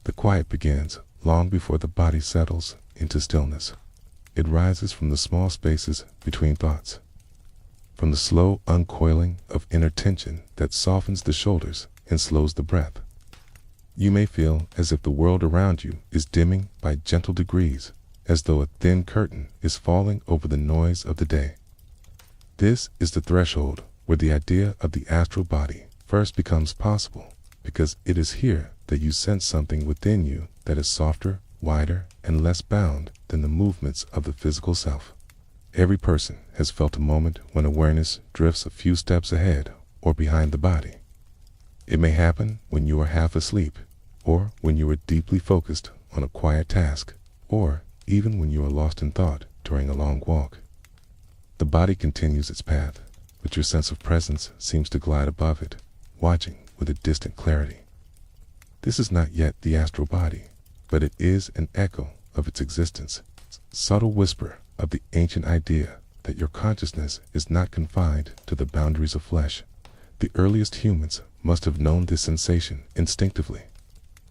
The quiet begins long before the body settles into stillness. It rises from the small spaces between thoughts, from the slow uncoiling of inner tension that softens the shoulders and slows the breath. You may feel as if the world around you is dimming by gentle degrees, as though a thin curtain is falling over the noise of the day. This is the threshold where the idea of the astral body first becomes possible, because it is here that you sense something within you that is softer, wider, and less bound than the movements of the physical self. Every person has felt a moment when awareness drifts a few steps ahead or behind the body. It may happen when you are half asleep, or when you are deeply focused on a quiet task, or even when you are lost in thought during a long walk. The body continues its path, but your sense of presence seems to glide above it, watching with a distant clarity. This is not yet the astral body, but it is an echo of its existence, a subtle whisper of the ancient idea that your consciousness is not confined to the boundaries of flesh. The earliest humans must have known this sensation instinctively.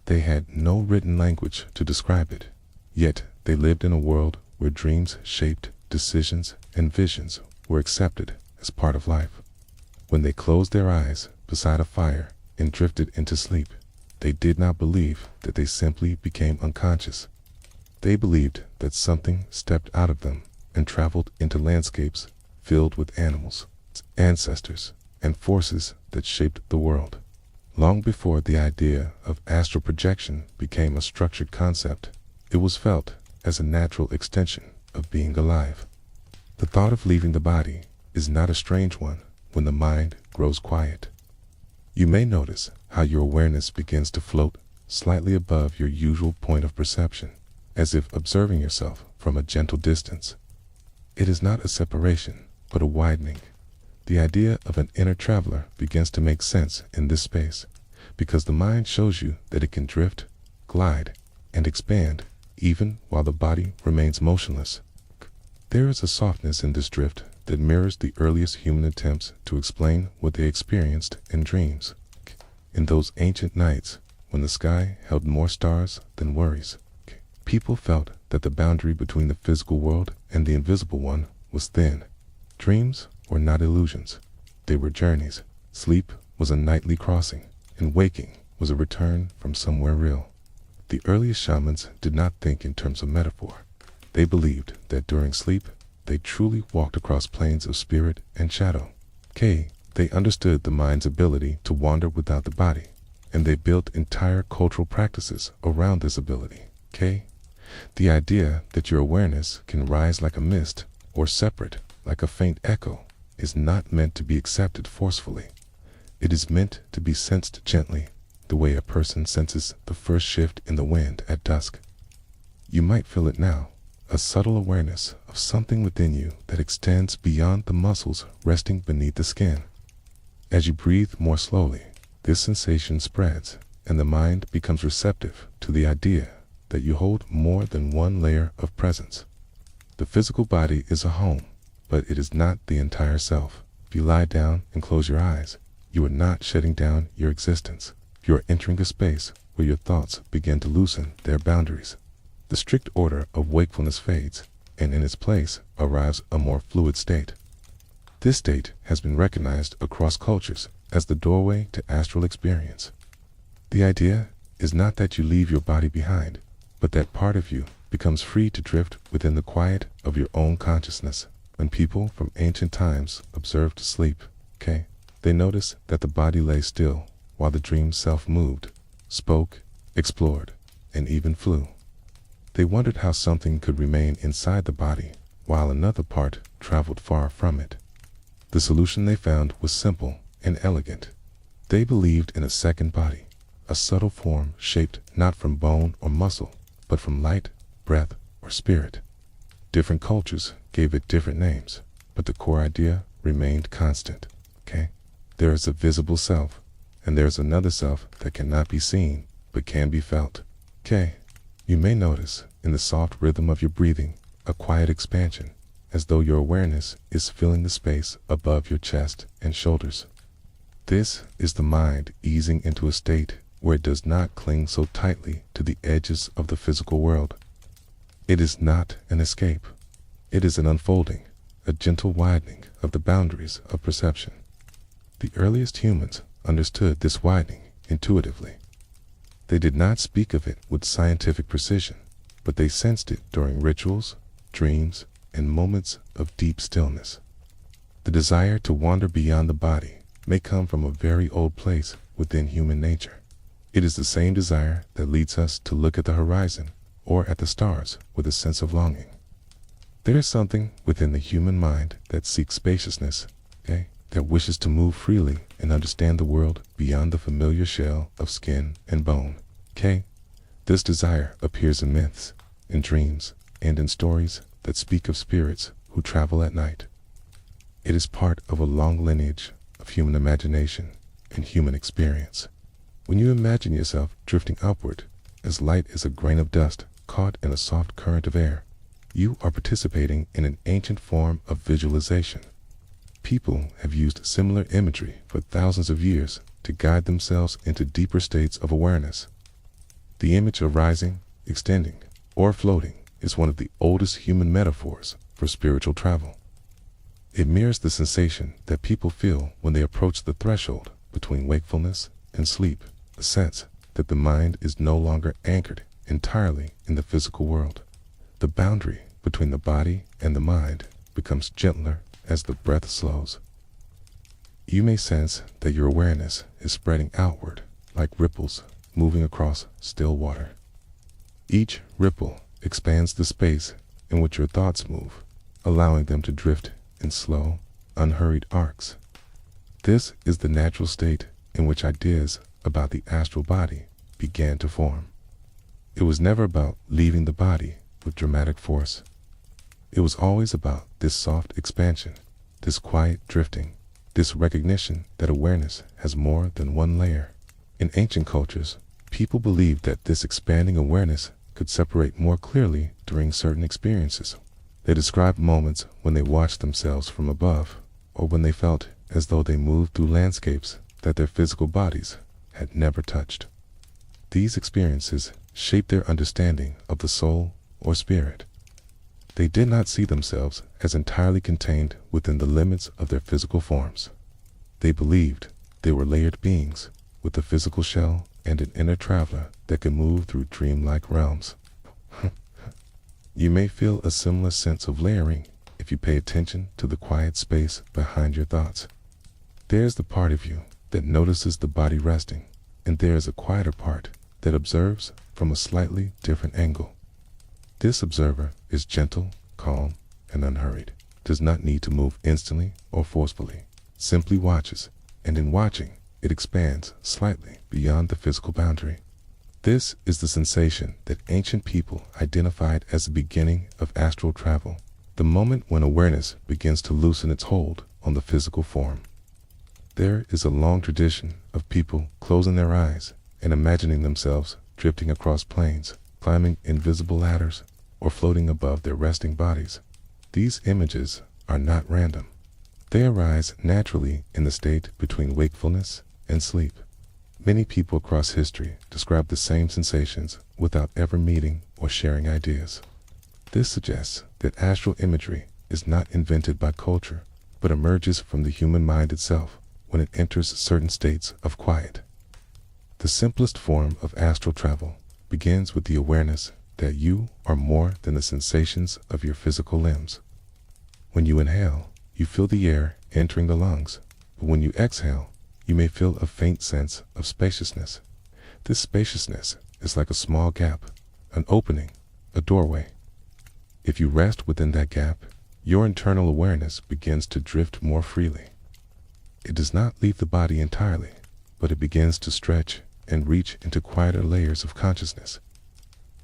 They had no written language to describe it, yet they lived in a world where dreams shaped decisions and visions were accepted as part of life. When they closed their eyes beside a fire and drifted into sleep, they did not believe that they simply became unconscious. They believed that something stepped out of them and traveled into landscapes filled with animals, ancestors, and forces that shaped the world. Long before the idea of astral projection became a structured concept, it was felt as a natural extension of being alive. The thought of leaving the body is not a strange one when the mind grows quiet. You may notice how your awareness begins to float slightly above your usual point of perception, as if observing yourself from a gentle distance. It is not a separation, but a widening. The idea of an inner traveler begins to make sense in this space, because the mind shows you that it can drift, glide, and expand even while the body remains motionless. There is a softness in this drift that mirrors the earliest human attempts to explain what they experienced in dreams. In those ancient nights, when the sky held more stars than worries, people felt that the boundary between the physical world and the invisible one was thin. Dreams were not illusions. They were journeys. Sleep was a nightly crossing, and waking was a return from somewhere real. The earliest shamans did not think in terms of metaphor. They believed that during sleep, they truly walked across planes of spirit and shadow. They understood the mind's ability to wander without the body, and they built entire cultural practices around this ability. The idea that your awareness can rise like a mist or separate like a faint echo is not meant to be accepted forcefully. It is meant to be sensed gently, the way a person senses the first shift in the wind at dusk. You might feel it now, a subtle awareness of something within you that extends beyond the muscles resting beneath the skin. As you breathe more slowly, this sensation spreads, and the mind becomes receptive to the idea that you hold more than one layer of presence. The physical body is a home, but it is not the entire self. If you lie down and close your eyes, you are not shutting down your existence. You are entering a space where your thoughts begin to loosen their boundaries. The strict order of wakefulness fades, and in its place arrives a more fluid state. This state has been recognized across cultures as the doorway to astral experience. The idea is not that you leave your body behind, but that part of you becomes free to drift within the quiet of your own consciousness. When people from ancient times observed sleep, they noticed that the body lay still while the dream self moved, spoke, explored, and even flew. They wondered how something could remain inside the body while another part traveled far from it. The solution they found was simple and elegant. They believed in a second body, a subtle form shaped not from bone or muscle, but from light, breath, or spirit. Different cultures gave it different names, but the core idea remained constant. There is a visible self, and there is another self that cannot be seen, but can be felt. You may notice in the soft rhythm of your breathing a quiet expansion, as though your awareness is filling the space above your chest and shoulders. This is the mind easing into a state where it does not cling so tightly to the edges of the physical world. It is not an escape. It is an unfolding, a gentle widening of the boundaries of perception. The earliest humans understood this widening intuitively. They did not speak of it with scientific precision, but they sensed it during rituals, dreams, and moments of deep stillness. The desire to wander beyond the body may come from a very old place within human nature. It is the same desire that leads us to look at the horizon or at the stars with a sense of longing. There is something within the human mind that seeks spaciousness, that wishes to move freely and understand the world beyond the familiar shell of skin and bone. This desire appears in myths, in dreams, and in stories that speak of spirits who travel at night. It is part of a long lineage of human imagination and human experience. When you imagine yourself drifting upward, as light as a grain of dust caught in a soft current of air, you are participating in an ancient form of visualization. People have used similar imagery for thousands of years to guide themselves into deeper states of awareness. The image of rising, extending, or floating is one of the oldest human metaphors for spiritual travel. It mirrors the sensation that people feel when they approach the threshold between wakefulness and sleep, a sense that the mind is no longer anchored entirely in the physical world. The boundary between the body and the mind becomes gentler as the breath slows. You may sense that your awareness is spreading outward like ripples moving across still water. Each ripple expands the space in which your thoughts move, allowing them to drift in slow, unhurried arcs. This is the natural state in which ideas about the astral body began to form. It was never about leaving the body with dramatic force. It was always about this soft expansion, this quiet drifting, this recognition that awareness has more than one layer. In ancient cultures, people believed that this expanding awareness could separate more clearly during certain experiences. They described moments when they watched themselves from above, or when they felt as though they moved through landscapes that their physical bodies had never touched. These experiences shaped their understanding of the soul or spirit. They did not see themselves as entirely contained within the limits of their physical forms. They believed they were layered beings with a physical shell and an inner traveler that could move through dreamlike realms. You may feel a similar sense of layering if you pay attention to the quiet space behind your thoughts. There's the part of you that notices the body resting, and there's a quieter part that observes from a slightly different angle. This observer is gentle, calm, and unhurried, does not need to move instantly or forcefully, simply watches, and in watching, it expands slightly beyond the physical boundary. This is the sensation that ancient people identified as the beginning of astral travel, the moment when awareness begins to loosen its hold on the physical form. There is a long tradition of people closing their eyes and imagining themselves drifting across plains, climbing invisible ladders, or floating above their resting bodies. These images are not random. They arise naturally in the state between wakefulness and sleep. Many people across history describe the same sensations without ever meeting or sharing ideas. This suggests that astral imagery is not invented by culture, but emerges from the human mind itself when it enters certain states of quiet. The simplest form of astral travel begins with the awareness that you are more than the sensations of your physical limbs. When you inhale, you feel the air entering the lungs, but when you exhale, you may feel a faint sense of spaciousness. This spaciousness is like a small gap, an opening, a doorway. If you rest within that gap, your internal awareness begins to drift more freely. It does not leave the body entirely, but it begins to stretch and reach into quieter layers of consciousness.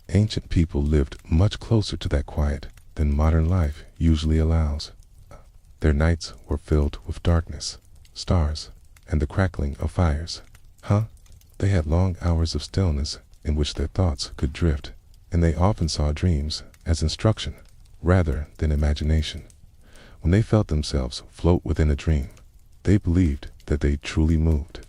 Ancient people lived much closer to that quiet than modern life usually allows. Their nights were filled with darkness, stars, and the crackling of fires. They had long hours of stillness in which their thoughts could drift, and they often saw dreams as instruction rather than imagination. When they felt themselves float within a dream, they believed that they truly moved.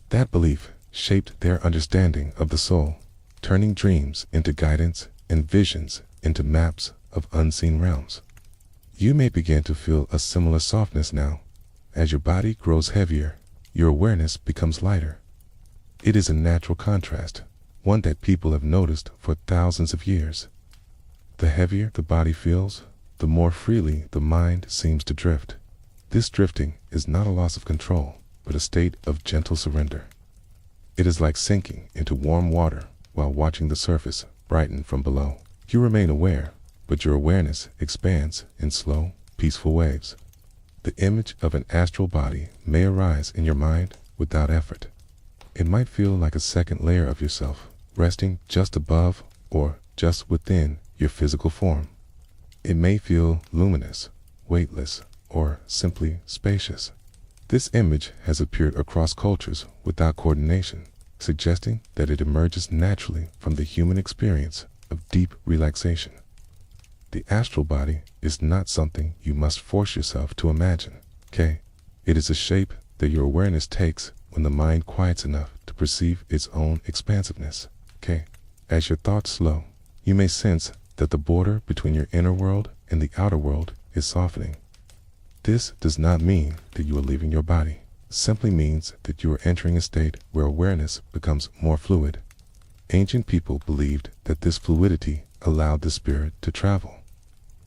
That belief shaped their understanding of the soul, turning dreams into guidance and visions into maps of unseen realms. You may begin to feel a similar softness now. As your body grows heavier, your awareness becomes lighter. It is a natural contrast, one that people have noticed for thousands of years. The heavier the body feels, the more freely the mind seems to drift. This drifting is not a loss of control, but a state of gentle surrender. It is like sinking into warm water while watching the surface brighten from below. You remain aware, but your awareness expands in slow, peaceful waves. The image of an astral body may arise in your mind without effort. It might feel like a second layer of yourself, resting just above or just within your physical form. It may feel luminous, weightless, or simply spacious. This image has appeared across cultures without coordination, suggesting that it emerges naturally from the human experience of deep relaxation. The astral body is not something you must force yourself to imagine, okay? It is a shape that your awareness takes when the mind quiets enough to perceive its own expansiveness, okay? As your thoughts slow, you may sense that the border between your inner world and the outer world is softening. This does not mean that you are leaving your body. It simply means that you are entering a state where awareness becomes more fluid. Ancient people believed that this fluidity allowed the spirit to travel.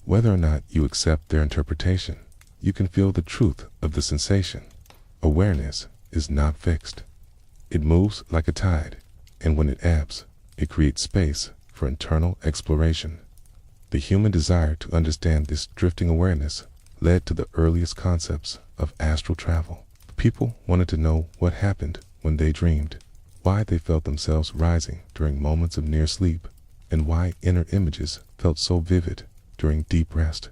Whether or not you accept their interpretation, you can feel the truth of the sensation. Awareness is not fixed. It moves like a tide, and when it ebbs, it creates space for internal exploration. The human desire to understand this drifting awareness led to the earliest concepts of astral travel. People wanted to know what happened when they dreamed, why they felt themselves rising during moments of near sleep, and why inner images felt so vivid during deep rest.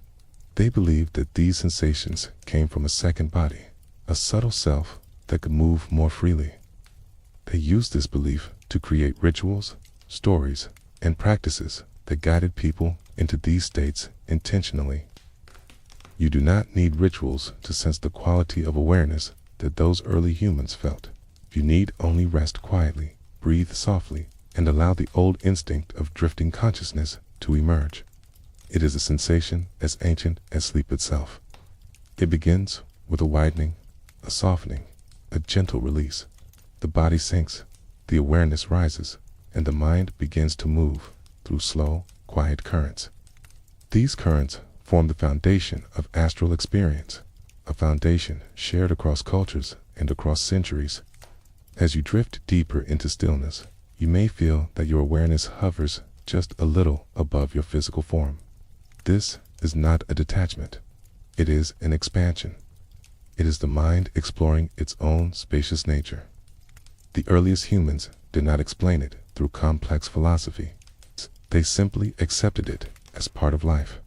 They believed that these sensations came from a second body, a subtle self that could move more freely. They used this belief to create rituals, stories, and practices that guided people into these states intentionally. You do not need rituals to sense the quality of awareness that those early humans felt. You need only rest quietly, breathe softly, and allow the old instinct of drifting consciousness to emerge. It is a sensation as ancient as sleep itself. It begins with a widening, a softening, a gentle release. The body sinks, the awareness rises, and the mind begins to move through slow, quiet currents. These currents form the foundation of astral experience, a foundation shared across cultures and across centuries. As you drift deeper into stillness, you may feel that your awareness hovers just a little above your physical form. This is not a detachment. It is an expansion. It is the mind exploring its own spacious nature. The earliest humans did not explain it through complex philosophy. They simply accepted it as part of life.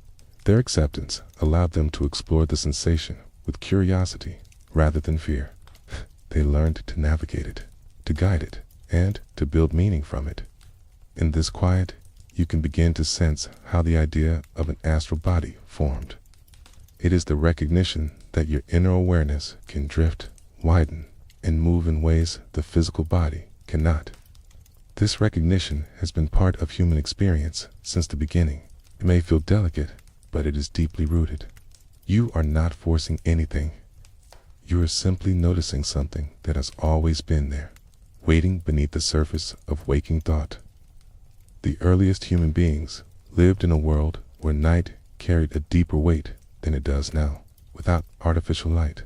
Their acceptance allowed them to explore the sensation with curiosity rather than fear. They learned to navigate it, to guide it, and to build meaning from it. In this quiet, you can begin to sense how the idea of an astral body formed. It is the recognition that your inner awareness can drift, widen, and move in ways the physical body cannot. This recognition has been part of human experience since the beginning. It may feel delicate, but it is deeply rooted. You are not forcing anything. You are simply noticing something that has always been there, waiting beneath the surface of waking thought. The earliest human beings lived in a world where night carried a deeper weight than it does now. Without artificial light,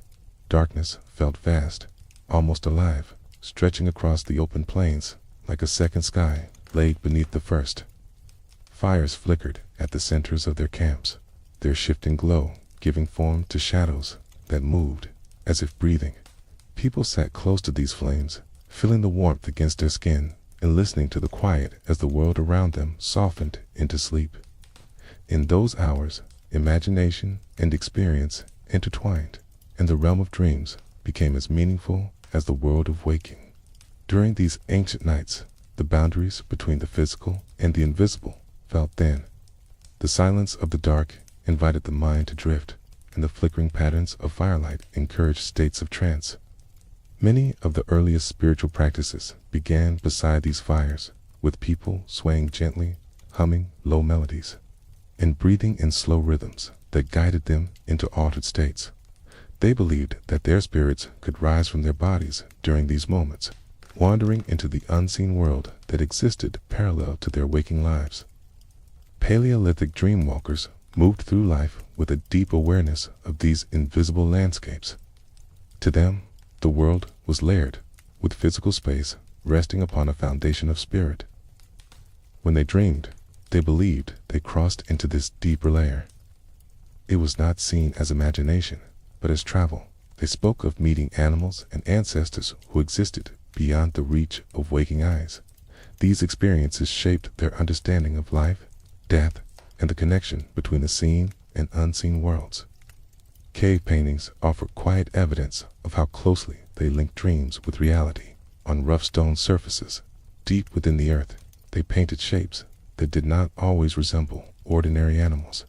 darkness felt vast, almost alive, stretching across the open plains like a second sky laid beneath the first. Fires flickered at the centers of their camps, their shifting glow giving form to shadows that moved as if breathing. People sat close to these flames, feeling the warmth against their skin and listening to the quiet as the world around them softened into sleep. In those hours, imagination and experience intertwined, and the realm of dreams became as meaningful as the world of waking. During these ancient nights, the boundaries between the physical and the invisible felt thin. The silence of the dark invited the mind to drift, and the flickering patterns of firelight encouraged states of trance. Many of the earliest spiritual practices began beside these fires, with people swaying gently, humming low melodies, and breathing in slow rhythms that guided them into altered states. They believed that their spirits could rise from their bodies during these moments, wandering into the unseen world that existed parallel to their waking lives. Paleolithic dreamwalkers moved through life with a deep awareness of these invisible landscapes. To them, the world was layered, with physical space resting upon a foundation of spirit. When they dreamed, they believed they crossed into this deeper layer. It was not seen as imagination, but as travel. They spoke of meeting animals and ancestors who existed beyond the reach of waking eyes. These experiences shaped their understanding of life, death, and the connection between the seen and unseen worlds. Cave paintings offer quiet evidence of how closely they linked dreams with reality. On rough stone surfaces, deep within the earth, they painted shapes that did not always resemble ordinary animals.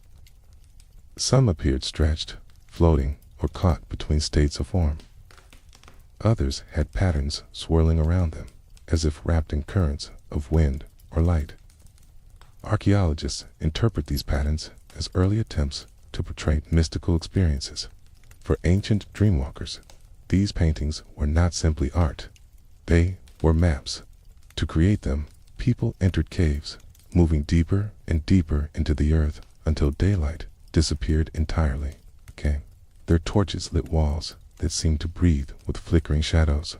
Some appeared stretched, floating, or caught between states of form. Others had patterns swirling around them, as if wrapped in currents of wind or light. Archaeologists interpret these patterns as early attempts to portray mystical experiences. For ancient dreamwalkers, these paintings were not simply art. They were maps. To create them, people entered caves, moving deeper and deeper into the earth until daylight disappeared entirely. Their torches lit walls that seemed to breathe with flickering shadows.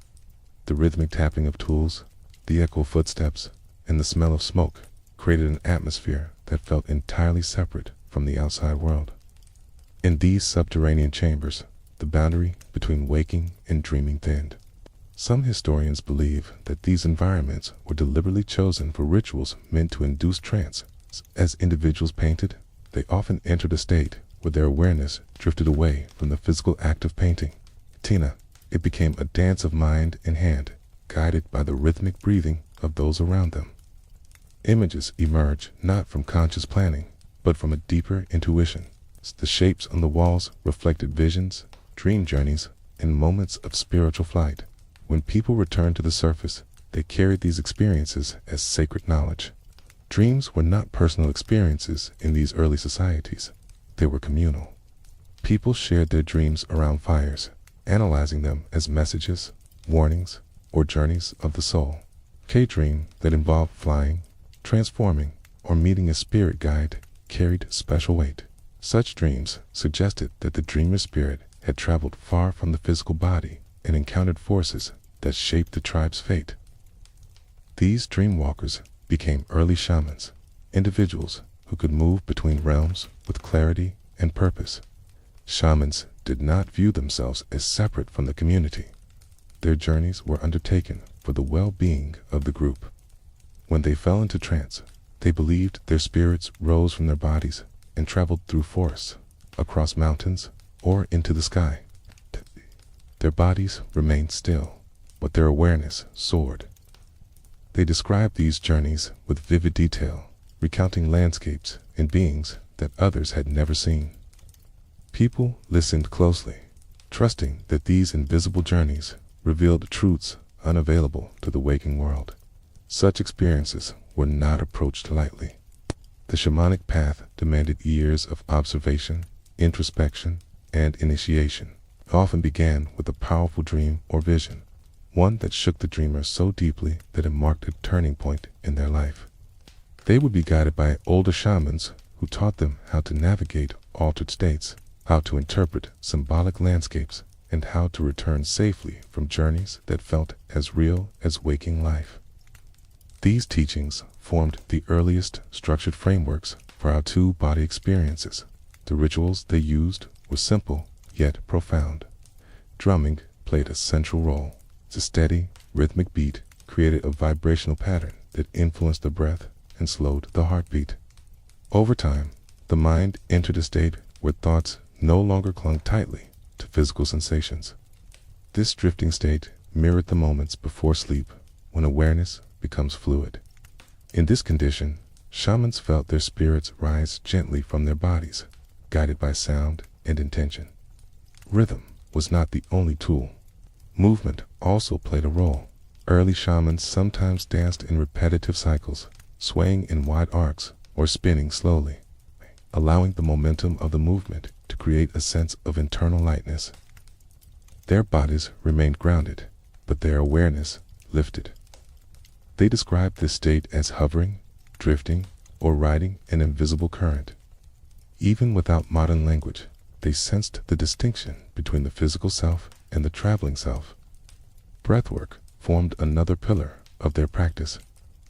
The rhythmic tapping of tools, the echo of footsteps, and the smell of smoke created an atmosphere that felt entirely separate from the outside world. In these subterranean chambers, the boundary between waking and dreaming thinned. Some historians believe that these environments were deliberately chosen for rituals meant to induce trance. As individuals painted, they often entered a state where their awareness drifted away from the physical act of painting. It became a dance of mind and hand, guided by the rhythmic breathing of those around them. Images emerge not from conscious planning, but from a deeper intuition. The shapes on the walls reflected visions, dream journeys, and moments of spiritual flight. When people returned to the surface, they carried these experiences as sacred knowledge. Dreams were not personal experiences in these early societies. They were communal. People shared their dreams around fires, analyzing them as messages, warnings, or journeys of the soul. A dream that involved flying, transforming, or meeting a spirit guide carried special weight. Such dreams suggested that the dreamer's spirit had traveled far from the physical body and encountered forces that shaped the tribe's fate. These dreamwalkers became early shamans, individuals who could move between realms with clarity and purpose. Shamans did not view themselves as separate from the community. Their journeys were undertaken for the well-being of the group. When they fell into trance, they believed their spirits rose from their bodies and traveled through forests, across mountains, or into the sky. Their bodies remained still, but their awareness soared. They described these journeys with vivid detail, recounting landscapes and beings that others had never seen. People listened closely, trusting that these invisible journeys revealed truths unavailable to the waking world. Such experiences were not approached lightly. The shamanic path demanded years of observation, introspection, and initiation. It often began with a powerful dream or vision, one that shook the dreamer so deeply that it marked a turning point in their life. They would be guided by older shamans who taught them how to navigate altered states, how to interpret symbolic landscapes, and how to return safely from journeys that felt as real as waking life. These teachings formed the earliest structured frameworks for our two-body experiences. The rituals they used were simple yet profound. Drumming played a central role. The steady, rhythmic beat created a vibrational pattern that influenced the breath and slowed the heartbeat. Over time, the mind entered a state where thoughts no longer clung tightly to physical sensations. This drifting state mirrored the moments before sleep, when awareness becomes fluid. In this condition, shamans felt their spirits rise gently from their bodies, guided by sound and intention. Rhythm was not the only tool. Movement also played a role. Early shamans sometimes danced in repetitive cycles, swaying in wide arcs or spinning slowly, allowing the momentum of the movement to create a sense of internal lightness. Their bodies remained grounded, but their awareness lifted. They described this state as hovering, drifting, or riding an invisible current. Even without modern language, they sensed the distinction between the physical self and the traveling self. Breathwork formed another pillar of their practice.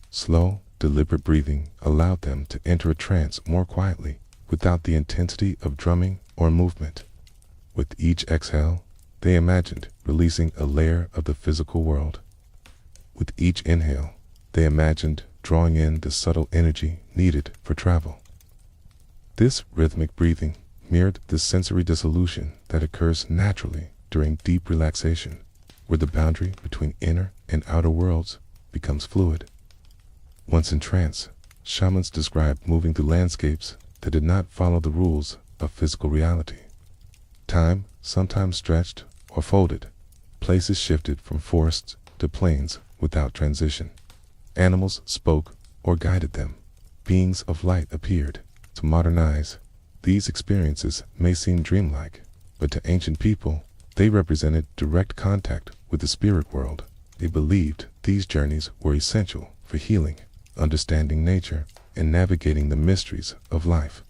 Slow, deliberate breathing allowed them to enter a trance more quietly, without the intensity of drumming or movement. With each exhale, they imagined releasing a layer of the physical world. With each inhale, they imagined drawing in the subtle energy needed for travel. This rhythmic breathing mirrored the sensory dissolution that occurs naturally during deep relaxation, where the boundary between inner and outer worlds becomes fluid. Once in trance, shamans described moving through landscapes that did not follow the rules of physical reality. Time sometimes stretched or folded. Places shifted from forests to plains without transition. Animals spoke or guided them. Beings of light appeared. To modern eyes, these experiences may seem dreamlike, but to ancient people, they represented direct contact with the spirit world. They believed these journeys were essential for healing, understanding nature, and navigating the mysteries of life.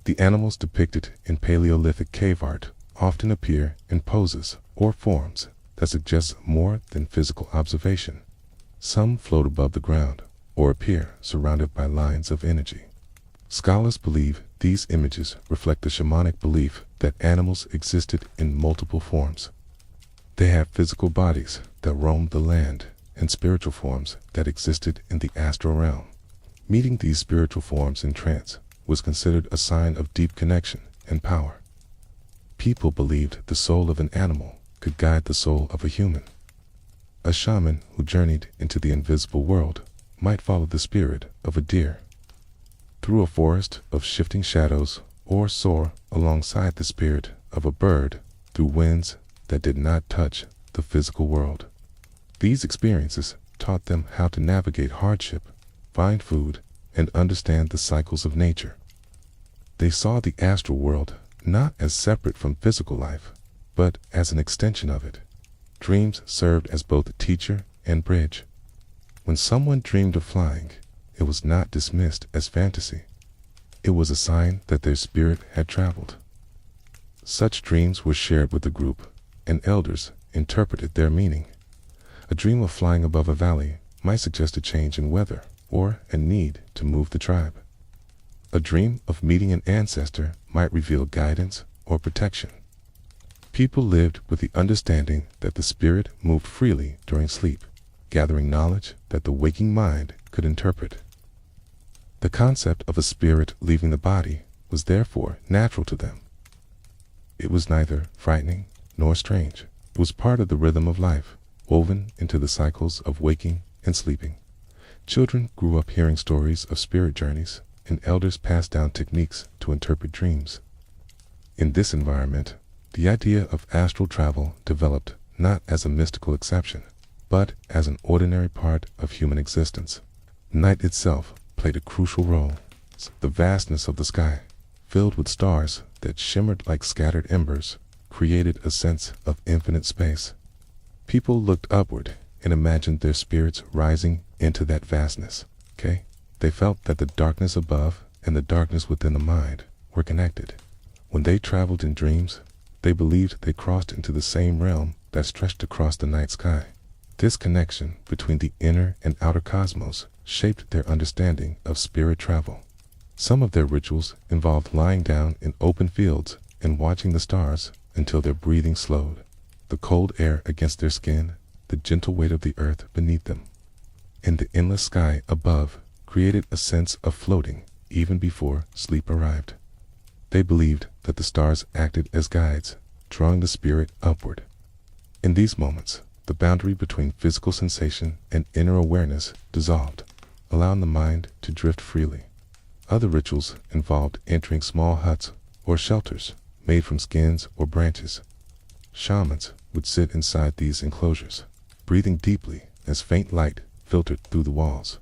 The animals depicted in Paleolithic cave art often appear in poses or forms that suggest more than physical observation. Some float above the ground or appear surrounded by lines of energy. Scholars believe these images reflect the shamanic belief that animals existed in multiple forms. They have physical bodies that roamed the land and spiritual forms that existed in the astral realm. Meeting these spiritual forms in trance was considered a sign of deep connection and power. People believed the soul of an animal could guide the soul of a human. A shaman who journeyed into the invisible world might follow the spirit of a deer through a forest of shifting shadows, or soar alongside the spirit of a bird through winds that did not touch the physical world. These experiences taught them how to navigate hardship, find food, and understand the cycles of nature. They saw the astral world not as separate from physical life, but as an extension of it. Dreams served as both a teacher and bridge. When someone dreamed of flying, it was not dismissed as fantasy. It was a sign that their spirit had traveled. Such dreams were shared with the group, and elders interpreted their meaning. A dream of flying above a valley might suggest a change in weather or a need to move the tribe. A dream of meeting an ancestor might reveal guidance or protection. People lived with the understanding that the spirit moved freely during sleep, gathering knowledge that the waking mind could interpret. The concept of a spirit leaving the body was therefore natural to them. It was neither frightening nor strange. It was part of the rhythm of life, woven into the cycles of waking and sleeping. Children grew up hearing stories of spirit journeys, and elders passed down techniques to interpret dreams. In this environment, the idea of astral travel developed not as a mystical exception, but as an ordinary part of human existence. Night itself played a crucial role. The vastness of the sky, filled with stars that shimmered like scattered embers, created a sense of infinite space. People looked upward and imagined their spirits rising into that vastness. They felt that the darkness above and the darkness within the mind were connected. When they traveled in dreams, they believed they crossed into the same realm that stretched across the night sky. This connection between the inner and outer cosmos shaped their understanding of spirit travel. Some of their rituals involved lying down in open fields and watching the stars until their breathing slowed. The cold air against their skin, the gentle weight of the earth beneath them, and the endless sky above created a sense of floating even before sleep arrived. They believed that the stars acted as guides, drawing the spirit upward. In these moments, the boundary between physical sensation and inner awareness dissolved, allowing the mind to drift freely. Other rituals involved entering small huts or shelters made from skins or branches. Shamans would sit inside these enclosures, breathing deeply as faint light filtered through the walls.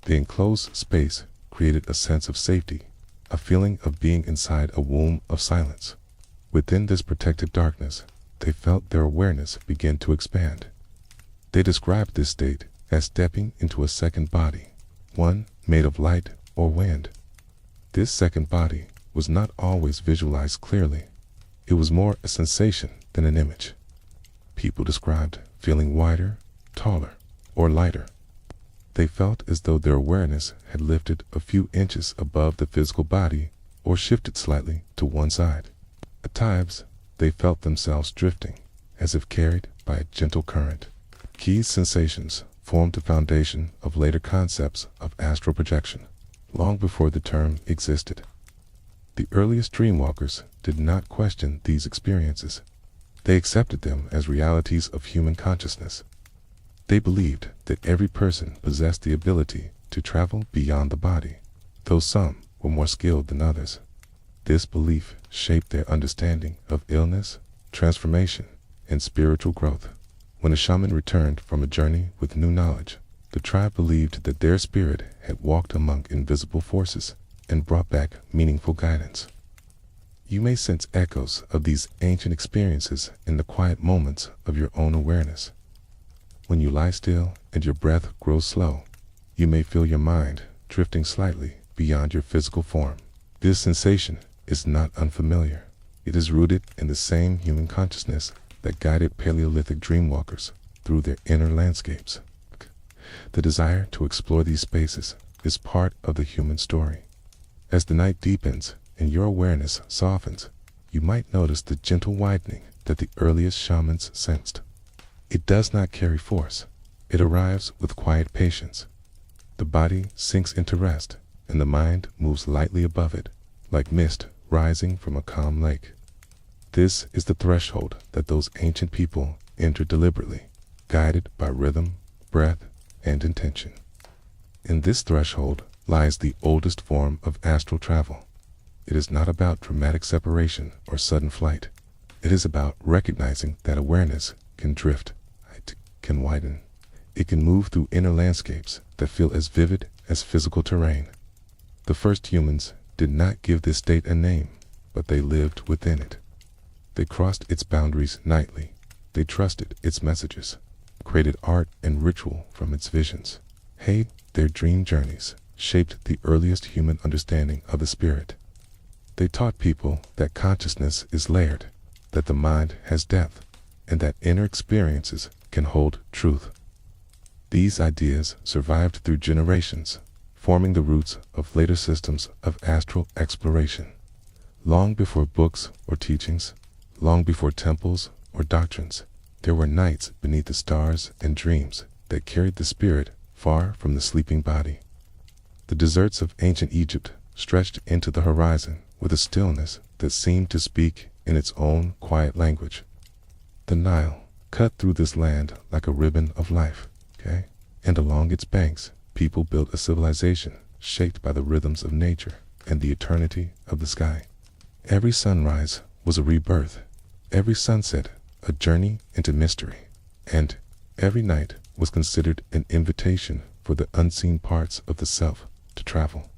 The enclosed space created a sense of safety, a feeling of being inside a womb of silence. Within this protected darkness, they felt their awareness begin to expand. They described this state as stepping into a second body, one made of light or wind. This second body was not always visualized clearly. It was more a sensation than an image. People described feeling wider, taller, or lighter. They felt as though their awareness had lifted a few inches above the physical body or shifted slightly to one side. At times, they felt themselves drifting, as if carried by a gentle current. These sensations formed the foundation of later concepts of astral projection, long before the term existed. The earliest dreamwalkers did not question these experiences. They accepted them as realities of human consciousness. They believed that every person possessed the ability to travel beyond the body, though some were more skilled than others. This belief shaped their understanding of illness, transformation, and spiritual growth. When a shaman returned from a journey with new knowledge, the tribe believed that their spirit had walked among invisible forces and brought back meaningful guidance. You may sense echoes of these ancient experiences in the quiet moments of your own awareness. When you lie still and your breath grows slow, you may feel your mind drifting slightly beyond your physical form. This sensation is not unfamiliar. It is rooted in the same human consciousness that guided Paleolithic dreamwalkers through their inner landscapes. The desire to explore these spaces is part of the human story. As the night deepens and your awareness softens, you might notice the gentle widening that the earliest shamans sensed. It does not carry force. It arrives with quiet patience. The body sinks into rest, and the mind moves lightly above it, like mist rising from a calm lake. This is the threshold that those ancient people entered deliberately, guided by rhythm, breath, and intention. In this threshold lies the oldest form of astral travel. It is not about dramatic separation or sudden flight. It is about recognizing that awareness can drift, it can widen. It can move through inner landscapes that feel as vivid as physical terrain. The first humans did not give this state a name, but they lived within it. They crossed its boundaries nightly. They trusted its messages, created art and ritual from its visions. Their dream journeys shaped the earliest human understanding of the spirit. They taught people that consciousness is layered, that the mind has depth, and that inner experiences can hold truth. These ideas survived through generations, forming the roots of later systems of astral exploration. Long before books or teachings, long before temples or doctrines, there were nights beneath the stars and dreams that carried the spirit far from the sleeping body. The deserts of ancient Egypt stretched into the horizon with a stillness that seemed to speak in its own quiet language. The Nile cut through this land like a ribbon of life, and along its banks, people built a civilization shaped by the rhythms of nature and the eternity of the sky. Every sunrise was a rebirth, every sunset a journey into mystery, and every night was considered an invitation for the unseen parts of the self to travel.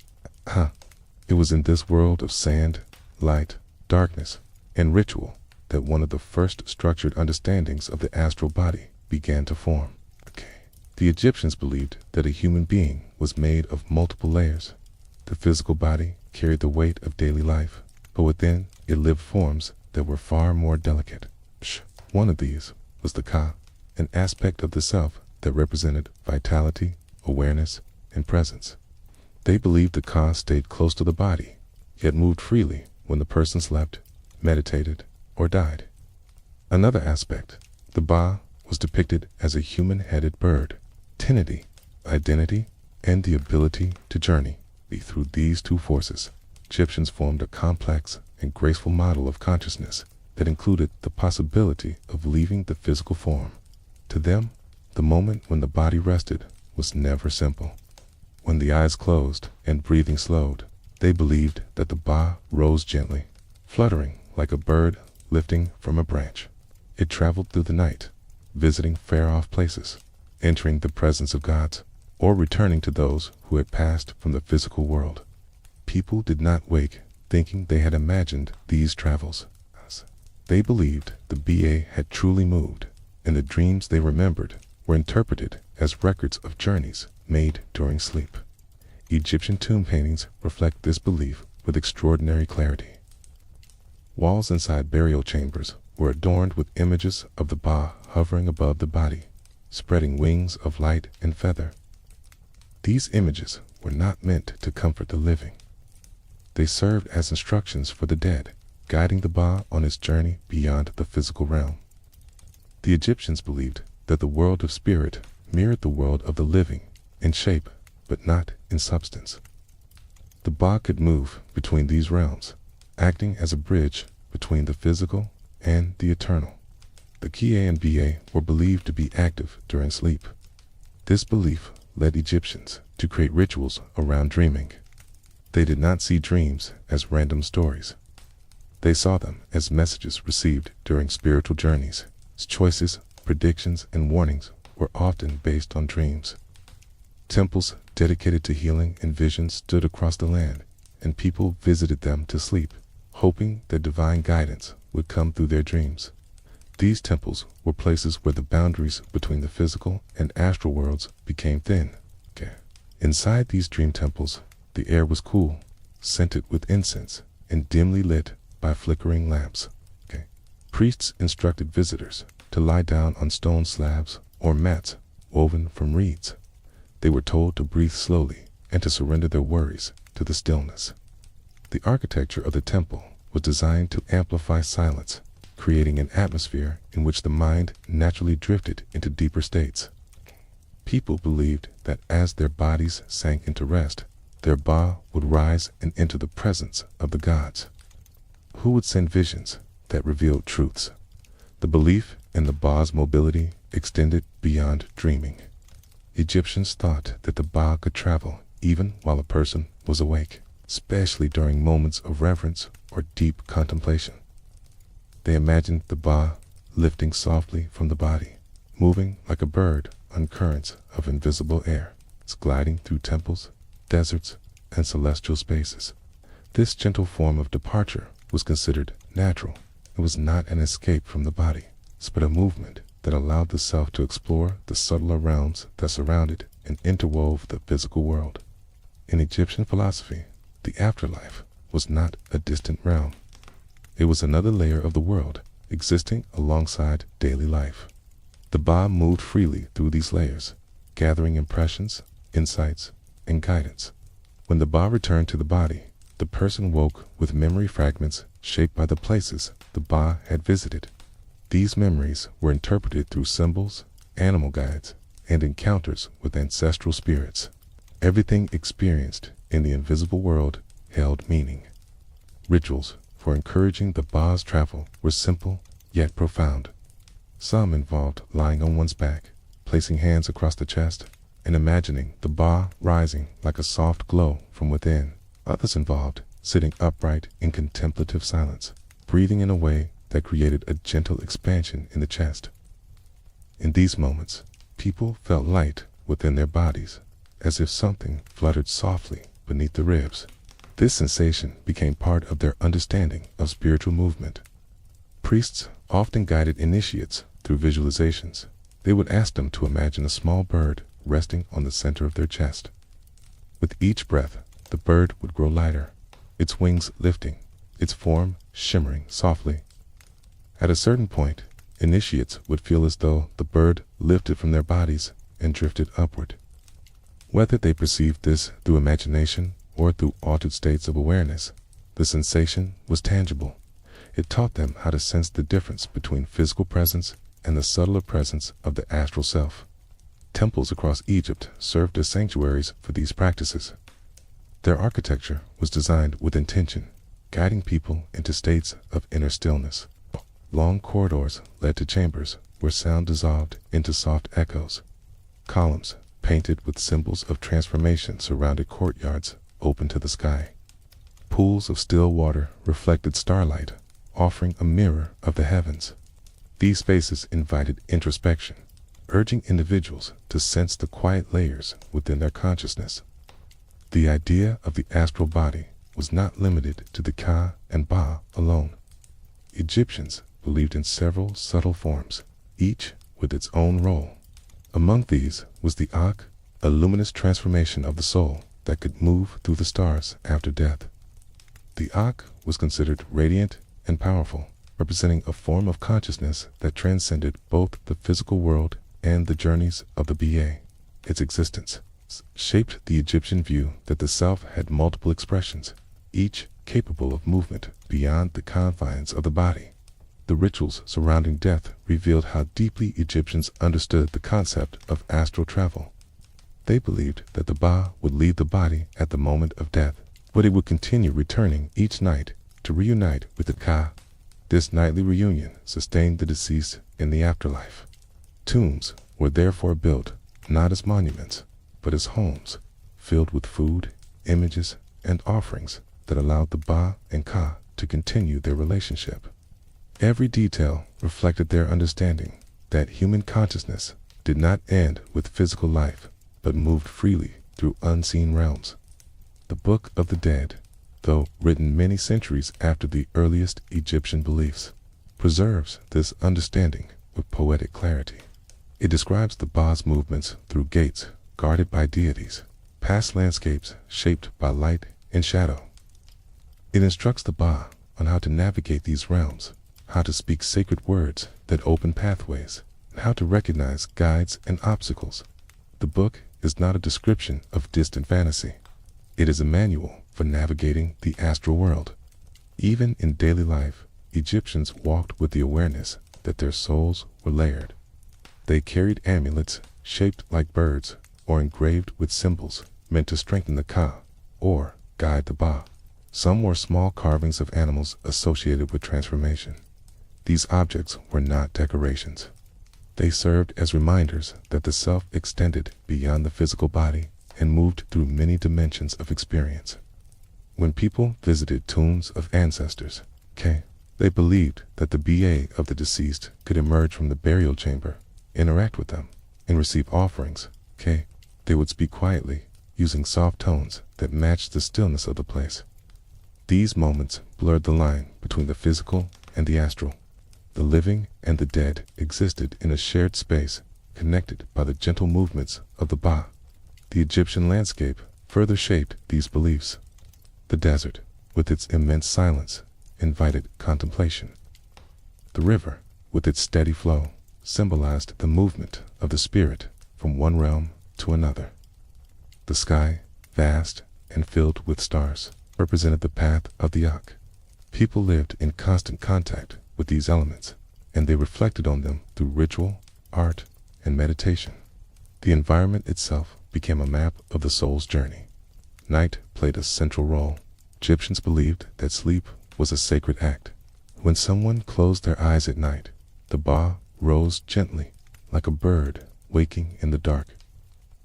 It was in this world of sand, light, darkness, and ritual that one of the first structured understandings of the astral body began to form. The Egyptians believed that a human being was made of multiple layers. The physical body carried the weight of daily life, but within it lived forms that were far more delicate. One of these was the Ka, an aspect of the self that represented vitality, awareness, and presence. They believed the Ka stayed close to the body, yet moved freely when the person slept, meditated, or died. Another aspect, the Ba, was depicted as a human-headed bird. Tinity, identity, and the ability to journey. Through these two forces, Egyptians formed a complex and graceful model of consciousness that included the possibility of leaving the physical form. To them, the moment when the body rested was never simple. When the eyes closed and breathing slowed, they believed that the Ba rose gently, fluttering like a bird lifting from a branch. It traveled through the night, visiting far-off places, entering the presence of gods, or returning to those who had passed from the physical world. People did not wake thinking they had imagined these travels. They believed the BA had truly moved, and the dreams they remembered were interpreted as records of journeys made during sleep. Egyptian tomb paintings reflect this belief with extraordinary clarity. Walls inside burial chambers were adorned with images of the Ba hovering above the body, spreading wings of light and feather. These images were not meant to comfort the living. They served as instructions for the dead, guiding the Ba on its journey beyond the physical realm. The Egyptians believed that the world of spirit mirrored the world of the living in shape, but not in substance. The Ba could move between these realms, acting as a bridge between the physical and the eternal. The Kia and Ba were believed to be active during sleep. This belief led Egyptians to create rituals around dreaming. They did not see dreams as random stories. They saw them as messages received during spiritual journeys. Choices, predictions, and warnings were often based on dreams. Temples dedicated to healing and vision stood across the land, and people visited them to sleep, hoping that divine guidance would come through their dreams. These temples were places where the boundaries between the physical and astral worlds became thin. Inside these dream temples, the air was cool, scented with incense, and dimly lit by flickering lamps. Priests instructed visitors to lie down on stone slabs or mats woven from reeds. They were told to breathe slowly and to surrender their worries to the stillness. The architecture of the temple was designed to amplify silence, creating an atmosphere in which the mind naturally drifted into deeper states. People believed that as their bodies sank into rest, their Ba would rise and enter the presence of the gods, who would send visions that revealed truths. The belief in the Ba's mobility extended beyond dreaming. Egyptians thought that the Ba could travel even while a person was awake, especially during moments of reverence or deep contemplation. They imagined the Ba lifting softly from the body, moving like a bird on currents of invisible air, gliding through temples, deserts, and celestial spaces. This gentle form of departure was considered natural. It was not an escape from the body, but a movement that allowed the self to explore the subtler realms that surrounded and interwove the physical world. In Egyptian philosophy, the afterlife was not a distant realm. It was another layer of the world, existing alongside daily life. The Ba moved freely through these layers, gathering impressions, insights, and guidance. When the Ba returned to the body, the person woke with memory fragments shaped by the places the Ba had visited. These memories were interpreted through symbols, animal guides, and encounters with ancestral spirits. Everything experienced in the invisible world held meaning. Rituals for encouraging the Ba's travel were simple yet profound. Some involved lying on one's back, placing hands across the chest, and imagining the Ba rising like a soft glow from within. Others involved sitting upright in contemplative silence, breathing in a way that created a gentle expansion in the chest. In these moments, people felt light within their bodies, as if something fluttered softly beneath the ribs. This sensation became part of their understanding of spiritual movement. Priests often guided initiates through visualizations. They would ask them to imagine a small bird resting on the center of their chest. With each breath, the bird would grow lighter, its wings lifting, its form shimmering softly. At a certain point, initiates would feel as though the bird lifted from their bodies and drifted upward. Whether they perceived this through imagination or through altered states of awareness, the sensation was tangible. It taught them how to sense the difference between physical presence and the subtler presence of the astral self. Temples across Egypt served as sanctuaries for these practices. Their architecture was designed with intention, guiding people into states of inner stillness. Long corridors led to chambers where sound dissolved into soft echoes. Columns painted with symbols of transformation surrounded courtyards open to the sky. Pools of still water reflected starlight, offering a mirror of the heavens. These spaces invited introspection, urging individuals to sense the quiet layers within their consciousness. The idea of the astral body was not limited to the Ka and Ba alone. Egyptians believed in several subtle forms, each with its own role. Among these was the Akh, a luminous transformation of the soul that could move through the stars after death. The Akh was considered radiant and powerful, representing a form of consciousness that transcended both the physical world and the journeys of the Ba. Its existence shaped the Egyptian view that the self had multiple expressions, each capable of movement beyond the confines of the body. The rituals surrounding death revealed how deeply Egyptians understood the concept of astral travel. They believed that the Ba would leave the body at the moment of death, but it would continue returning each night to reunite with the Ka. This nightly reunion sustained the deceased in the afterlife. Tombs were therefore built not as monuments, but as homes, filled with food, images, and offerings that allowed the Ba and Ka to continue their relationship. Every detail reflected their understanding that human consciousness did not end with physical life, but moved freely through unseen realms. The Book of the Dead, though written many centuries after the earliest Egyptian beliefs, preserves this understanding with poetic clarity. It describes the Ba's movements through gates guarded by deities, past landscapes shaped by light and shadow. It instructs the Ba on how to navigate these realms, how to speak sacred words that open pathways, and how to recognize guides and obstacles. The book is not a description of distant fantasy. It is a manual for navigating the astral world. Even in daily life, Egyptians walked with the awareness that their souls were layered. They carried amulets shaped like birds or engraved with symbols meant to strengthen the Ka or guide the Ba. Some were small carvings of animals associated with transformation. These objects were not decorations. They served as reminders that the self extended beyond the physical body and moved through many dimensions of experience. When people visited tombs of ancestors, they believed that the Ba of the deceased could emerge from the burial chamber, interact with them, and receive offerings. They would speak quietly, using soft tones that matched the stillness of the place. These moments blurred the line between the physical and the astral. The living and the dead existed in a shared space, connected by the gentle movements of the Ba. The Egyptian landscape further shaped these beliefs. The desert, with its immense silence, invited contemplation. The river, with its steady flow, symbolized the movement of the spirit from one realm to another. The sky, vast and filled with stars, represented the path of the Akh. People lived in constant contact with these elements, and they reflected on them through ritual, art, and meditation. The environment itself became a map of the soul's journey. Night played a central role. Egyptians believed that sleep was a sacred act. When someone closed their eyes at night, the Ba rose gently, like a bird waking in the dark.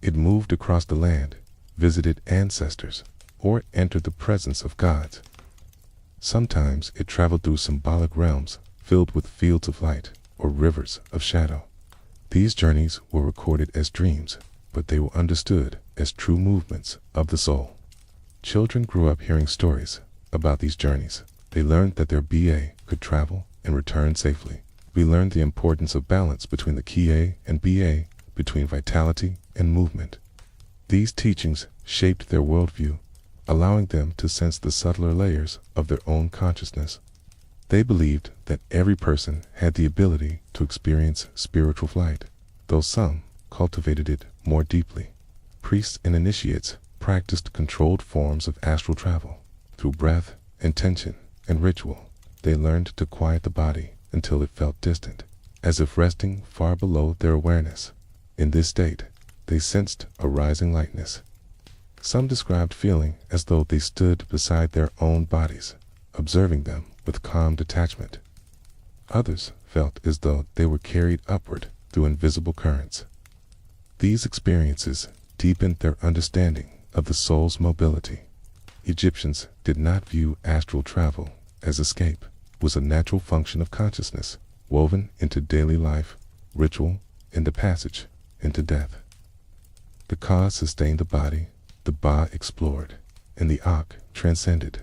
It moved across the land, visited ancestors, or entered the presence of gods. Sometimes it traveled through symbolic realms filled with fields of light or rivers of shadow. These journeys were recorded as dreams, but they were understood as true movements of the soul. Children grew up hearing stories about these journeys. They learned that their Ba could travel and return safely. We learned the importance of balance between the Ki and Ba, between vitality and movement. These teachings shaped their worldview, allowing them to sense the subtler layers of their own consciousness. They believed that every person had the ability to experience spiritual flight, though some cultivated it more deeply. Priests and initiates practiced controlled forms of astral travel. Through breath, intention, and ritual, they learned to quiet the body until it felt distant, as if resting far below their awareness. In this state, they sensed a rising lightness. Some described feeling as though they stood beside their own bodies, observing them with calm detachment. Others felt as though they were carried upward through invisible currents. These experiences deepened their understanding of the soul's mobility. Egyptians did not view astral travel as escape. It was a natural function of consciousness. woven into daily life, ritual, and the passage into death. The Ka sustained the body, the Ba explored, and the Ak transcended.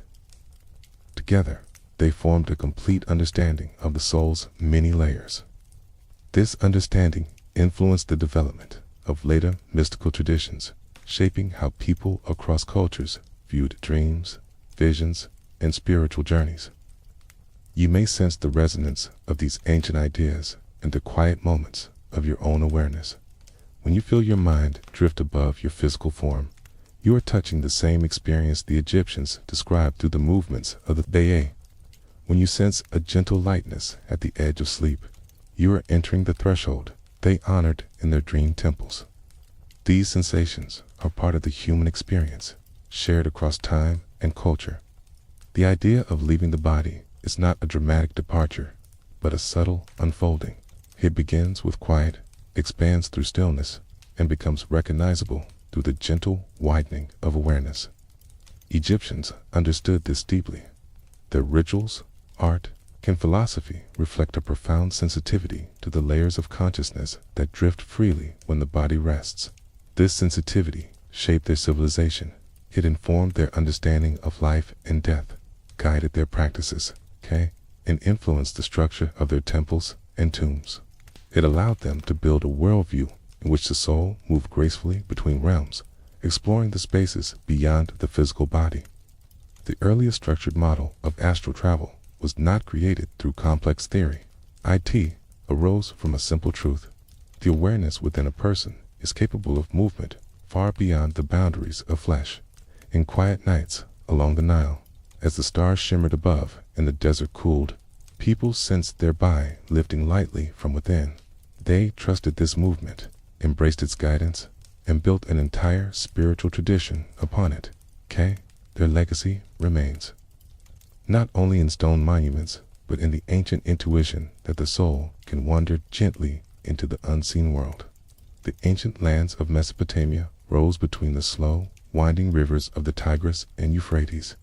Together, they formed a complete understanding of the soul's many layers. This understanding influenced the development of later mystical traditions, shaping how people across cultures viewed dreams, visions, and spiritual journeys. You may sense the resonance of these ancient ideas in the quiet moments of your own awareness. When you feel your mind drift above your physical form, you are touching the same experience the Egyptians described through the movements of the Baye. When you sense a gentle lightness at the edge of sleep, you are entering the threshold they honored in their dream temples. These sensations are part of the human experience, shared across time and culture. The idea of leaving the body is not a dramatic departure, but a subtle unfolding. It begins with quiet, expands through stillness, and becomes recognizable through the gentle widening of awareness. Egyptians understood this deeply. Their rituals, art, and philosophy reflect a profound sensitivity to the layers of consciousness that drift freely when the body rests. This sensitivity shaped their civilization. It informed their understanding of life and death, guided their practices, and influenced the structure of their temples and tombs. It allowed them to build a worldview in which the soul moved gracefully between realms, exploring the spaces beyond the physical body. The earliest structured model of astral travel was not created through complex theory. It arose from a simple truth. The awareness within a person is capable of movement far beyond the boundaries of flesh. In quiet nights along the Nile, as the stars shimmered above and the desert cooled, people sensed their Bai lifting lightly from within. They trusted this movement, embraced its guidance, and built an entire spiritual tradition upon it. Their legacy remains, not only in stone monuments, but in the ancient intuition that the soul can wander gently into the unseen world. The ancient lands of Mesopotamia rose between the slow, winding rivers of the Tigris and Euphrates.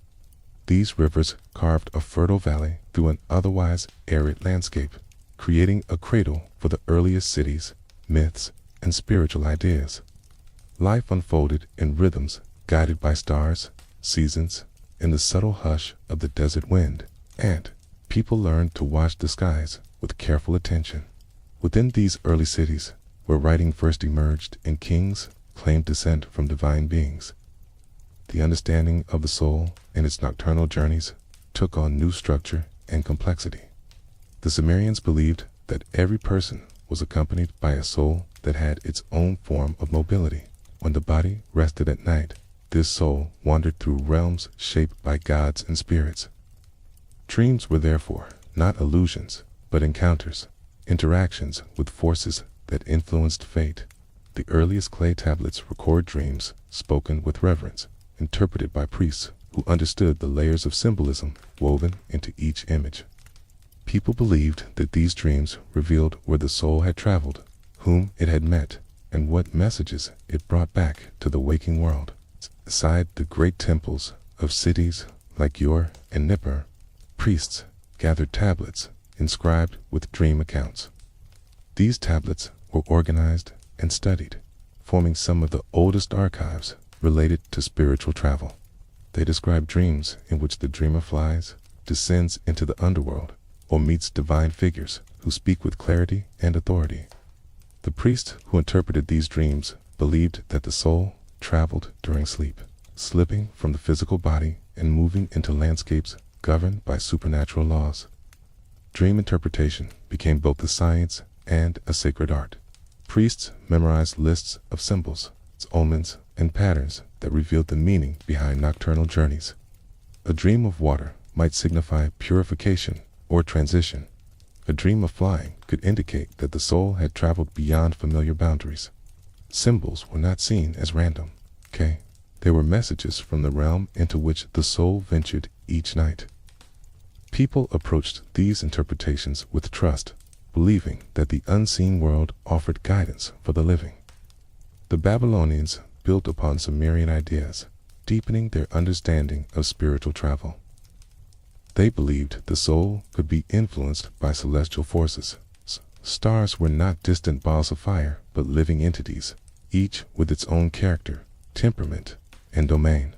These rivers carved a fertile valley through an otherwise arid landscape, creating a cradle for the earliest cities, myths, and spiritual ideas. Life unfolded in rhythms guided by stars, seasons, and the subtle hush of the desert wind, and people learned to watch the skies with careful attention. Within these early cities, where writing first emerged and kings claimed descent from divine beings, the understanding of the soul and its nocturnal journeys took on new structure and complexity. The Sumerians believed that every person was accompanied by a soul that had its own form of mobility. When the body rested at night, this soul wandered through realms shaped by gods and spirits. Dreams were therefore not illusions, but encounters, interactions with forces that influenced fate. The earliest clay tablets record dreams spoken with reverence, interpreted by priests who understood the layers of symbolism woven into each image. People believed that these dreams revealed where the soul had traveled, whom it had met, and what messages it brought back to the waking world. Inside the great temples of cities like Ur and Nippur, priests gathered tablets inscribed with dream accounts. These tablets were organized and studied, forming some of the oldest archives related to spiritual travel. They describe dreams in which the dreamer flies, descends into the underworld, or meets divine figures who speak with clarity and authority. The priests who interpreted these dreams believed that the soul traveled during sleep, slipping from the physical body and moving into landscapes governed by supernatural laws. Dream interpretation became both a science and a sacred art. Priests memorized lists of symbols, omens, and patterns that revealed the meaning behind nocturnal journeys. A dream of water might signify purification or transition. A dream of flying could indicate that the soul had traveled beyond familiar boundaries. Symbols were not seen as random, They were messages from the realm into which the soul ventured each night. People approached these interpretations with trust, believing that the unseen world offered guidance for the living. The Babylonians built upon Sumerian ideas, deepening their understanding of spiritual travel. They believed the soul could be influenced by celestial forces. Stars were not distant balls of fire, but living entities, each with its own character, temperament, and domain.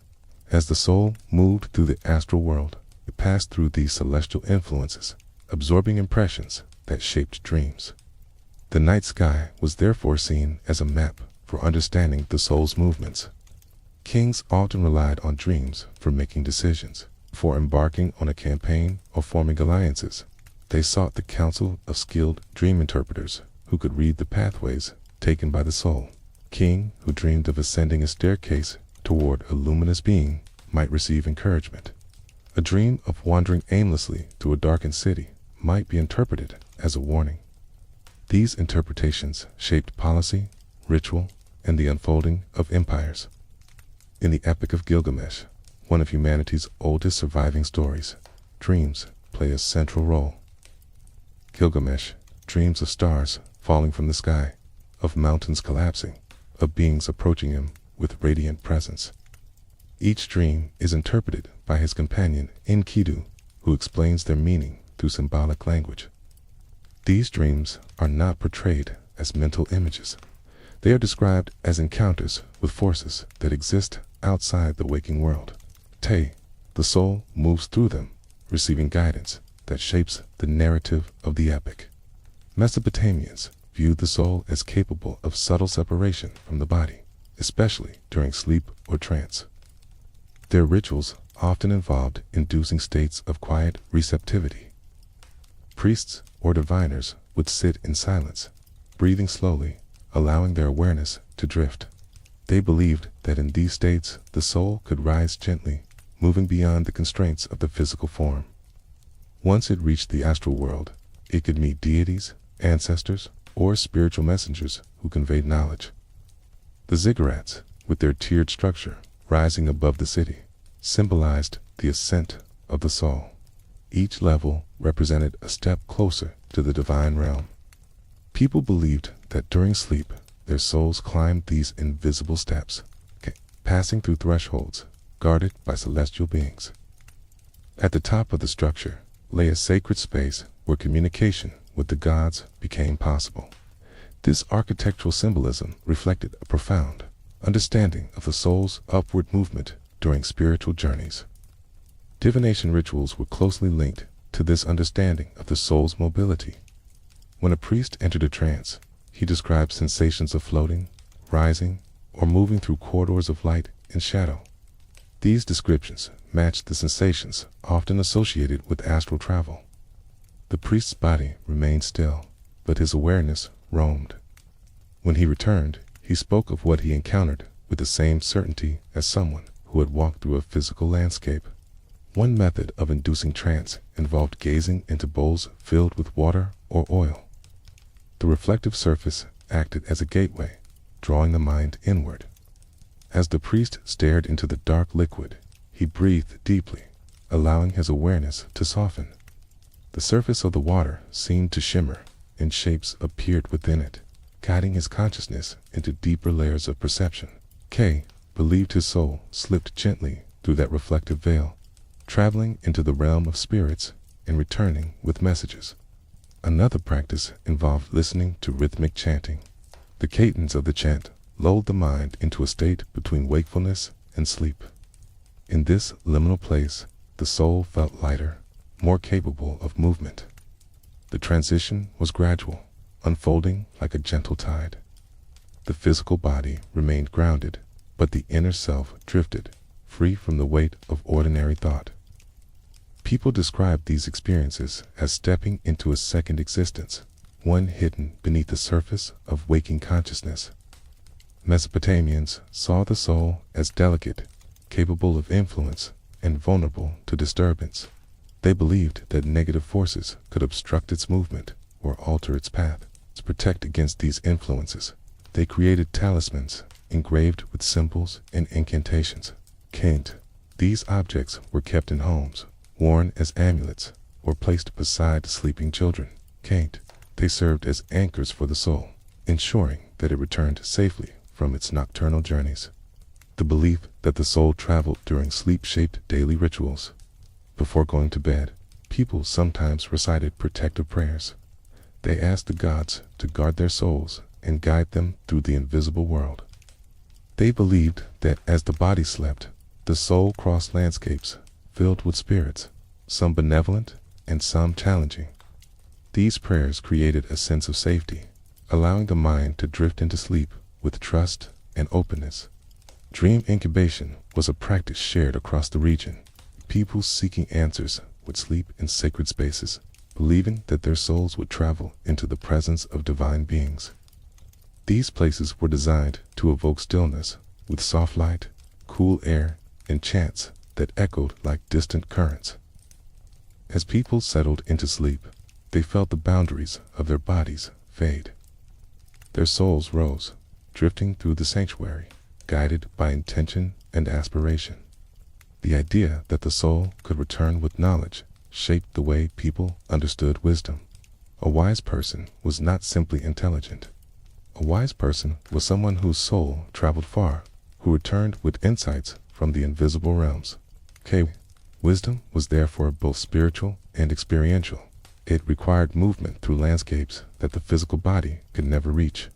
As the soul moved through the astral world, it passed through these celestial influences, absorbing impressions that shaped dreams. The night sky was therefore seen as a map for understanding the soul's movements. Kings often relied on dreams for making decisions. For embarking on a campaign or forming alliances, they sought the counsel of skilled dream interpreters who could read the pathways taken by the soul. King who dreamed of ascending a staircase toward a luminous being might receive encouragement. A dream of wandering aimlessly through a darkened city might be interpreted as a warning. These interpretations shaped policy, ritual, and the unfolding of empires. In the Epic of Gilgamesh, one of humanity's oldest surviving stories, dreams play a central role. Gilgamesh dreams of stars falling from the sky, of mountains collapsing, of beings approaching him with radiant presence. Each dream is interpreted by his companion Enkidu, who explains their meaning through symbolic language. These dreams are not portrayed as mental images. They are described as encounters with forces that exist outside the waking world. The soul moves through them, receiving guidance that shapes the narrative of the epic. Mesopotamians viewed the soul as capable of subtle separation from the body, especially during sleep or trance. Their rituals often involved inducing states of quiet receptivity. Priests or diviners would sit in silence, breathing slowly, allowing their awareness to drift. They believed that in these states the soul could rise gently, moving beyond the constraints of the physical form. Once it reached the astral world, it could meet deities, ancestors, or spiritual messengers who conveyed knowledge. The ziggurats, with their tiered structure rising above the city, symbolized the ascent of the soul. Each level represented a step closer to the divine realm. People believed that during sleep, their souls climbed these invisible steps, passing through thresholds guarded by celestial beings. At the top of the structure lay a sacred space where communication with the gods became possible. This architectural symbolism reflected a profound understanding of the soul's upward movement during spiritual journeys. Divination rituals were closely linked to this understanding of the soul's mobility. When a priest entered a trance, he described sensations of floating, rising, or moving through corridors of light and shadow. These descriptions matched the sensations often associated with astral travel. The priest's body remained still, but his awareness roamed. When he returned, he spoke of what he encountered with the same certainty as someone who had walked through a physical landscape. One method of inducing trance involved gazing into bowls filled with water or oil. The reflective surface acted as a gateway, drawing the mind inward. As the priest stared into the dark liquid, he breathed deeply, allowing his awareness to soften. The surface of the water seemed to shimmer, and shapes appeared within it, guiding his consciousness into deeper layers of perception. K believed his soul slipped gently through that reflective veil, traveling into the realm of spirits and returning with messages. Another practice involved listening to rhythmic chanting. The cadence of the chant lulled the mind into a state between wakefulness and sleep. In this liminal place, the soul felt lighter, more capable of movement. The transition was gradual, unfolding like a gentle tide. The physical body remained grounded, but the inner self drifted, free from the weight of ordinary thought. People describe these experiences as stepping into a second existence, one hidden beneath the surface of waking consciousness. Mesopotamians saw the soul as delicate, capable of influence, and vulnerable to disturbance. They believed that negative forces could obstruct its movement or alter its path. To protect against these influences, they created talismans engraved with symbols and incantations. These objects were kept in homes, worn as amulets, or placed beside sleeping children. They served as anchors for the soul, ensuring that it returned safely from its nocturnal journeys. The belief that the soul traveled during sleep shaped daily rituals. Before going to bed, people sometimes recited protective prayers. They asked the gods to guard their souls and guide them through the invisible world. They believed that as the body slept, the soul crossed landscapes filled with spirits, some benevolent and some challenging. These prayers created a sense of safety, allowing the mind to drift into sleep with trust and openness. Dream incubation was a practice shared across the region. People seeking answers would sleep in sacred spaces, believing that their souls would travel into the presence of divine beings. These places were designed to evoke stillness, with soft light, cool air, and chants that echoed like distant currents. As people settled into sleep, they felt the boundaries of their bodies fade. Their souls rose, drifting through the sanctuary, guided by intention and aspiration. The idea that the soul could return with knowledge shaped the way people understood wisdom. A wise person was not simply intelligent. A wise person was someone whose soul traveled far, who returned with insights from the invisible realms. Wisdom was therefore both spiritual and experiential. It required movement through landscapes that the physical body could never reach.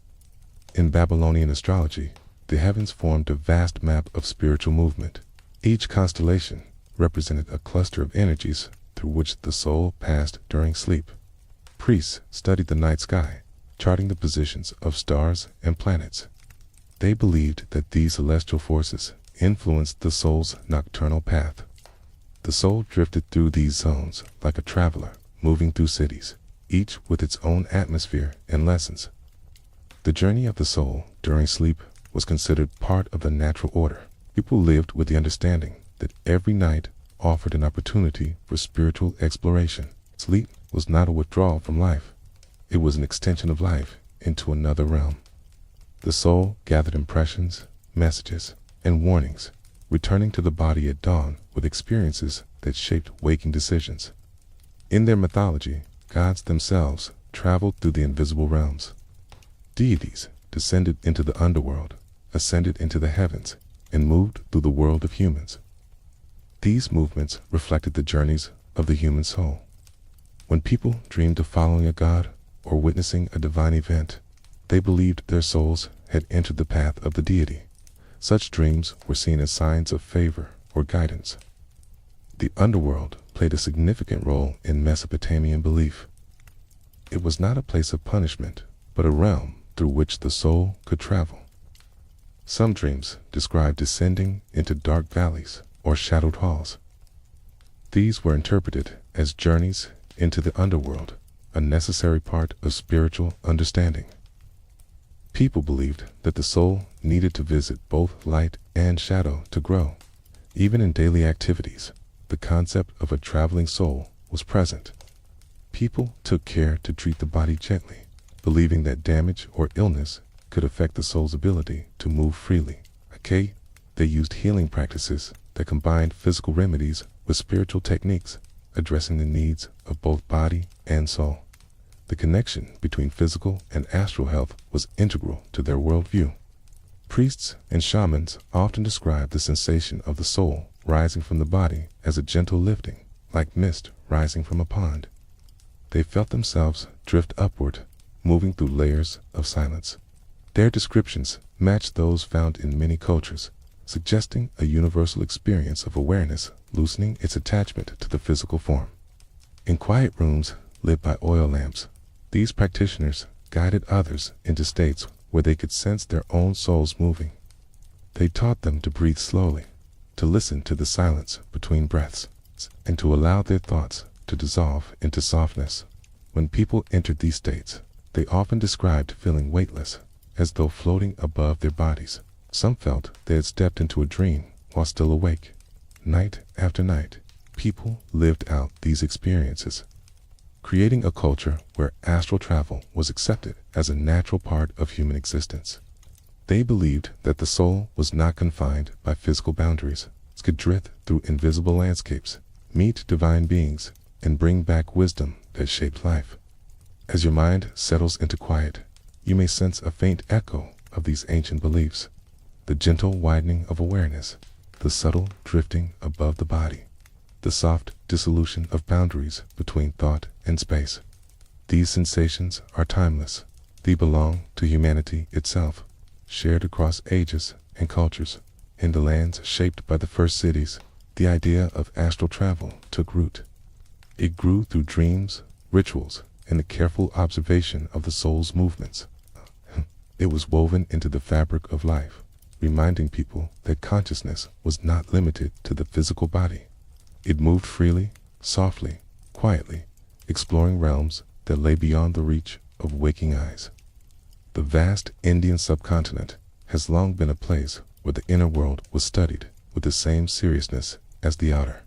In Babylonian astrology, the heavens formed a vast map of spiritual movement. Each constellation represented a cluster of energies through which the soul passed during sleep. Priests studied the night sky, charting the positions of stars and planets. They believed that these celestial forces influenced the soul's nocturnal path. The soul drifted through these zones like a traveler, moving through cities, each with its own atmosphere and lessons. The journey of the soul during sleep was considered part of the natural order. People lived with the understanding that every night offered an opportunity for spiritual exploration. Sleep was not a withdrawal from life. It was an extension of life into another realm. The soul gathered impressions, messages, and warnings, returning to the body at dawn with experiences that shaped waking decisions. In their mythology, gods themselves traveled through the invisible realms. Deities descended into the underworld, ascended into the heavens, and moved through the world of humans. These movements reflected the journeys of the human soul. When people dreamed of following a god or witnessing a divine event, they believed their souls had entered the path of the deity. Such dreams were seen as signs of favor or guidance. The underworld played a significant role in Mesopotamian belief. It was not a place of punishment, but a realm through which the soul could travel. Some dreams described descending into dark valleys or shadowed halls. These were interpreted as journeys into the underworld, a necessary part of spiritual understanding. People believed that the soul needed to visit both light and shadow to grow. Even in daily activities, the concept of a traveling soul was present. People took care to treat the body gently, believing that damage or illness could affect the soul's ability to move freely. They used healing practices that combined physical remedies with spiritual techniques, addressing the needs of both body and soul. The connection between physical and astral health was integral to their worldview. Priests and shamans often described the sensation of the soul rising from the body as a gentle lifting, like mist rising from a pond. They felt themselves drift upward, moving through layers of silence. Their descriptions matched those found in many cultures, suggesting a universal experience of awareness loosening its attachment to the physical form. In quiet rooms lit by oil lamps, these practitioners guided others into states where they could sense their own souls moving. They taught them to breathe slowly, to listen to the silence between breaths, and to allow their thoughts to dissolve into softness. When people entered these states, they often described feeling weightless, as though floating above their bodies. Some felt they had stepped into a dream while still awake. Night after night, people lived out these experiences, creating a culture where astral travel was accepted as a natural part of human existence. They believed that the soul was not confined by physical boundaries. It could drift through invisible landscapes, meet divine beings, and bring back wisdom that shaped life. As your mind settles into quiet, you may sense a faint echo of these ancient beliefs, the gentle widening of awareness, the subtle drifting above the body, the soft dissolution of boundaries between thought and space. These sensations are timeless. They belong to humanity itself, shared across ages and cultures. In the lands shaped by the first cities, the idea of astral travel took root. It grew through dreams, rituals, and the careful observation of the soul's movements. It was woven into the fabric of life, reminding people that consciousness was not limited to the physical body. It moved freely, softly, quietly, exploring realms that lay beyond the reach of waking eyes. The vast Indian subcontinent has long been a place where the inner world was studied with the same seriousness as the outer.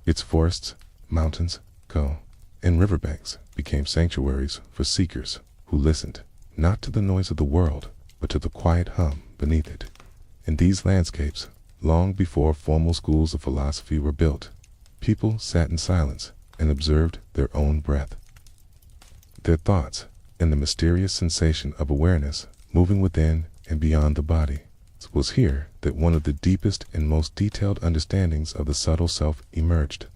Its forests, mountains, and riverbanks became sanctuaries for seekers who listened not to the noise of the world, but to the quiet hum beneath it. In these landscapes, long before formal schools of philosophy were built, people sat in silence and observed their own breath, their thoughts, and the mysterious sensation of awareness moving within and beyond the body. It was here that one of the deepest and most detailed understandings of the subtle self emerged.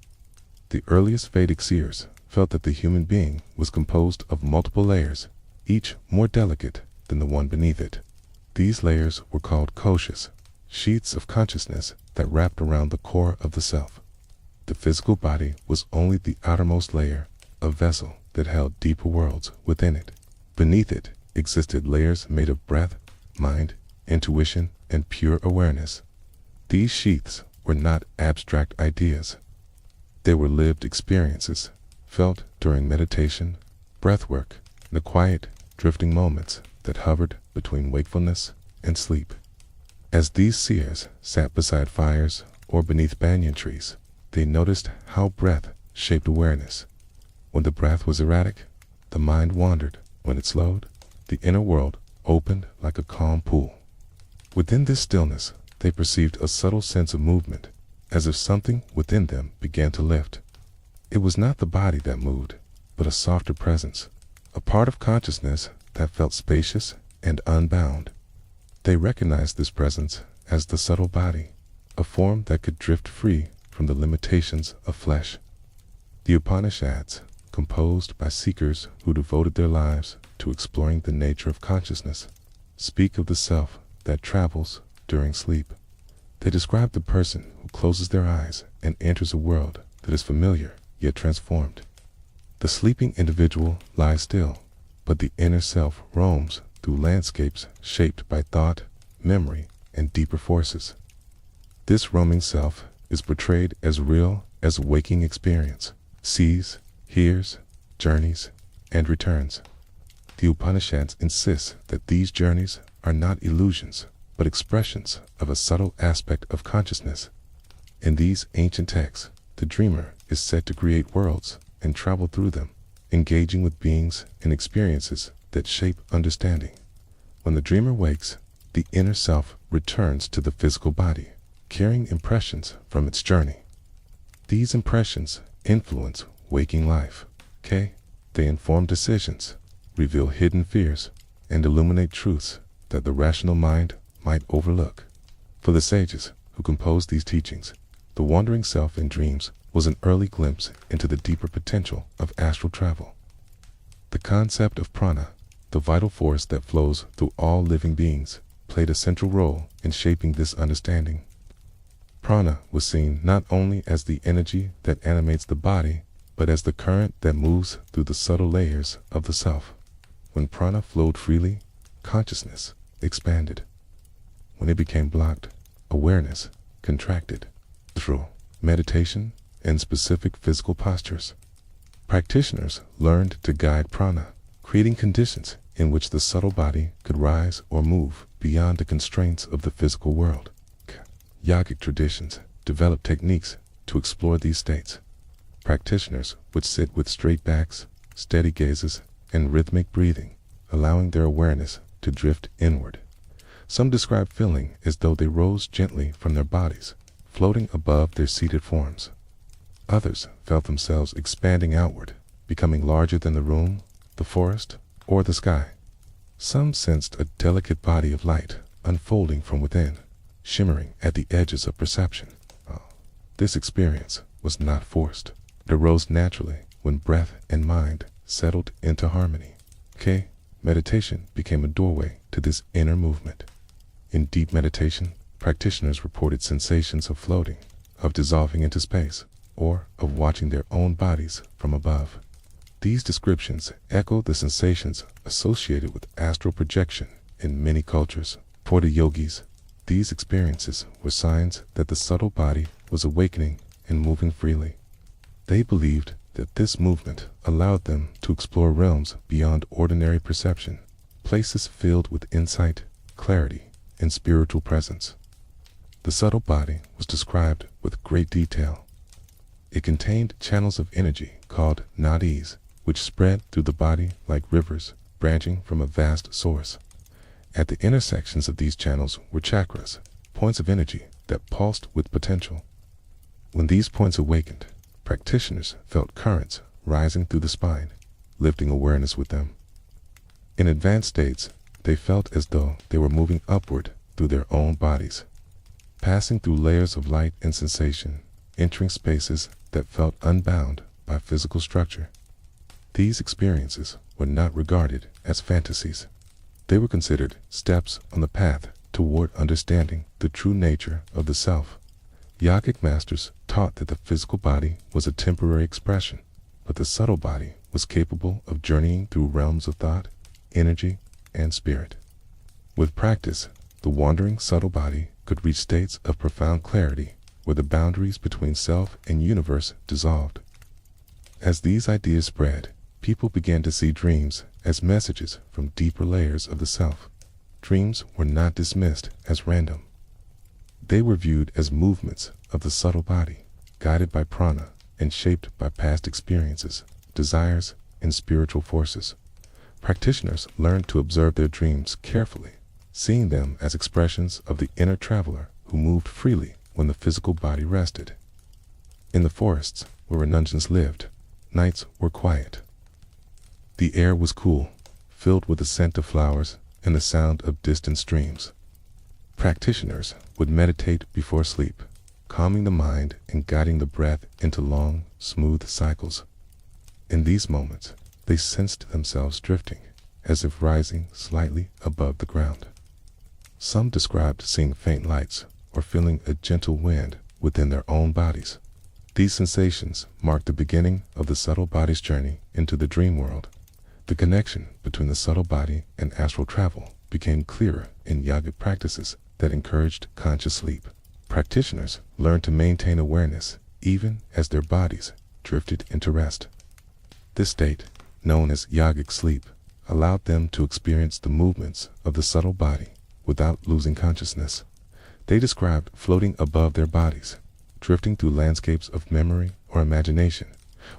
The earliest Vedic seers felt that the human being was composed of multiple layers, each more delicate than the one beneath it. These layers were called koshas, sheaths of consciousness that wrapped around the core of the self. The physical body was only the outermost layer, a vessel that held deeper worlds within it. Beneath it existed layers made of breath, mind, intuition, and pure awareness. These sheaths were not abstract ideas. They were lived experiences, felt during meditation, breathwork, and the quiet, drifting moments that hovered between wakefulness and sleep. As these seers sat beside fires or beneath banyan trees, they noticed how breath shaped awareness. When the breath was erratic, the mind wandered. When it slowed, the inner world opened like a calm pool. Within this stillness, they perceived a subtle sense of movement, as if something within them began to lift. It was not the body that moved, but a softer presence, a part of consciousness that felt spacious and unbound. They recognized this presence as the subtle body, a form that could drift free from the limitations of flesh. The Upanishads, composed by seekers who devoted their lives to exploring the nature of consciousness, speak of the self that travels during sleep. They describe the person who closes their eyes and enters a world that is familiar yet transformed. The sleeping individual lies still, but the inner self roams through landscapes shaped by thought, memory, and deeper forces. This roaming self is portrayed as real as a waking experience, sees, hears, journeys, and returns. The Upanishads insist that these journeys are not illusions, but expressions of a subtle aspect of consciousness. In these ancient texts, the dreamer is said to create worlds and travel through them, engaging with beings and experiences that shape understanding. When the dreamer wakes, the inner self returns to the physical body, carrying impressions from its journey. These impressions influence waking life. They inform decisions, reveal hidden fears, and illuminate truths that the rational mind might overlook. For the sages who composed these teachings, the wandering self in dreams was an early glimpse into the deeper potential of astral travel. The concept of prana, the vital force that flows through all living beings, played a central role in shaping this understanding. Prana was seen not only as the energy that animates the body, but as the current that moves through the subtle layers of the self. When prana flowed freely, consciousness expanded. When it became blocked, awareness contracted. Through meditation and specific physical postures, practitioners learned to guide prana, creating conditions in which the subtle body could rise or move beyond the constraints of the physical world. Yogic traditions developed techniques to explore these states. Practitioners would sit with straight backs, steady gazes, and rhythmic breathing, allowing their awareness to drift inward. Some describe feeling as though they rose gently from their bodies, floating above their seated forms. Others felt themselves expanding outward, becoming larger than the room, the forest, or the sky. Some sensed a delicate body of light unfolding from within, shimmering at the edges of perception. This experience was not forced. It arose naturally when breath and mind settled into harmony. Meditation became a doorway to this inner movement. In deep meditation, practitioners reported sensations of floating, of dissolving into space, or of watching their own bodies from above. These descriptions echo the sensations associated with astral projection in many cultures. For the yogis, these experiences were signs that the subtle body was awakening and moving freely. They believed that this movement allowed them to explore realms beyond ordinary perception, places filled with insight, clarity, and spiritual presence. The subtle body was described with great detail. It contained channels of energy called nadis, which spread through the body like rivers branching from a vast source. At the intersections of these channels were chakras, points of energy that pulsed with potential. When these points awakened, practitioners felt currents rising through the spine, lifting awareness with them. In advanced states, they felt as though they were moving upward through their own bodies, passing through layers of light and sensation, entering spaces that felt unbound by physical structure. These experiences were not regarded as fantasies. They were considered steps on the path toward understanding the true nature of the self. Yogic masters taught that the physical body was a temporary expression, but the subtle body was capable of journeying through realms of thought, energy, and spirit. With practice, the wandering subtle body could reach states of profound clarity where the boundaries between self and universe dissolved. As these ideas spread, people began to see dreams as messages from deeper layers of the self. Dreams were not dismissed as random. They were viewed as movements of the subtle body, guided by prana and shaped by past experiences, desires, and spiritual forces. Practitioners learned to observe their dreams carefully, seeing them as expressions of the inner traveler who moved freely when the physical body rested. In the forests where renunciants lived, nights were quiet. The air was cool, filled with the scent of flowers and the sound of distant streams. Practitioners would meditate before sleep, calming the mind and guiding the breath into long, smooth cycles. In these moments, they sensed themselves drifting, as if rising slightly above the ground. Some described seeing faint lights or feeling a gentle wind within their own bodies. These sensations marked the beginning of the subtle body's journey into the dream world. The connection between the subtle body and astral travel became clearer in yogic practices that encouraged conscious sleep. Practitioners learned to maintain awareness even as their bodies drifted into rest. This state, known as yogic sleep, allowed them to experience the movements of the subtle body without losing consciousness. They described floating above their bodies, drifting through landscapes of memory or imagination,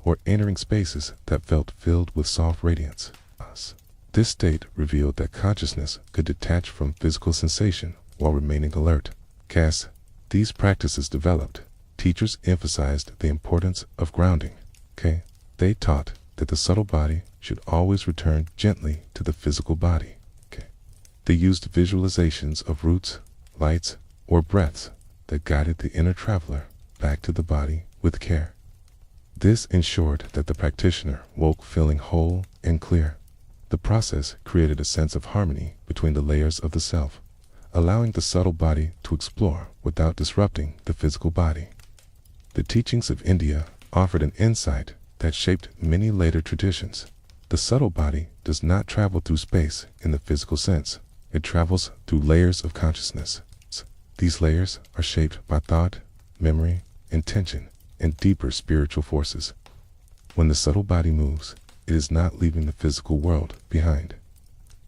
or entering spaces that felt filled with soft radiance. This state revealed that consciousness could detach from physical sensation while remaining alert. As these practices developed, teachers emphasized the importance of grounding. They taught that the subtle body should always return gently to the physical body. They used visualizations of roots, lights, or breaths that guided the inner traveler back to the body with care. This ensured that the practitioner woke feeling whole and clear. The process created a sense of harmony between the layers of the self, allowing the subtle body to explore without disrupting the physical body. The teachings of India offered an insight that shaped many later traditions. The subtle body does not travel through space in the physical sense. It travels through layers of consciousness. These layers are shaped by thought, memory, intention, and deeper spiritual forces. When the subtle body moves, it is not leaving the physical world behind.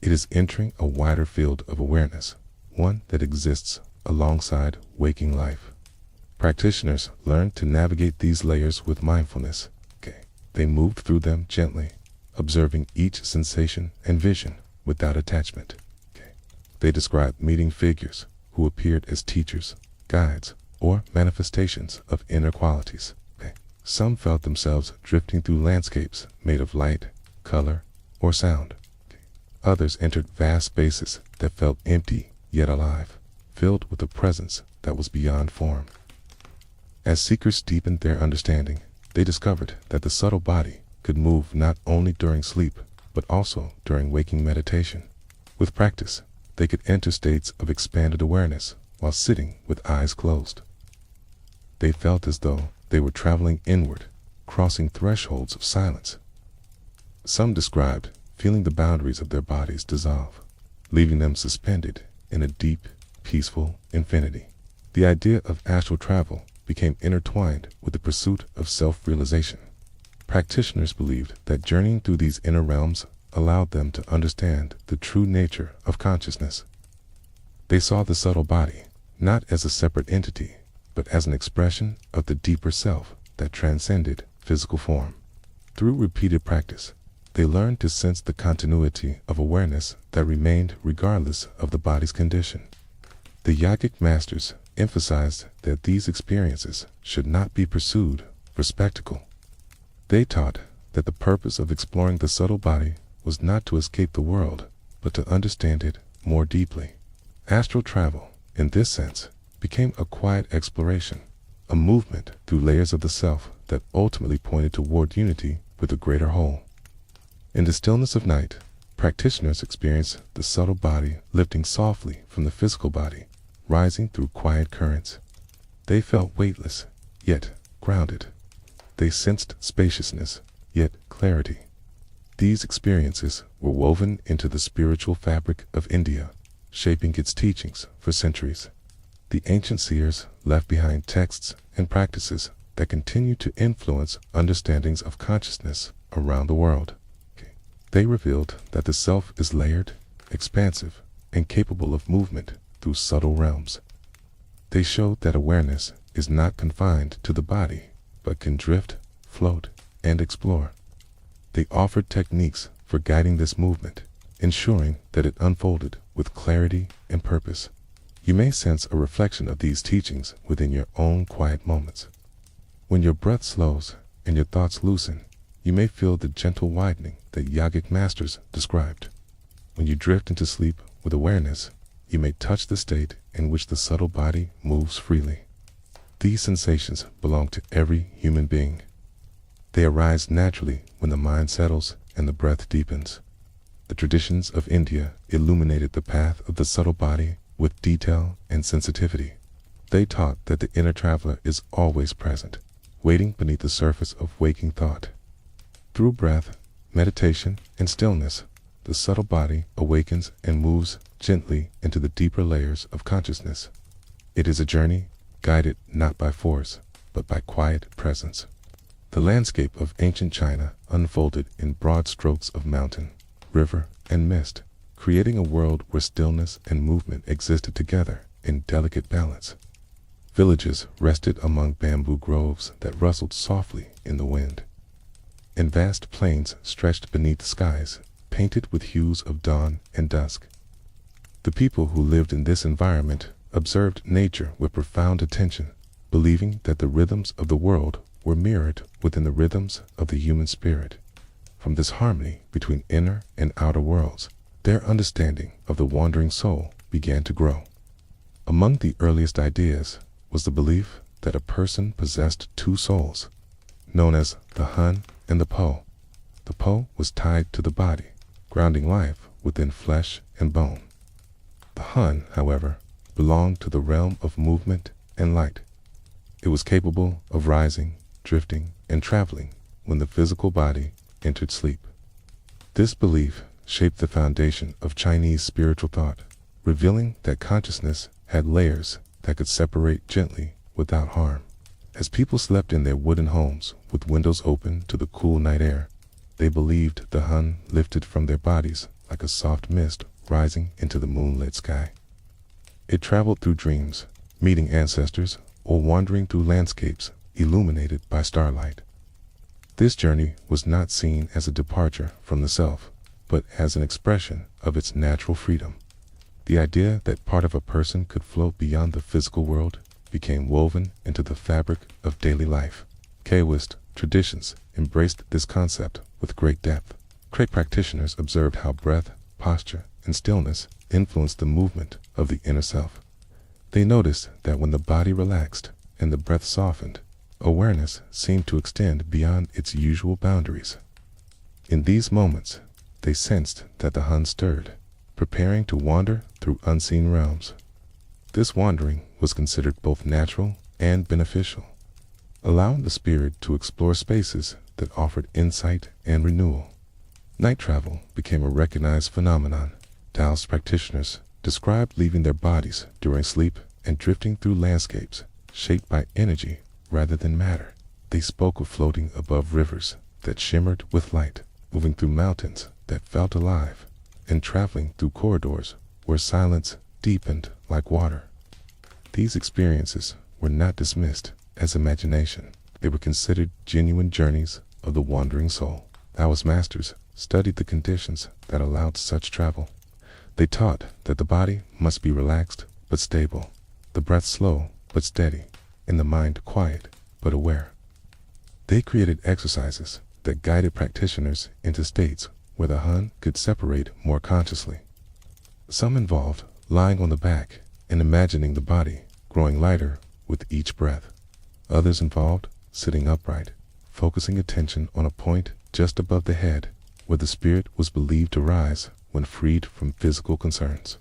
It is entering a wider field of awareness, one that exists alongside waking life. Practitioners learn to navigate these layers with mindfulness. They moved through them gently, observing each sensation and vision without attachment. They described meeting figures who appeared as teachers, guides, or manifestations of inner qualities. Some felt themselves drifting through landscapes made of light, color, or sound. Others entered vast spaces that felt empty yet alive, filled with a presence that was beyond form. As seekers deepened their understanding, They discovered that the subtle body could move not only during sleep, but also during waking meditation. With practice, they could enter states of expanded awareness while sitting with eyes closed. They felt as though they were traveling inward, crossing thresholds of silence. Some described feeling the boundaries of their bodies dissolve, leaving them suspended in a deep, peaceful infinity. The idea of astral travel became intertwined with the pursuit of self-realization. Practitioners believed that journeying through these inner realms allowed them to understand the true nature of consciousness. They saw the subtle body not as a separate entity, but as an expression of the deeper self that transcended physical form. Through repeated practice, they learned to sense the continuity of awareness that remained regardless of the body's condition. The yogic masters emphasized that these experiences should not be pursued for spectacle. They taught that the purpose of exploring the subtle body was not to escape the world, but to understand it more deeply. Astral travel, in this sense, became a quiet exploration, a movement through layers of the self that ultimately pointed toward unity with the greater whole. In the stillness of night, practitioners experienced the subtle body lifting softly from the physical body, rising through quiet currents. They felt weightless, yet grounded. They sensed spaciousness, yet clarity. These experiences were woven into the spiritual fabric of India, shaping its teachings for centuries. The ancient seers left behind texts and practices that continue to influence understandings of consciousness around the world. They revealed that the self is layered, expansive, and capable of movement through subtle realms. They showed that awareness is not confined to the body, but can drift, float, and explore. They offered techniques for guiding this movement, ensuring that it unfolded with clarity and purpose. You may sense a reflection of these teachings within your own quiet moments. When your breath slows and your thoughts loosen, you may feel the gentle widening that yogic masters described. When you drift into sleep with awareness, you may touch the state in which the subtle body moves freely. These sensations belong to every human being. They arise naturally when the mind settles and the breath deepens. The traditions of India illuminated the path of the subtle body with detail and sensitivity. They taught that the inner traveler is always present, waiting beneath the surface of waking thought. Through breath, meditation, and stillness, the subtle body awakens and moves gently into the deeper layers of consciousness. It is a journey guided not by force, but by quiet presence. The landscape of ancient China unfolded in broad strokes of mountain, river, and mist, creating a world where stillness and movement existed together in delicate balance. Villages rested among bamboo groves that rustled softly in the wind, and vast plains stretched beneath skies painted with hues of dawn and dusk. The people who lived in this environment observed nature with profound attention, believing that the rhythms of the world were mirrored within the rhythms of the human spirit. From this harmony between inner and outer worlds, their understanding of the wandering soul began to grow. Among the earliest ideas was the belief that a person possessed two souls, known as the hun and the po. The po was tied to the body, grounding life within flesh and bone. The hun, however, belonged to the realm of movement and light. It was capable of rising, drifting, and traveling when the physical body entered sleep. This belief shaped the foundation of Chinese spiritual thought, revealing that consciousness had layers that could separate gently without harm. As people slept in their wooden homes with windows open to the cool night air, they believed the hun lifted from their bodies like a soft mist rising into the moonlit sky. It traveled through dreams, meeting ancestors, or wandering through landscapes illuminated by starlight. This journey was not seen as a departure from the self, but as an expression of its natural freedom. The idea that part of a person could float beyond the physical world became woven into the fabric of daily life. Taoist traditions embraced this concept with great depth. Great practitioners observed how breath, posture, and stillness influenced the movement of the inner self. They noticed that when the body relaxed and the breath softened, Awareness seemed to extend beyond its usual boundaries. In these moments, they sensed that the Hun stirred, preparing to wander through unseen realms. This wandering was considered both natural and beneficial, allowing the spirit to explore spaces that offered insight and renewal. Night travel became a recognized phenomenon. Taoist practitioners described leaving their bodies during sleep and drifting through landscapes shaped by energy rather than matter. They spoke of floating above rivers that shimmered with light, moving through mountains that felt alive, and traveling through corridors where silence deepened like water. These experiences were not dismissed as imagination. They were considered genuine journeys of the wandering soul. Taoist masters studied the conditions that allowed such travel. They taught that the body must be relaxed but stable, the breath slow but steady, and the mind quiet but aware. They created exercises that guided practitioners into states where the Hun could separate more consciously. Some involved lying on the back and imagining the body growing lighter with each breath. Others involved sitting upright, focusing attention on a point just above the head where the spirit was believed to rise when freed from physical concerns.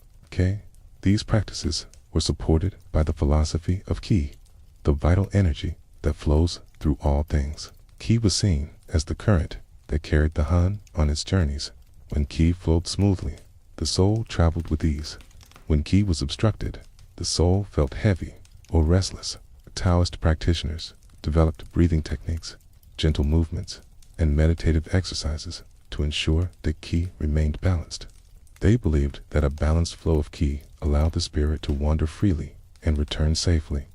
These practices were supported by the philosophy of Qi, the vital energy that flows through all things. Qi was seen as the current that carried the Hun on its journeys. When Qi flowed smoothly, the soul traveled with ease. When Qi was obstructed, the soul felt heavy or restless. Taoist practitioners developed breathing techniques, gentle movements, and meditative exercises to ensure that Qi remained balanced. They believed that a balanced flow of Qi allowed the spirit to wander freely and return safely.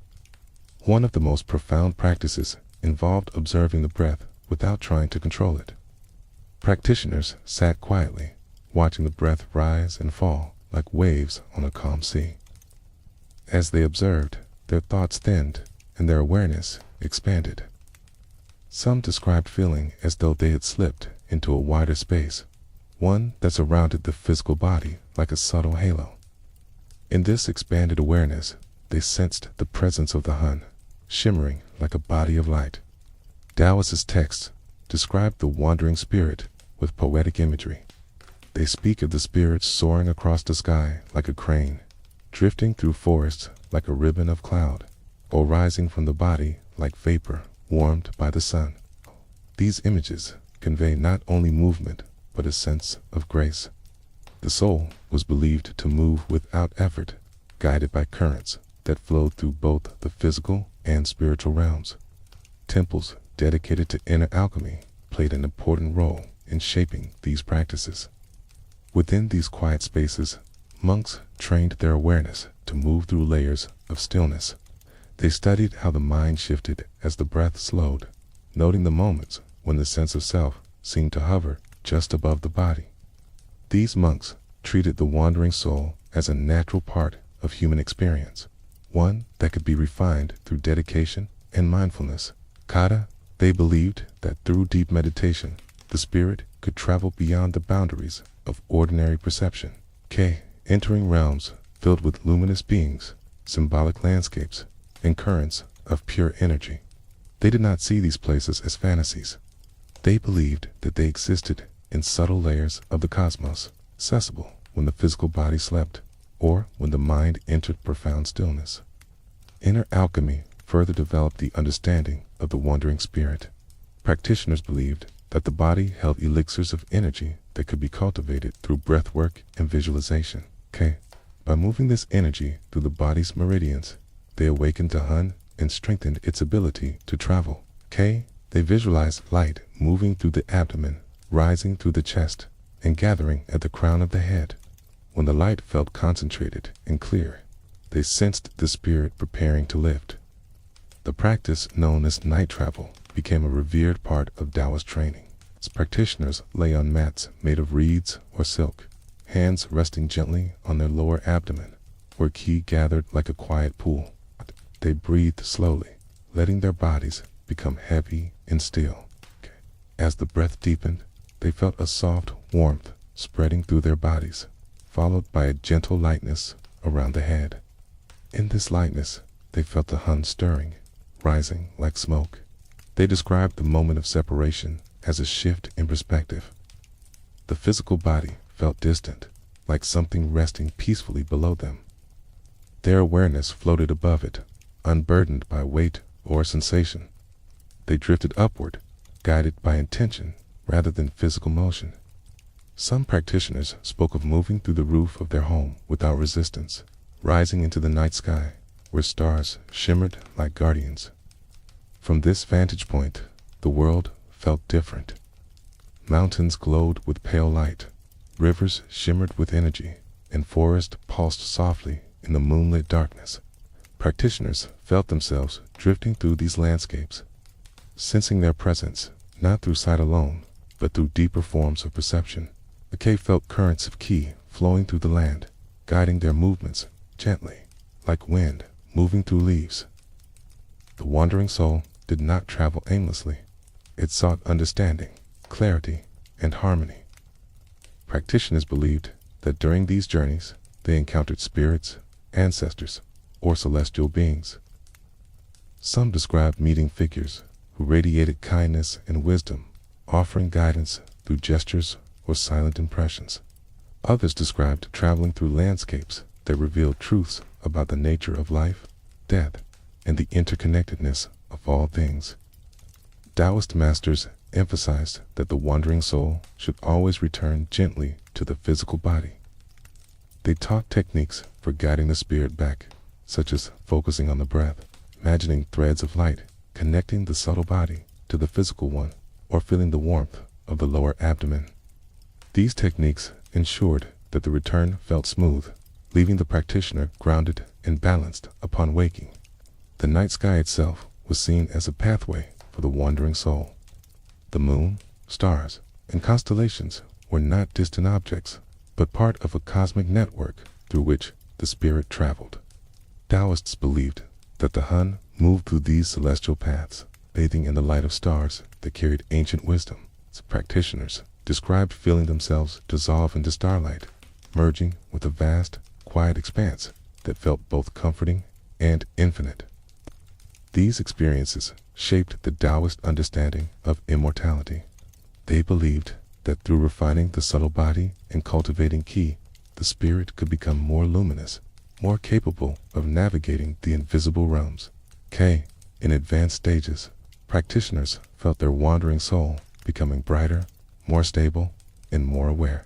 One of the most profound practices involved observing the breath without trying to control it. Practitioners sat quietly, watching the breath rise and fall like waves on a calm sea. As they observed, their thoughts thinned and their awareness expanded. Some described feeling as though they had slipped into a wider space, one that surrounded the physical body like a subtle halo. In this expanded awareness, they sensed the presence of the Hun, shimmering like a body of light. Taoist texts describe the wandering spirit with poetic imagery. They speak of the spirit soaring across the sky like a crane, drifting through forests like a ribbon of cloud, or rising from the body like vapor warmed by the sun. These images convey not only movement, but a sense of grace. The soul was believed to move without effort, guided by currents that flowed through both the physical and spiritual realms. Temples dedicated to inner alchemy played an important role in shaping these practices. Within these quiet spaces, monks trained their awareness to move through layers of stillness. They studied how the mind shifted as the breath slowed, noting the moments when the sense of self seemed to hover just above the body. These monks treated the wandering soul as a natural part of human experience, one that could be refined through dedication and mindfulness. Kata, they believed that through deep meditation, the spirit could travel beyond the boundaries of ordinary perception. Entering realms filled with luminous beings, symbolic landscapes, and currents of pure energy. They did not see these places as fantasies. They believed that they existed in subtle layers of the cosmos, accessible when the physical body slept, or when the mind entered profound stillness. Inner alchemy further developed the understanding of the wandering spirit. Practitioners believed that the body held elixirs of energy that could be cultivated through breathwork and visualization. By moving this energy through the body's meridians, they awakened the Hun and strengthened its ability to travel. They visualized light moving through the abdomen, rising through the chest, and gathering at the crown of the head. When the light felt concentrated and clear, they sensed the spirit preparing to lift. The practice known as night travel became a revered part of Taoist training. Its practitioners lay on mats made of reeds or silk, hands resting gently on their lower abdomen, where Qi gathered like a quiet pool. They breathed slowly, letting their bodies become heavy and still. As the breath deepened, they felt a soft warmth spreading through their bodies, followed by a gentle lightness around the head. In this lightness, they felt the Hun stirring, rising like smoke. They described the moment of separation as a shift in perspective. The physical body felt distant, like something resting peacefully below them. Their awareness floated above it, unburdened by weight or sensation. They drifted upward, guided by intention rather than physical motion. Some practitioners spoke of moving through the roof of their home without resistance, rising into the night sky, where stars shimmered like guardians. From this vantage point, the world felt different. Mountains glowed with pale light, rivers shimmered with energy, and forests pulsed softly in the moonlit darkness. Practitioners felt themselves drifting through these landscapes, sensing their presence not through sight alone, but through deeper forms of perception. The cave felt currents of ki flowing through the land, guiding their movements gently, like wind moving through leaves. The wandering soul did not travel aimlessly. It sought understanding, clarity, and harmony. Practitioners believed that during these journeys, they encountered spirits, ancestors, or celestial beings. Some described meeting figures who radiated kindness and wisdom, offering guidance through gestures or silent impressions. Others described traveling through landscapes that revealed truths about the nature of life, death, and the interconnectedness of all things. Taoist masters emphasized that the wandering soul should always return gently to the physical body. They taught techniques for guiding the spirit back, such as focusing on the breath, imagining threads of light connecting the subtle body to the physical one, or feeling the warmth of the lower abdomen. These techniques ensured that the return felt smooth, leaving the practitioner grounded and balanced upon waking. The night sky itself was seen as a pathway for the wandering soul. The moon, stars, and constellations were not distant objects, but part of a cosmic network through which the spirit traveled. Taoists believed that the Hun moved through these celestial paths, bathing in the light of stars that carried ancient wisdom. Practitioners described feeling themselves dissolve into starlight, merging with a vast, quiet expanse that felt both comforting and infinite. These experiences shaped the Taoist understanding of immortality. They believed that through refining the subtle body and cultivating ki, the spirit could become more luminous, more capable of navigating the invisible realms. In advanced stages, practitioners felt their wandering soul becoming brighter, more stable, and more aware.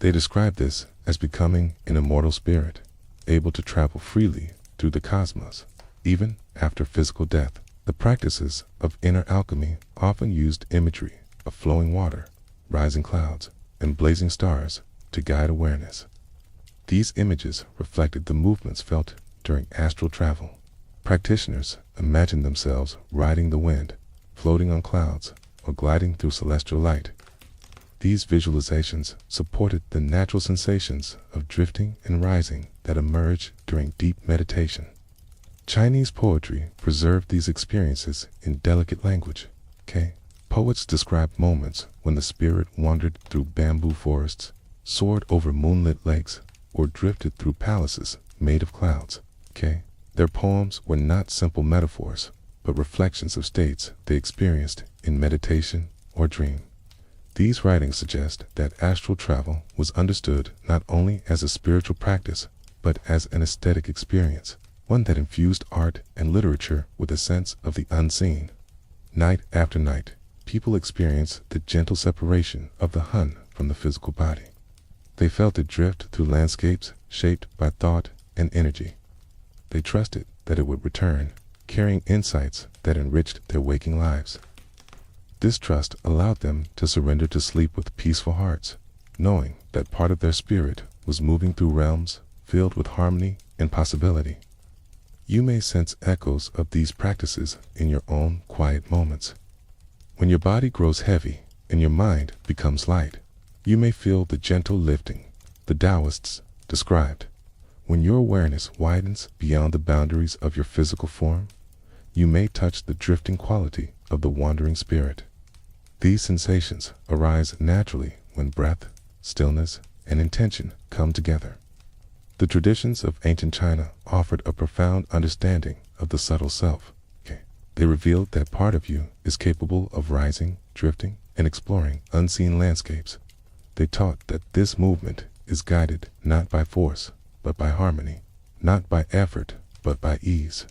They described this as becoming an immortal spirit, able to travel freely through the cosmos, even after physical death. The practices of inner alchemy often used imagery of flowing water, rising clouds, and blazing stars to guide awareness. These images reflected the movements felt during astral travel. Practitioners imagined themselves riding the wind, floating on clouds, or gliding through celestial light. These visualizations supported the natural sensations of drifting and rising that emerge during deep meditation. Chinese poetry preserved these experiences in delicate language. Poets described moments when the spirit wandered through bamboo forests, soared over moonlit lakes, or drifted through palaces made of clouds. Their poems were not simple metaphors, but reflections of states they experienced in meditation or dream. These writings suggest that astral travel was understood not only as a spiritual practice, but as an aesthetic experience, one that infused art and literature with a sense of the unseen. Night after night, people experienced the gentle separation of the Hun from the physical body. They felt it drift through landscapes shaped by thought and energy. They trusted that it would return, carrying insights that enriched their waking lives. This trust allowed them to surrender to sleep with peaceful hearts, knowing that part of their spirit was moving through realms filled with harmony and possibility. You may sense echoes of these practices in your own quiet moments. When your body grows heavy and your mind becomes light, you may feel the gentle lifting the Taoists described. When your awareness widens beyond the boundaries of your physical form, you may touch the drifting quality of the wandering spirit. These sensations arise naturally when breath, stillness, and intention come together. The traditions of ancient China offered a profound understanding of the subtle self. They revealed that part of you is capable of rising, drifting, and exploring unseen landscapes. They taught that this movement is guided not by force, but by harmony, not by effort, but by ease.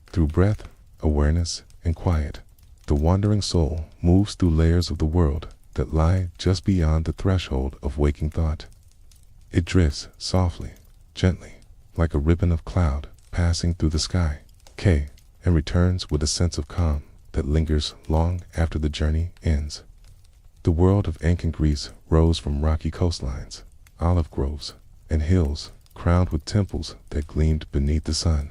Through breath, awareness, and quiet, the wandering soul moves through layers of the world that lie just beyond the threshold of waking thought. It drifts softly, gently, like a ribbon of cloud passing through the sky, and returns with a sense of calm that lingers long after the journey ends. The world of ancient Greece rose from rocky coastlines, olive groves, and hills crowned with temples that gleamed beneath the sun.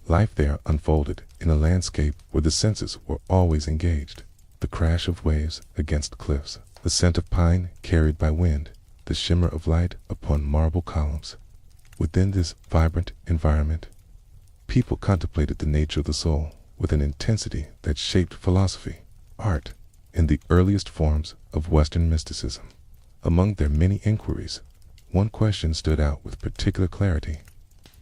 Life there unfolded in a landscape where the senses were always engaged. The crash of waves against cliffs, the scent of pine carried by wind, the shimmer of light upon marble columns. Within this vibrant environment, people contemplated the nature of the soul with an intensity that shaped philosophy, art, and the earliest forms of Western mysticism. Among their many inquiries, one question stood out with particular clarity.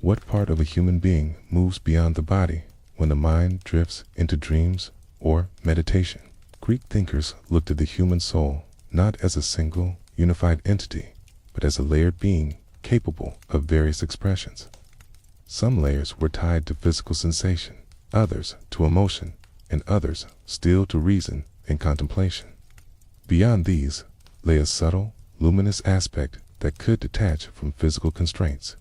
What part of a human being moves beyond the body when the mind drifts into dreams or meditation? Greek thinkers looked at the human soul not as a single, unified entity, but as a layered being capable of various expressions. Some layers were tied to physical sensation, others to emotion, and others still to reason and contemplation. Beyond these lay a subtle, luminous aspect that could detach from physical constraints.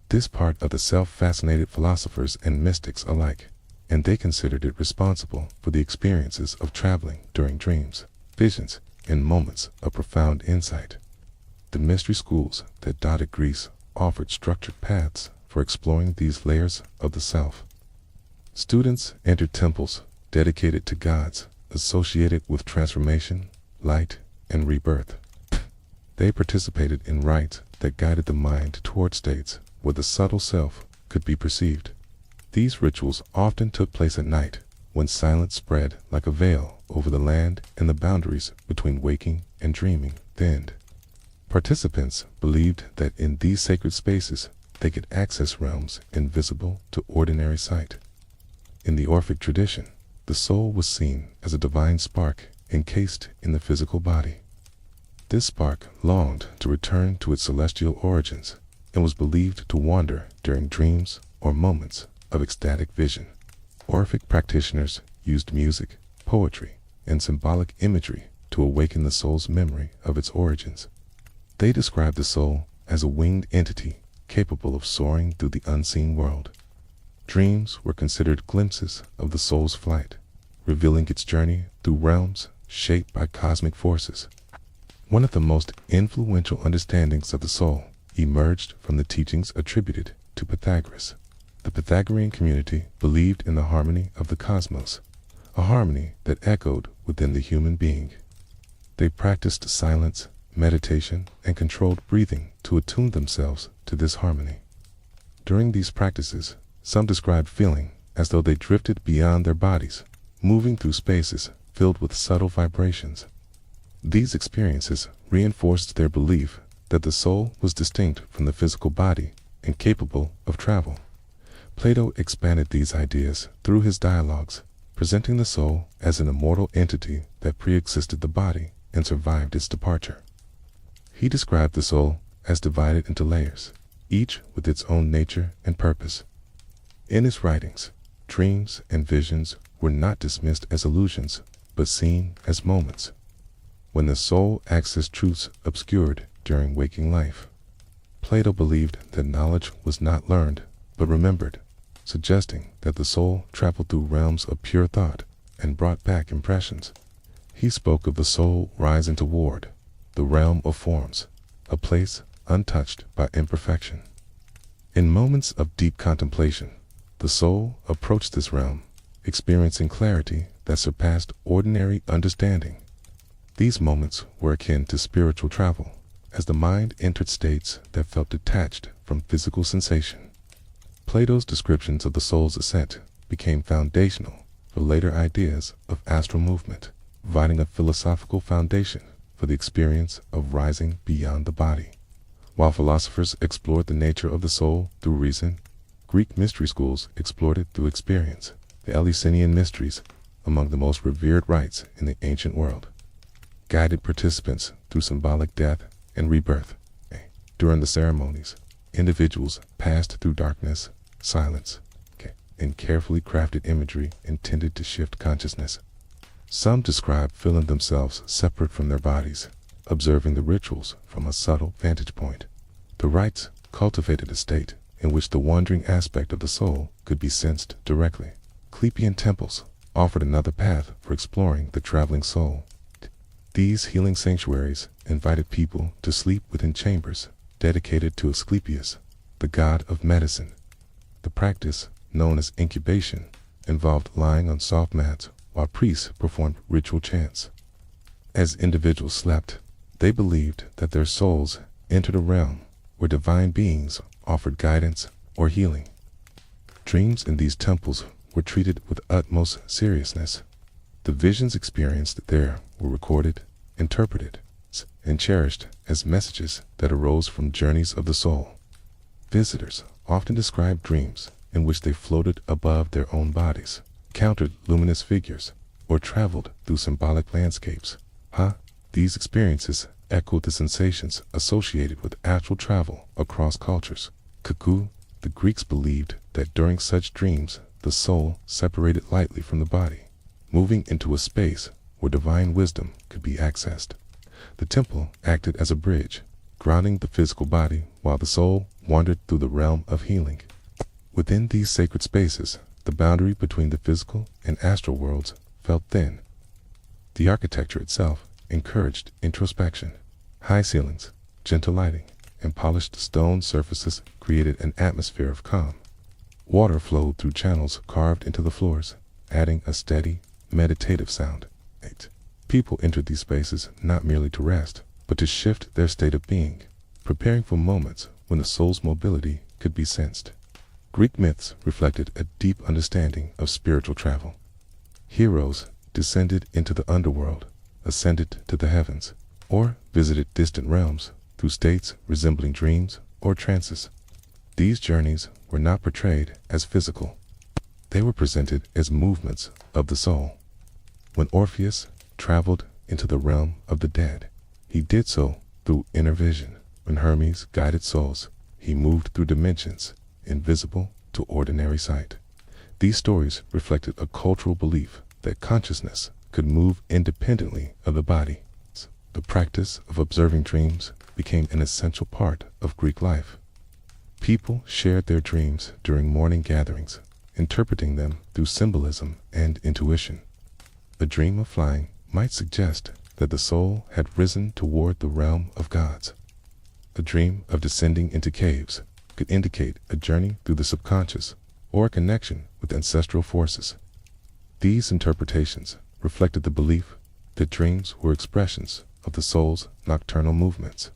This part of the self fascinated philosophers and mystics alike, and they considered it responsible for the experiences of traveling during dreams, visions, and moments of profound insight. The mystery schools that dotted Greece offered structured paths for exploring these layers of the self. Students entered temples dedicated to gods associated with transformation, light, and rebirth. They participated in rites that guided the mind toward states where the subtle self could be perceived. These rituals often took place at night, when silence spread like a veil over the land and the boundaries between waking and dreaming thinned. Participants believed that in these sacred spaces they could access realms invisible to ordinary sight. In the Orphic tradition, the soul was seen as a divine spark encased in the physical body. This spark longed to return to its celestial origins and was believed to wander during dreams or moments of ecstatic vision. Orphic practitioners used music, poetry, and symbolic imagery to awaken the soul's memory of its origins. They described the soul as a winged entity capable of soaring through the unseen world. Dreams were considered glimpses of the soul's flight, revealing its journey through realms shaped by cosmic forces. One of the most influential understandings of the soul emerged from the teachings attributed to Pythagoras. The Pythagorean community believed in the harmony of the cosmos, a harmony that echoed within the human being. They practiced silence, meditation, and controlled breathing to attune themselves to this harmony. During these practices, some described feeling as though they drifted beyond their bodies, moving through spaces filled with subtle vibrations. These experiences reinforced their belief that the soul was distinct from the physical body and capable of travel. Plato expanded these ideas through his dialogues, presenting the soul as an immortal entity that pre-existed the body and survived its departure. He described the soul as divided into layers, each with its own nature and purpose. In his writings, dreams and visions were not dismissed as illusions, but seen as moments when the soul accessed truths obscured during waking life. Plato believed that knowledge was not learned, but remembered, suggesting that the soul traveled through realms of pure thought and brought back impressions. He spoke of the soul rising toward the realm of forms, a place untouched by imperfection. In moments of deep contemplation, the soul approached this realm, experiencing clarity that surpassed ordinary understanding. These moments were akin to spiritual travel, as the mind entered states that felt detached from physical sensation. Plato's descriptions of the soul's ascent became foundational for later ideas of astral movement, providing a philosophical foundation for the experience of rising beyond the body. While philosophers explored the nature of the soul through reason, Greek mystery schools explored it through experience. The Eleusinian mysteries, among the most revered rites in the ancient world, guided participants through symbolic death and rebirth. During the ceremonies, individuals passed through darkness, silence, and carefully crafted imagery intended to shift consciousness. Some describe feeling themselves separate from their bodies, observing the rituals from a subtle vantage point. The rites cultivated a state in which the wandering aspect of the soul could be sensed directly. Clepian temples offered another path for exploring the traveling soul. These healing sanctuaries invited people to sleep within chambers dedicated to Asclepius, the god of medicine. The practice, known as incubation, involved lying on soft mats while priests performed ritual chants. As individuals slept, they believed that their souls entered a realm where divine beings offered guidance or healing. Dreams in these temples were treated with utmost seriousness. The visions experienced there were recorded, interpreted, and cherished as messages that arose from journeys of the soul. Visitors often described dreams in which they floated above their own bodies, encountered luminous figures, or traveled through symbolic landscapes. These experiences echoed the sensations associated with astral travel across cultures. Cuckoo, the Greeks believed that during such dreams, the soul separated lightly from the body, moving into a space where divine wisdom could be accessed. The temple acted as a bridge, grounding the physical body while the soul wandered through the realm of healing. Within these sacred spaces, the boundary between the physical and astral worlds felt thin. The architecture itself encouraged introspection. High ceilings, gentle lighting, and polished stone surfaces created an atmosphere of calm. Water flowed through channels carved into the floors, adding a steady, meditative sound. People entered these spaces not merely to rest, but to shift their state of being, preparing for moments when the soul's mobility could be sensed. Greek myths reflected a deep understanding of spiritual travel. Heroes descended into the underworld, ascended to the heavens, or visited distant realms through states resembling dreams or trances. These journeys were not portrayed as physical. They were presented as movements of the soul. When Orpheus traveled into the realm of the dead, he did so through inner vision. When Hermes guided souls, he moved through dimensions invisible to ordinary sight. These stories reflected a cultural belief that consciousness could move independently of the body. The practice of observing dreams became an essential part of Greek life. People shared their dreams during morning gatherings, interpreting them through symbolism and intuition. A dream of flying might suggest that the soul had risen toward the realm of gods. A dream of descending into caves could indicate a journey through the subconscious or a connection with ancestral forces. These interpretations reflected the belief that dreams were expressions of the soul's nocturnal movements.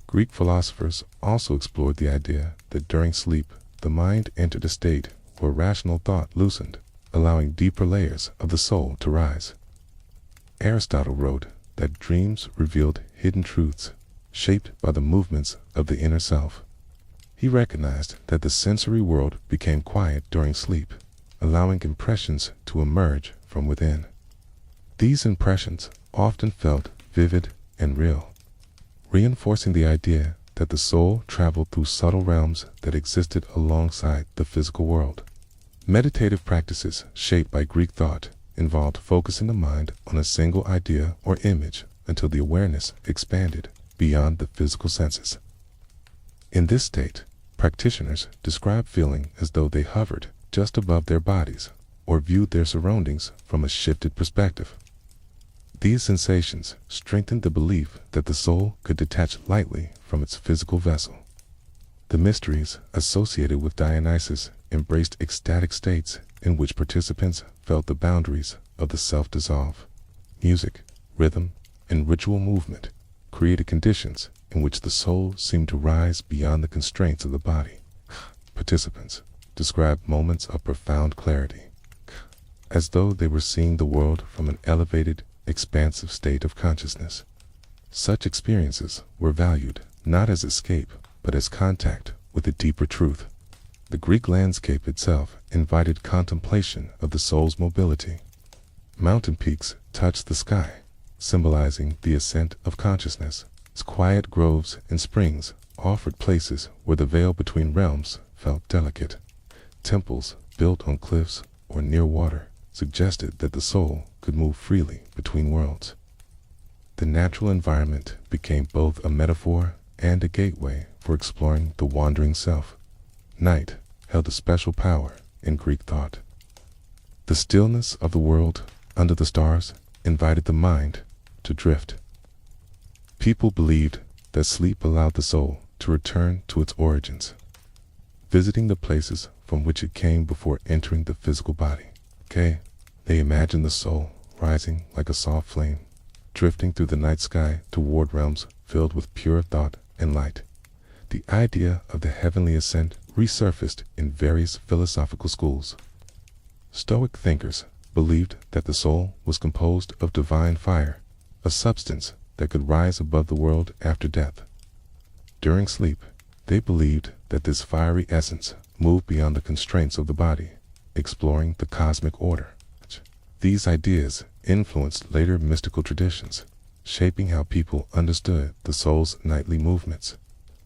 Greek philosophers also explored the idea that during sleep, the mind entered a state where rational thought loosened, allowing deeper layers of the soul to rise. Aristotle wrote that dreams revealed hidden truths, shaped by the movements of the inner self. He recognized that the sensory world became quiet during sleep, allowing impressions to emerge from within. These impressions often felt vivid and real, reinforcing the idea that the soul traveled through subtle realms that existed alongside the physical world. Meditative practices shaped by Greek thought involved focusing the mind on a single idea or image until the awareness expanded beyond the physical senses. In this state, practitioners describe feeling as though they hovered just above their bodies or viewed their surroundings from a shifted perspective. These sensations strengthened the belief that the soul could detach lightly from its physical vessel. The mysteries associated with Dionysus embraced ecstatic states in which participants felt the boundaries of the self dissolve. Music, rhythm, and ritual movement created conditions in which the soul seemed to rise beyond the constraints of the body. Participants described moments of profound clarity, as though they were seeing the world from an elevated, expansive state of consciousness. Such experiences were valued not as escape, but as contact with a deeper truth. The Greek landscape itself invited contemplation of the soul's mobility. Mountain peaks touched the sky, symbolizing the ascent of consciousness. Quiet groves and springs offered places where the veil between realms felt delicate. Temples built on cliffs or near water suggested that the soul could move freely between worlds. The natural environment became both a metaphor and a gateway for exploring the wandering self. Night held a special power in Greek thought. The stillness of the world under the stars invited the mind to drift. People believed that sleep allowed the soul to return to its origins, visiting the places from which it came before entering the physical body. They imagined the soul rising like a soft flame, drifting through the night sky toward realms filled with pure thought and light. The idea of the heavenly ascent resurfaced in various philosophical schools. Stoic thinkers believed that the soul was composed of divine fire, a substance that could rise above the world after death. During sleep, they believed that this fiery essence moved beyond the constraints of the body, exploring the cosmic order. These ideas influenced later mystical traditions, shaping how people understood the soul's nightly movements.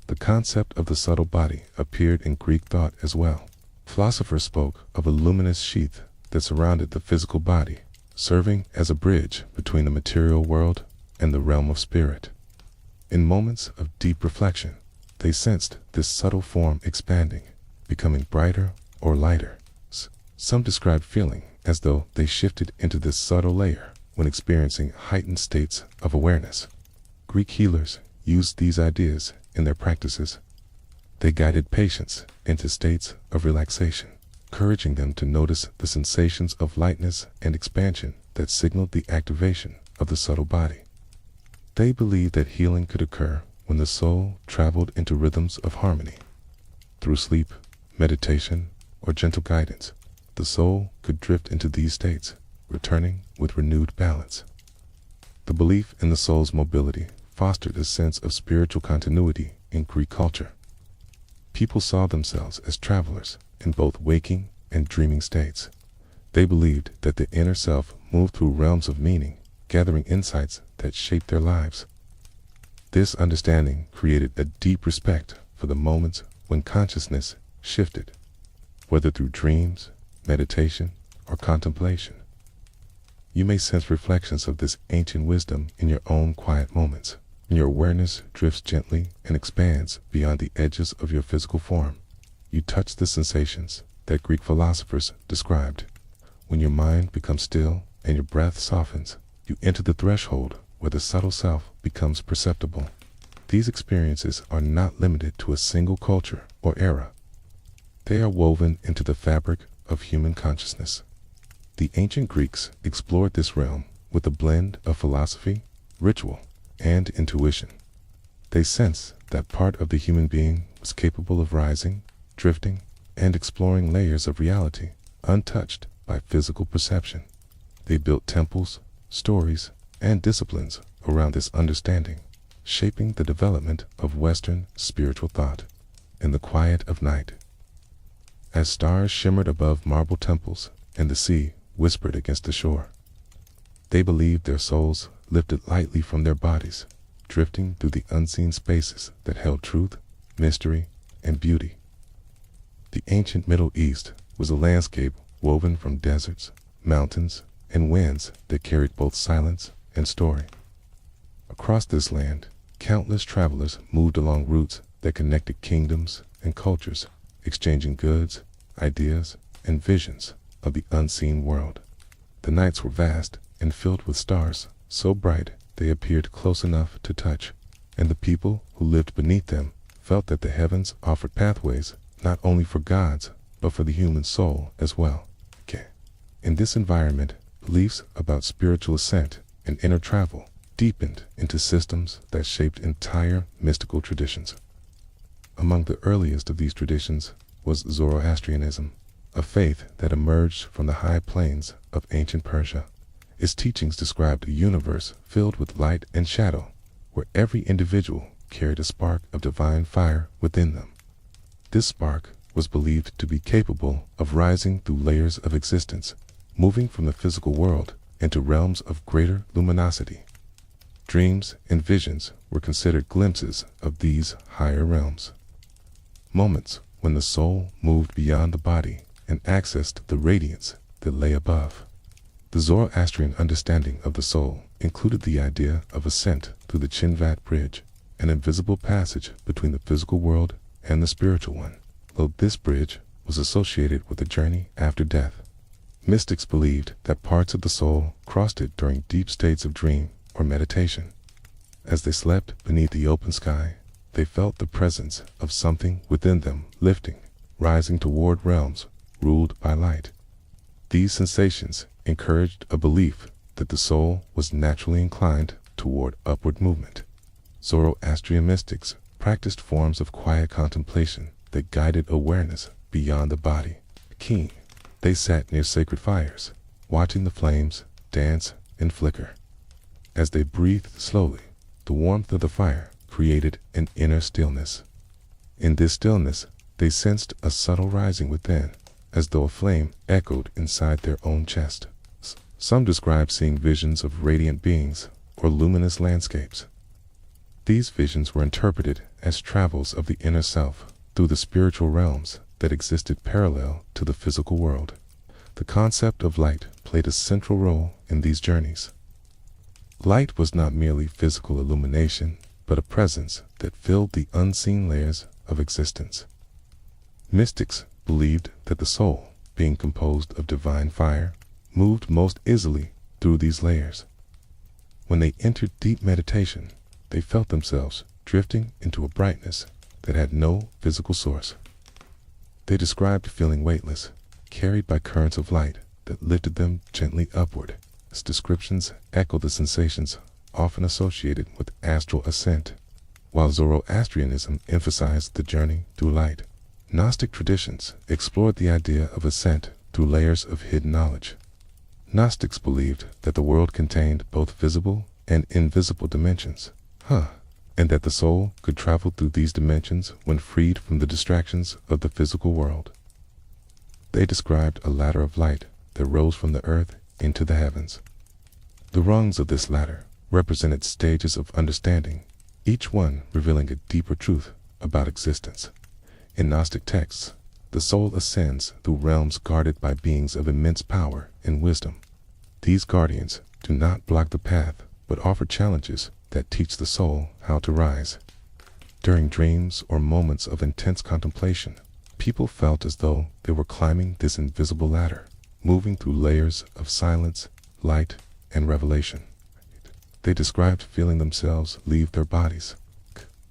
The concept of the subtle body appeared in Greek thought as well. Philosophers spoke of a luminous sheath that surrounded the physical body, serving as a bridge between the material world and the realm of spirit. In moments of deep reflection, they sensed this subtle form expanding, becoming brighter or lighter. Some described feeling as though they shifted into this subtle layer when experiencing heightened states of awareness. Greek healers used these ideas in their practices. They guided patients into states of relaxation, encouraging them to notice the sensations of lightness and expansion that signaled the activation of the subtle body. They believed that healing could occur when the soul traveled into rhythms of harmony. Through sleep, meditation, or gentle guidance, the soul could drift into these states, returning with renewed balance. The belief in the soul's mobility fostered a sense of spiritual continuity in Greek culture. People saw themselves as travelers in both waking and dreaming states. They believed that the inner self moved through realms of meaning, gathering insights that shaped their lives. This understanding created a deep respect for the moments when consciousness shifted, whether through dreams, meditation, or contemplation. You may sense reflections of this ancient wisdom in your own quiet moments. When your awareness drifts gently and expands beyond the edges of your physical form, you touch the sensations that Greek philosophers described. When your mind becomes still and your breath softens, you enter the threshold where the subtle self becomes perceptible. These experiences are not limited to a single culture or era. They are woven into the fabric of human consciousness. The ancient Greeks explored this realm with a blend of philosophy, ritual, and intuition. They sensed that part of the human being was capable of rising, drifting, and exploring layers of reality untouched by physical perception. They built temples, stories, and disciplines around this understanding, shaping the development of Western spiritual thought. In the quiet of night, as stars shimmered above marble temples and the sea whispered against the shore, they believed their souls lifted lightly from their bodies, drifting through the unseen spaces that held truth, mystery, and beauty. The ancient Middle East was a landscape woven from deserts, mountains, and winds that carried both silence and story. Across this land, countless travelers moved along routes that connected kingdoms and cultures, exchanging goods, ideas, and visions of the unseen world. The nights were vast and filled with stars, so bright they appeared close enough to touch, and the people who lived beneath them felt that the heavens offered pathways not only for gods, but for the human soul as well. In this environment, beliefs about spiritual ascent and inner travel deepened into systems that shaped entire mystical traditions. Among the earliest of these traditions was Zoroastrianism, a faith that emerged from the high plains of ancient Persia. Its teachings described a universe filled with light and shadow, where every individual carried a spark of divine fire within them. This spark was believed to be capable of rising through layers of existence, moving from the physical world into realms of greater luminosity. Dreams and visions were considered glimpses of these higher realms, moments when the soul moved beyond the body and accessed the radiance that lay above. The Zoroastrian understanding of the soul included the idea of ascent through the Chinvat bridge, an invisible passage between the physical world and the spiritual one, though this bridge was associated with a journey after death. Mystics believed that parts of the soul crossed it during deep states of dream or meditation. As they slept beneath the open sky, they felt the presence of something within them lifting, rising toward realms ruled by light. These sensations encouraged a belief that the soul was naturally inclined toward upward movement. Zoroastrian mystics practiced forms of quiet contemplation that guided awareness beyond the body. Keen, they sat near sacred fires, watching the flames dance and flicker. As they breathed slowly, the warmth of the fire created an inner stillness. In this stillness, they sensed a subtle rising within, as though a flame echoed inside their own chest. Some describe seeing visions of radiant beings or luminous landscapes. These visions were interpreted as travels of the inner self through the spiritual realms that existed parallel to the physical world. The concept of light played a central role in these journeys. Light was not merely physical illumination, but a presence that filled the unseen layers of existence. Mystics believed that the soul, being composed of divine fire, moved most easily through these layers. When they entered deep meditation, they felt themselves drifting into a brightness that had no physical source. They described feeling weightless, carried by currents of light that lifted them gently upward. These descriptions echo the sensations often associated with astral ascent. While Zoroastrianism emphasized the journey through light, Gnostic traditions explored the idea of ascent through layers of hidden knowledge. Gnostics believed that the world contained both visible and invisible dimensions, and that the soul could travel through these dimensions when freed from the distractions of the physical world. They described a ladder of light that rose from the earth into the heavens. The rungs of this ladder represented stages of understanding, each one revealing a deeper truth about existence. In Gnostic texts, the soul ascends through realms guarded by beings of immense power and wisdom. These guardians do not block the path, but offer challenges that teach the soul how to rise. During dreams or moments of intense contemplation, people felt as though they were climbing this invisible ladder, moving through layers of silence, light, and revelation. They described feeling themselves leave their bodies,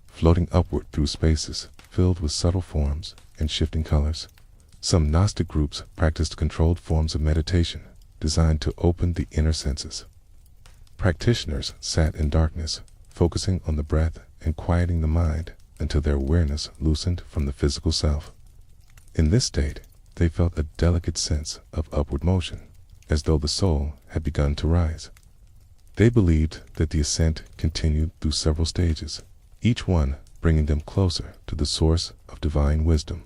floating upward through spaces filled with subtle forms and shifting colors. Some Gnostic groups practiced controlled forms of meditation designed to open the inner senses. Practitioners sat in darkness, focusing on the breath and quieting the mind until their awareness loosened from the physical self. In this state, they felt a delicate sense of upward motion, as though the soul had begun to rise. They believed that the ascent continued through several stages, each one bringing them closer to the source of divine wisdom.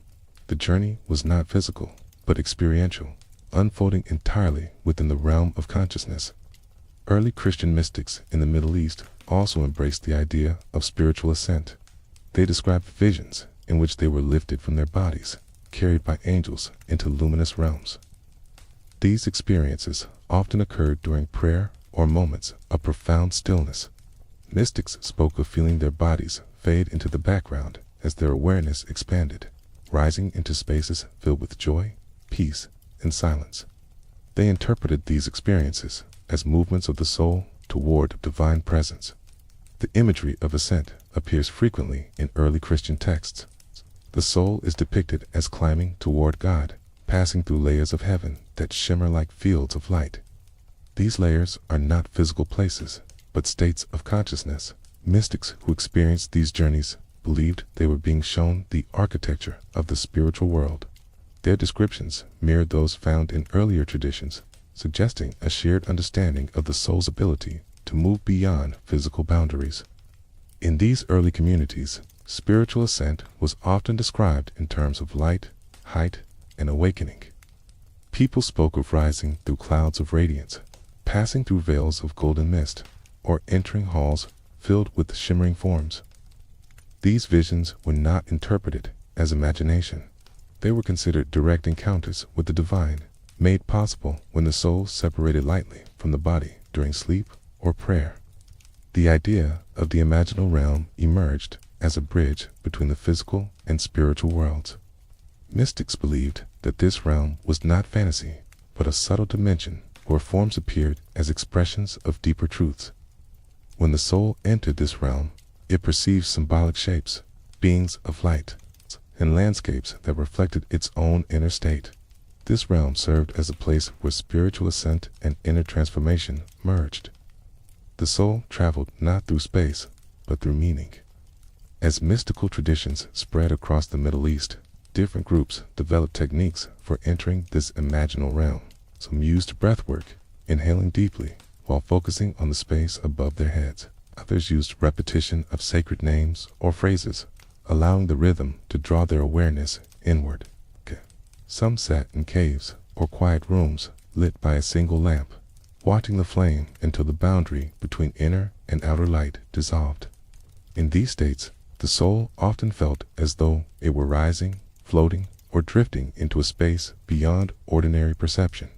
The journey was not physical, but experiential, unfolding entirely within the realm of consciousness. Early Christian mystics in the Middle East also embraced the idea of spiritual ascent. They described visions in which they were lifted from their bodies, carried by angels into luminous realms. These experiences often occurred during prayer or moments of profound stillness. Mystics spoke of feeling their bodies fade into the background as their awareness expanded, rising into spaces filled with joy, peace, and silence. They interpreted these experiences as movements of the soul toward divine presence. The imagery of ascent appears frequently in early Christian texts. The soul is depicted as climbing toward God, passing through layers of heaven that shimmer like fields of light. These layers are not physical places, but states of consciousness. Mystics who experienced these journeys believed they were being shown the architecture of the spiritual world. Their descriptions mirrored those found in earlier traditions, suggesting a shared understanding of the soul's ability to move beyond physical boundaries. In these early communities, spiritual ascent was often described in terms of light, height, and awakening. People spoke of rising through clouds of radiance, passing through veils of golden mist, or entering halls filled with shimmering forms. These visions were not interpreted as imagination. They were considered direct encounters with the divine, made possible when the soul separated lightly from the body during sleep or prayer. The idea of the imaginal realm emerged as a bridge between the physical and spiritual worlds. Mystics believed that this realm was not fantasy, but a subtle dimension where forms appeared as expressions of deeper truths. When the soul entered this realm, it perceived symbolic shapes, beings of light, and landscapes that reflected its own inner state. This realm served as a place where spiritual ascent and inner transformation merged. The soul traveled not through space, but through meaning. As mystical traditions spread across the Middle East, different groups developed techniques for entering this imaginal realm. Some used breathwork, inhaling deeply while focusing on the space above their heads. Others used repetition of sacred names or phrases, allowing the rhythm to draw their awareness inward. Some sat in caves or quiet rooms lit by a single lamp, watching the flame until the boundary between inner and outer light dissolved. In these states, the soul often felt as though it were rising, floating, or drifting into a space beyond ordinary perception.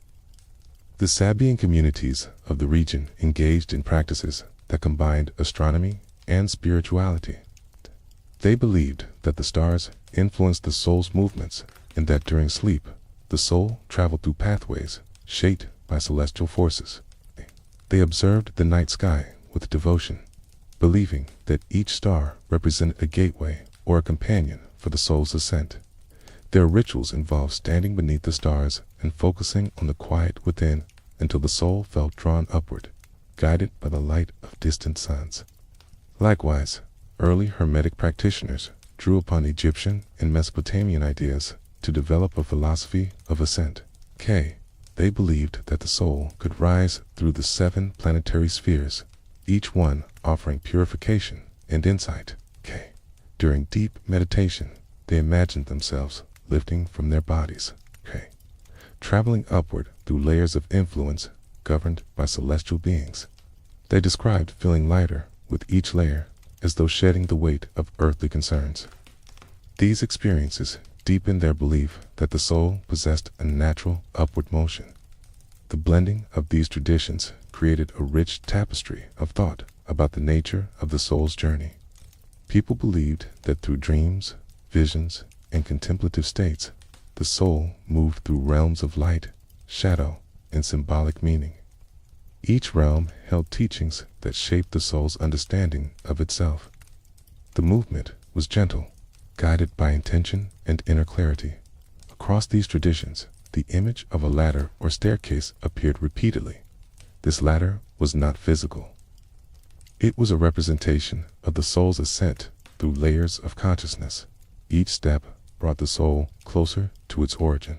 The Sabian communities of the region engaged in practices that combined astronomy and spirituality. They believed that the stars influenced the soul's movements and that during sleep, the soul traveled through pathways shaped by celestial forces. They observed the night sky with devotion, believing that each star represented a gateway or a companion for the soul's ascent. Their rituals involved standing beneath the stars and focusing on the quiet within until the soul felt drawn upward, guided by the light of distant suns. Likewise, early Hermetic practitioners drew upon Egyptian and Mesopotamian ideas to develop a philosophy of ascent. They believed that the soul could rise through the 7 planetary spheres, each one offering purification and insight. During deep meditation, they imagined themselves lifting from their bodies, traveling upward through layers of influence governed by celestial beings. They described feeling lighter with each layer, as though shedding the weight of earthly concerns. These experiences deepened their belief that the soul possessed a natural upward motion. The blending of these traditions created a rich tapestry of thought about the nature of the soul's journey. People believed that through dreams, visions, and contemplative states, the soul moved through realms of light, shadow, and symbolic meaning. Each realm held teachings that shaped the soul's understanding of itself. The movement was gentle, guided by intention and inner clarity. Across these traditions, the image of a ladder or staircase appeared repeatedly. This ladder was not physical. It was a representation of the soul's ascent through layers of consciousness. Each step brought the soul closer to its origin.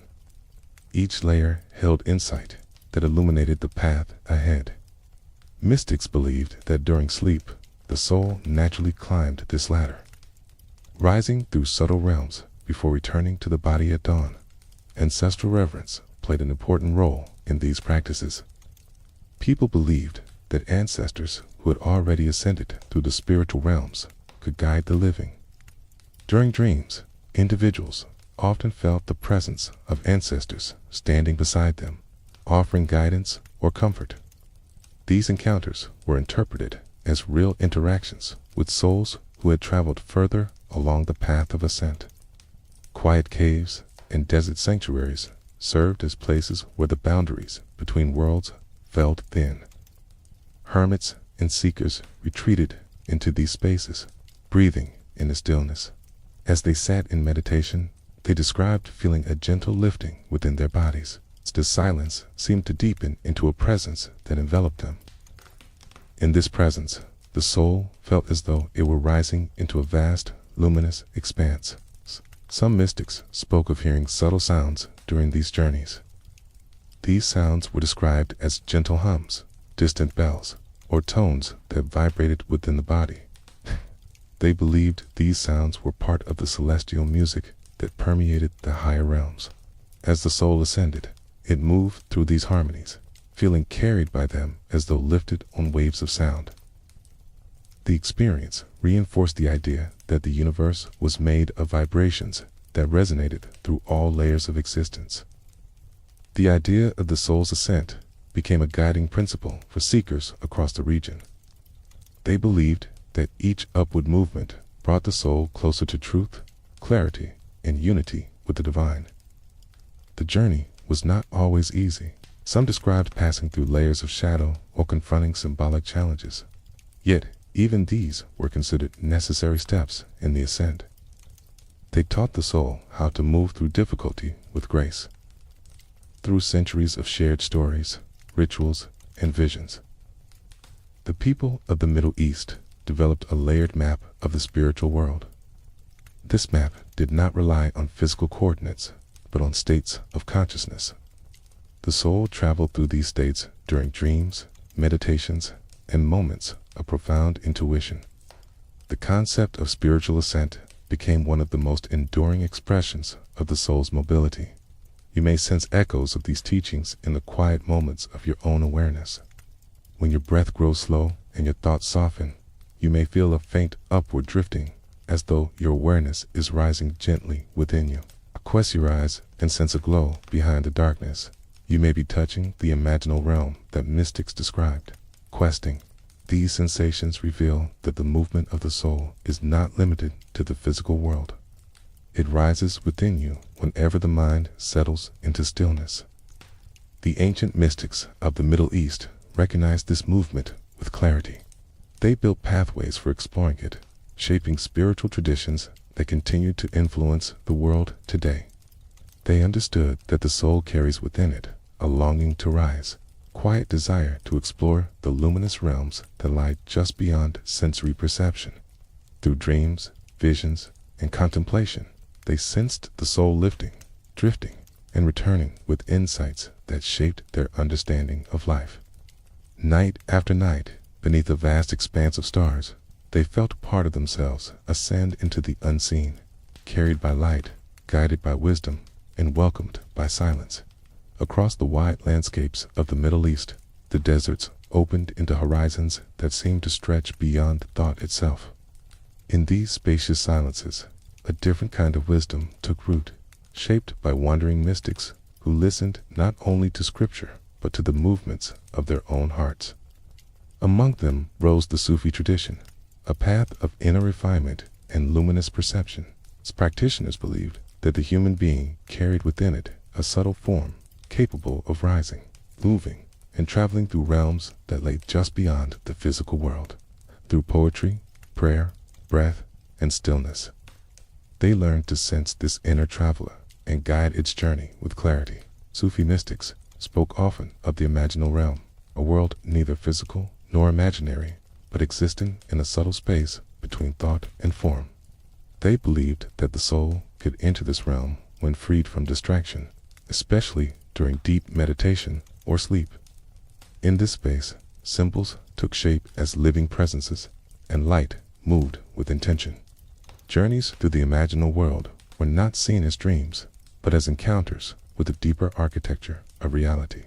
Each layer held insight that illuminated the path ahead. Mystics believed that during sleep, the soul naturally climbed this ladder, rising through subtle realms before returning to the body at dawn. Ancestral reverence played an important role in these practices. People believed that ancestors who had already ascended through the spiritual realms could guide the living. During dreams, individuals often felt the presence of ancestors standing beside them, offering guidance or comfort. These encounters were interpreted as real interactions with souls who had traveled further along the path of ascent. Quiet caves and desert sanctuaries served as places where the boundaries between worlds felt thin. Hermits and seekers retreated into these spaces, breathing in the stillness. As they sat in meditation, they described feeling a gentle lifting within their bodies. The silence seemed to deepen into a presence that enveloped them. In this presence, the soul felt as though it were rising into a vast, luminous expanse. Some mystics spoke of hearing subtle sounds during these journeys. These sounds were described as gentle hums, distant bells, or tones that vibrated within the body. They believed these sounds were part of the celestial music that permeated the higher realms. As the soul ascended, it moved through these harmonies, feeling carried by them as though lifted on waves of sound. The experience reinforced the idea that the universe was made of vibrations that resonated through all layers of existence. The idea of the soul's ascent became a guiding principle for seekers across the region. They believed that each upward movement brought the soul closer to truth, clarity, and unity with the divine. The journey was not always easy. Some described passing through layers of shadow or confronting symbolic challenges. Yet, even these were considered necessary steps in the ascent. They taught the soul how to move through difficulty with grace. Through centuries of shared stories, rituals, and visions, the people of the Middle East developed a layered map of the spiritual world. This map did not rely on physical coordinates, but on states of consciousness. The soul traveled through these states during dreams, meditations, and moments of profound intuition. The concept of spiritual ascent became one of the most enduring expressions of the soul's mobility. You may sense echoes of these teachings in the quiet moments of your own awareness. When your breath grows slow and your thoughts soften, you may feel a faint upward drifting, as though your awareness is rising gently within you. Quest your eyes and sense a glow behind the darkness. You may be touching the imaginal realm that mystics described. Questing. These sensations reveal that the movement of the soul is not limited to the physical world. It rises within you whenever the mind settles into stillness. The ancient mystics of the Middle East recognized this movement with clarity. They built pathways for exploring it, shaping spiritual traditions that continue to influence the world today. They understood that the soul carries within it a longing to rise, quiet desire to explore the luminous realms that lie just beyond sensory perception. Through dreams, visions, and contemplation, they sensed the soul lifting, drifting, and returning with insights that shaped their understanding of life. Night after night, beneath a vast expanse of stars, they felt part of themselves ascend into the unseen, carried by light, guided by wisdom, and welcomed by silence. Across the wide landscapes of the Middle East, the deserts opened into horizons that seemed to stretch beyond thought itself. In these spacious silences, a different kind of wisdom took root, shaped by wandering mystics who listened not only to scripture, but to the movements of their own hearts. Among them rose the Sufi tradition, a path of inner refinement and luminous perception. Its practitioners believed that the human being carried within it a subtle form capable of rising, moving, and traveling through realms that lay just beyond the physical world. Through poetry, prayer, breath, and stillness, they learned to sense this inner traveler and guide its journey with clarity. Sufi mystics spoke often of the imaginal realm, a world neither physical nor imaginary, but existing in a subtle space between thought and form. They believed that the soul could enter this realm when freed from distraction, especially during deep meditation or sleep. In this space, symbols took shape as living presences, and light moved with intention. Journeys through the imaginal world were not seen as dreams, but as encounters with the deeper architecture of reality.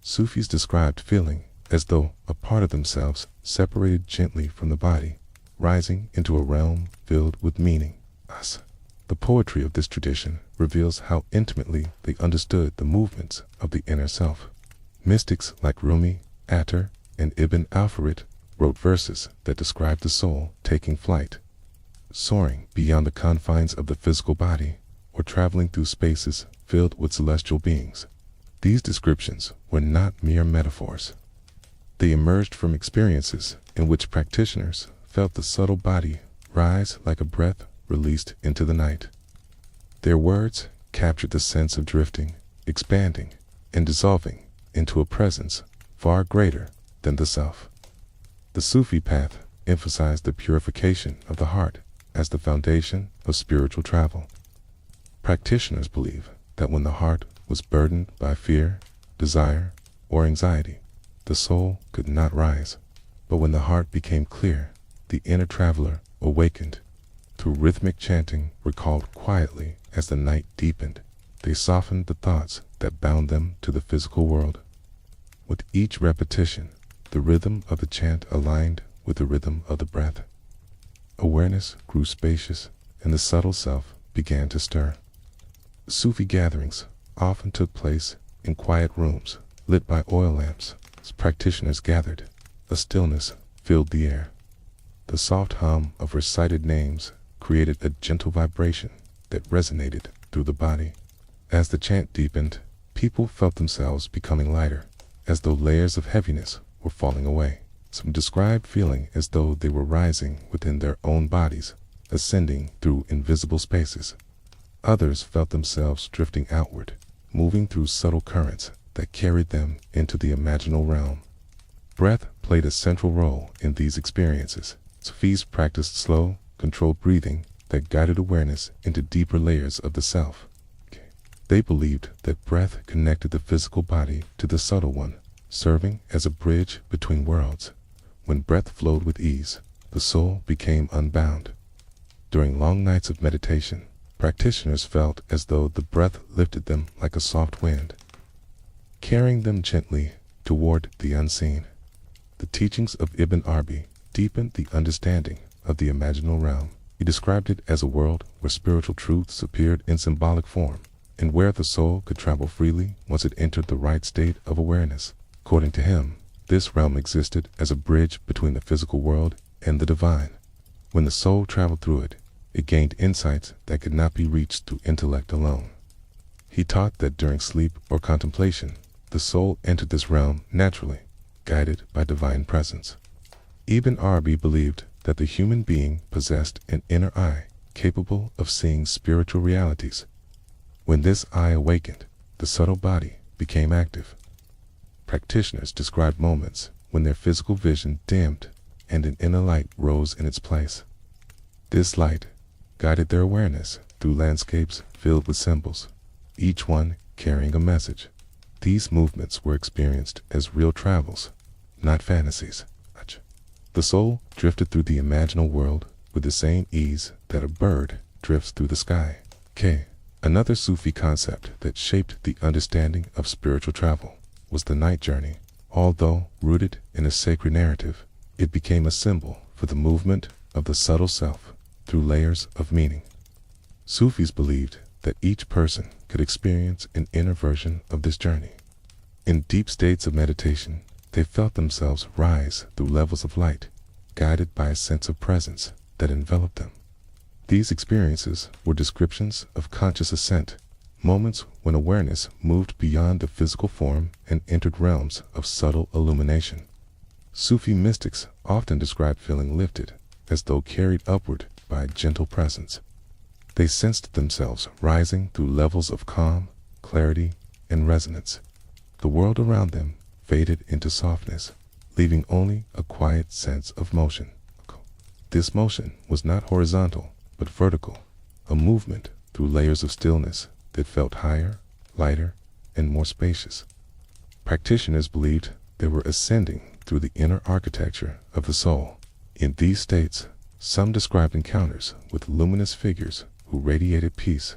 Sufis described feeling as though a part of themselves separated gently from the body, rising into a realm filled with meaning. The poetry of this tradition reveals how intimately they understood the movements of the inner self. Mystics like Rumi, Attar, and Ibn al-Farid wrote verses that described the soul taking flight, soaring beyond the confines of the physical body, or traveling through spaces filled with celestial beings. These descriptions were not mere metaphors. They emerged from experiences in which practitioners felt the subtle body rise like a breath released into the night. Their words captured the sense of drifting, expanding, and dissolving into a presence far greater than the self. The Sufi path emphasized the purification of the heart as the foundation of spiritual travel. Practitioners believe that when the heart was burdened by fear, desire, or anxiety, the soul could not rise. But when the heart became clear, the inner traveler awakened. Through rhythmic chanting recalled quietly As the night deepened, they softened the thoughts that bound them to the physical world. With each repetition, the rhythm of the chant aligned with the rhythm of the breath. Awareness grew spacious, and the subtle self began to stir. Sufi gatherings often took place in quiet rooms lit by oil lamps. As practitioners gathered, a stillness filled the air. The soft hum of recited names created a gentle vibration that resonated through the body. As the chant deepened, people felt themselves becoming lighter, as though layers of heaviness were falling away. Some described feeling as though they were rising within their own bodies, ascending through invisible spaces. Others felt themselves drifting outward, moving through subtle currents that carried them into the imaginal realm. Breath played a central role in these experiences. Sufis practiced slow, controlled breathing that guided awareness into deeper layers of the self. They believed that breath connected the physical body to the subtle one, serving as a bridge between worlds. When breath flowed with ease, the soul became unbound. During long nights of meditation, practitioners felt as though the breath lifted them like a soft wind, carrying them gently toward the unseen. The teachings of Ibn Arabi deepened the understanding of the imaginal realm. He described it as a world where spiritual truths appeared in symbolic form, and where the soul could travel freely once it entered the right state of awareness. According to him, this realm existed as a bridge between the physical world and the divine. When the soul traveled through it, it gained insights that could not be reached through intellect alone. He taught that during sleep or contemplation, the soul entered this realm naturally, guided by divine presence. Ibn Arabi believed that the human being possessed an inner eye capable of seeing spiritual realities. When this eye awakened, the subtle body became active. Practitioners described moments when their physical vision dimmed and an inner light rose in its place. This light guided their awareness through landscapes filled with symbols, each one carrying a message. These movements were experienced as real travels, not fantasies. The soul drifted through the imaginal world with the same ease that a bird drifts through the sky. Another Sufi concept that shaped the understanding of spiritual travel was the night journey. Although rooted in a sacred narrative, it became a symbol for the movement of the subtle self through layers of meaning. Sufis believed that each person could experience an inner version of this journey. In deep states of meditation, they felt themselves rise through levels of light, guided by a sense of presence that enveloped them. These experiences were descriptions of conscious ascent, moments when awareness moved beyond the physical form and entered realms of subtle illumination. Sufi mystics often described feeling lifted, as though carried upward by a gentle presence. They sensed themselves rising through levels of calm, clarity, and resonance. The world around them faded into softness, leaving only a quiet sense of motion. This motion was not horizontal, but vertical, a movement through layers of stillness that felt higher, lighter, and more spacious. Practitioners believed they were ascending through the inner architecture of the soul. In these states, some described encounters with luminous figures who radiated peace.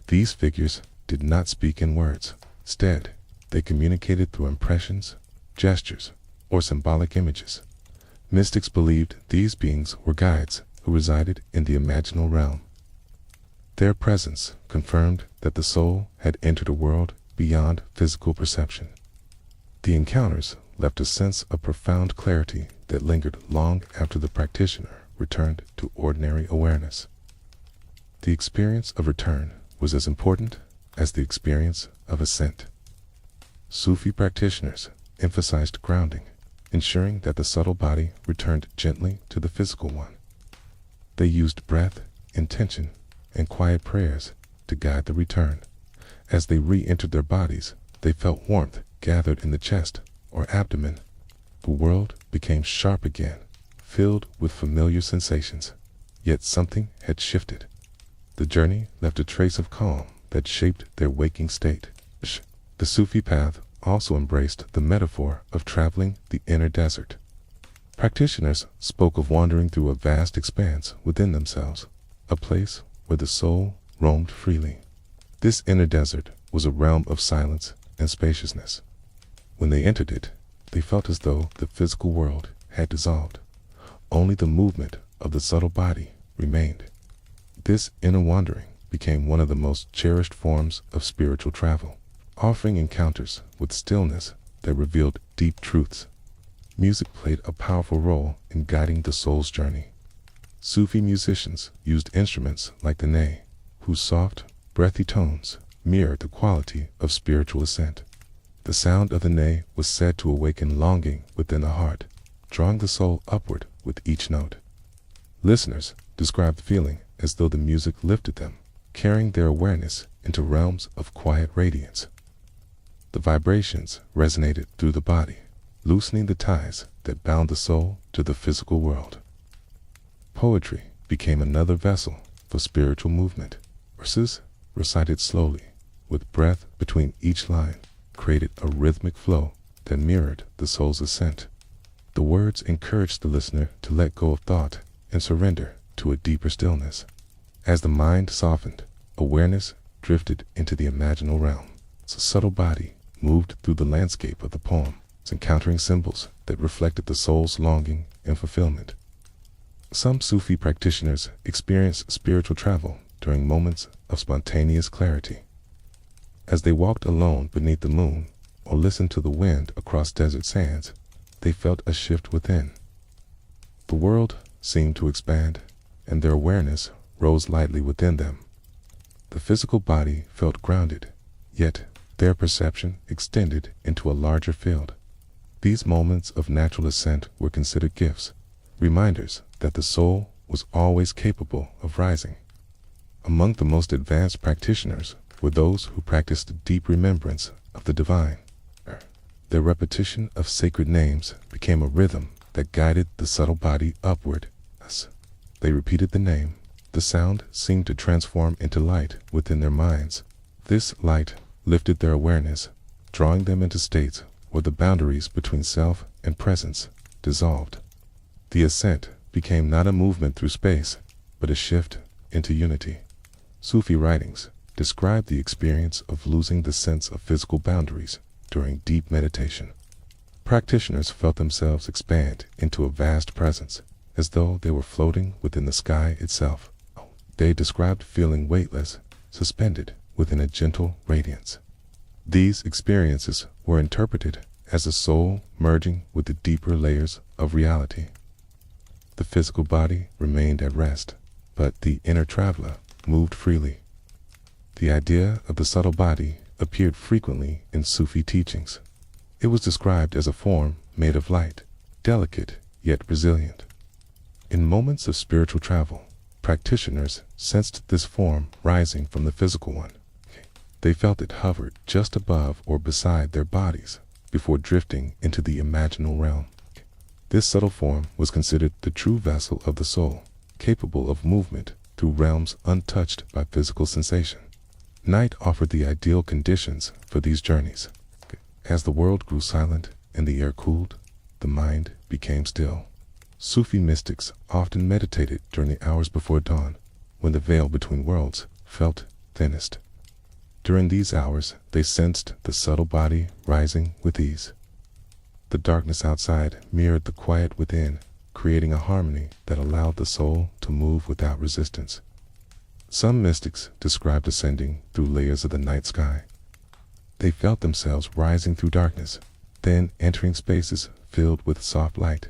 These figures did not speak in words. Instead, they communicated through impressions, gestures, or symbolic images. Mystics believed these beings were guides who resided in the imaginal realm. Their presence confirmed that the soul had entered a world beyond physical perception. The encounters left a sense of profound clarity that lingered long after the practitioner returned to ordinary awareness. The experience of return was as important as the experience of ascent. Sufi practitioners emphasized grounding, ensuring that the subtle body returned gently to the physical one. They used breath, intention, and quiet prayers to guide the return. As they re-entered their bodies, they felt warmth gathered in the chest or abdomen. The world became sharp again, filled with familiar sensations. Yet something had shifted. The journey left a trace of calm that shaped their waking state. The Sufi path also embraced the metaphor of traveling the inner desert. Practitioners spoke of wandering through a vast expanse within themselves, a place where the soul roamed freely. This inner desert was a realm of silence and spaciousness. When they entered it, they felt as though the physical world had dissolved. Only the movement of the subtle body remained. This inner wandering became one of the most cherished forms of spiritual travel, offering encounters with stillness that revealed deep truths. Music played a powerful role in guiding the soul's journey. Sufi musicians used instruments like the ney, whose soft, breathy tones mirrored the quality of spiritual ascent. The sound of the ney was said to awaken longing within the heart, drawing the soul upward with each note. Listeners described the feeling as though the music lifted them, carrying their awareness into realms of quiet radiance. The vibrations resonated through the body, loosening the ties that bound the soul to the physical world. Poetry became another vessel for spiritual movement. Verses, recited slowly, with breath between each line, created a rhythmic flow that mirrored the soul's ascent. The words encouraged the listener to let go of thought and surrender to a deeper stillness. As the mind softened, awareness drifted into the imaginal realm. The subtle body moved through the landscape of the poem, encountering symbols that reflected the soul's longing and fulfillment. Some Sufi practitioners experienced spiritual travel during moments of spontaneous clarity. As they walked alone beneath the moon or listened to the wind across desert sands, they felt a shift within. The world seemed to expand, and their awareness rose lightly within them. The physical body felt grounded, yet their perception extended into a larger field. These moments of natural ascent were considered gifts, reminders that the soul was always capable of rising. Among the most advanced practitioners were those who practiced deep remembrance of the divine. Their repetition of sacred names became a rhythm that guided the subtle body upward. As they repeated the name, the sound seemed to transform into light within their minds. This light lifted their awareness, drawing them into states where the boundaries between self and presence dissolved. The ascent became not a movement through space, but a shift into unity. Sufi writings describe the experience of losing the sense of physical boundaries during deep meditation. Practitioners felt themselves expand into a vast presence, as though they were floating within the sky itself. They described feeling weightless, suspended within a gentle radiance. These experiences were interpreted as a soul merging with the deeper layers of reality. The physical body remained at rest, but the inner traveler moved freely. The idea of the subtle body appeared frequently in Sufi teachings. It was described as a form made of light, delicate yet resilient. In moments of spiritual travel, practitioners sensed this form rising from the physical one. They felt it hovered just above or beside their bodies before drifting into the imaginal realm. This subtle form was considered the true vessel of the soul, capable of movement through realms untouched by physical sensation. Night offered the ideal conditions for these journeys. As the world grew silent and the air cooled, the mind became still. Sufi mystics often meditated during the hours before dawn, when the veil between worlds felt thinnest. During these hours, they sensed the subtle body rising with ease. The darkness outside mirrored the quiet within, creating a harmony that allowed the soul to move without resistance. Some mystics described ascending through layers of the night sky. They felt themselves rising through darkness, then entering spaces filled with soft light.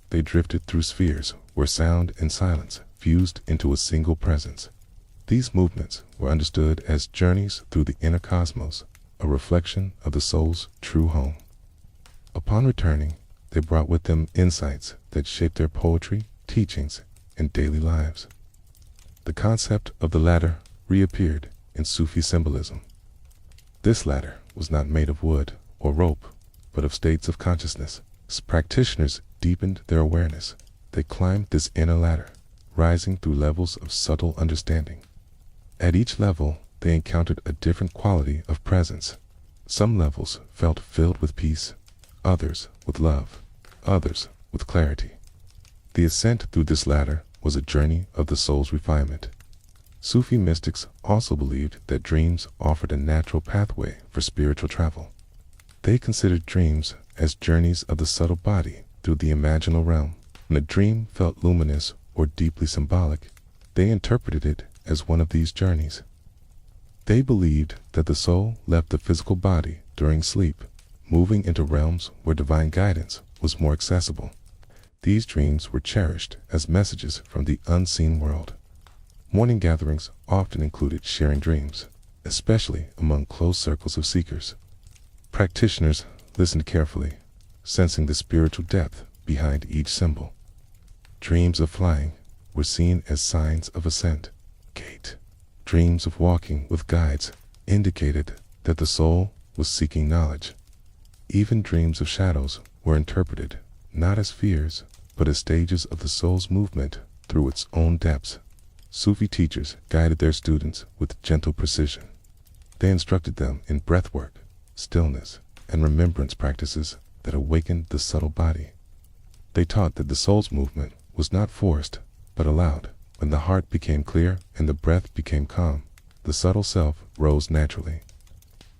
They drifted through spheres where sound and silence fused into a single presence. These movements were understood as journeys through the inner cosmos, a reflection of the soul's true home. Upon returning, they brought with them insights that shaped their poetry, teachings, and daily lives. The concept of the ladder reappeared in Sufi symbolism. This ladder was not made of wood or rope, but of states of consciousness. As practitioners deepened their awareness, they climbed this inner ladder, rising through levels of subtle understanding. At each level, they encountered a different quality of presence. Some levels felt filled with peace, others with love, others with clarity. The ascent through this ladder was a journey of the soul's refinement. Sufi mystics also believed that dreams offered a natural pathway for spiritual travel. They considered dreams as journeys of the subtle body through the imaginal realm. When a dream felt luminous or deeply symbolic, they interpreted it as one of these journeys. They believed that the soul left the physical body during sleep, moving into realms where divine guidance was more accessible. These dreams were cherished as messages from the unseen world. Morning gatherings often included sharing dreams, especially among close circles of seekers. Practitioners listened carefully, sensing the spiritual depth behind each symbol. Dreams of flying were seen as signs of ascent. Dreams of walking with guides indicated that the soul was seeking knowledge. Even dreams of shadows were interpreted not as fears, but as stages of the soul's movement through its own depths. Sufi teachers guided their students with gentle precision. They instructed them in breathwork, stillness, and remembrance practices that awakened the subtle body. They taught that the soul's movement was not forced, but allowed. When the heart became clear and the breath became calm, the subtle self rose naturally.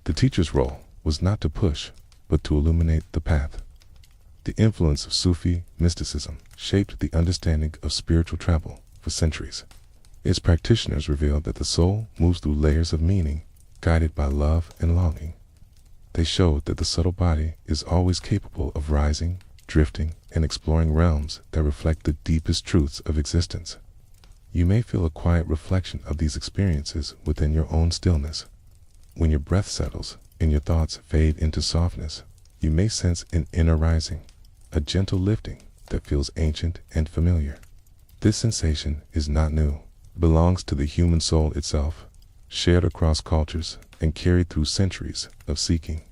The teacher's role was not to push, but to illuminate the path. The influence of Sufi mysticism shaped the understanding of spiritual travel for centuries. Its practitioners revealed that the soul moves through layers of meaning, guided by love and longing. They showed that the subtle body is always capable of rising, drifting, and exploring realms that reflect the deepest truths of existence. You may feel a quiet reflection of these experiences within your own stillness. When your breath settles and your thoughts fade into softness, you may sense an inner rising, a gentle lifting that feels ancient and familiar. This sensation is not new. It belongs to the human soul itself, shared across cultures and carried through centuries of seeking.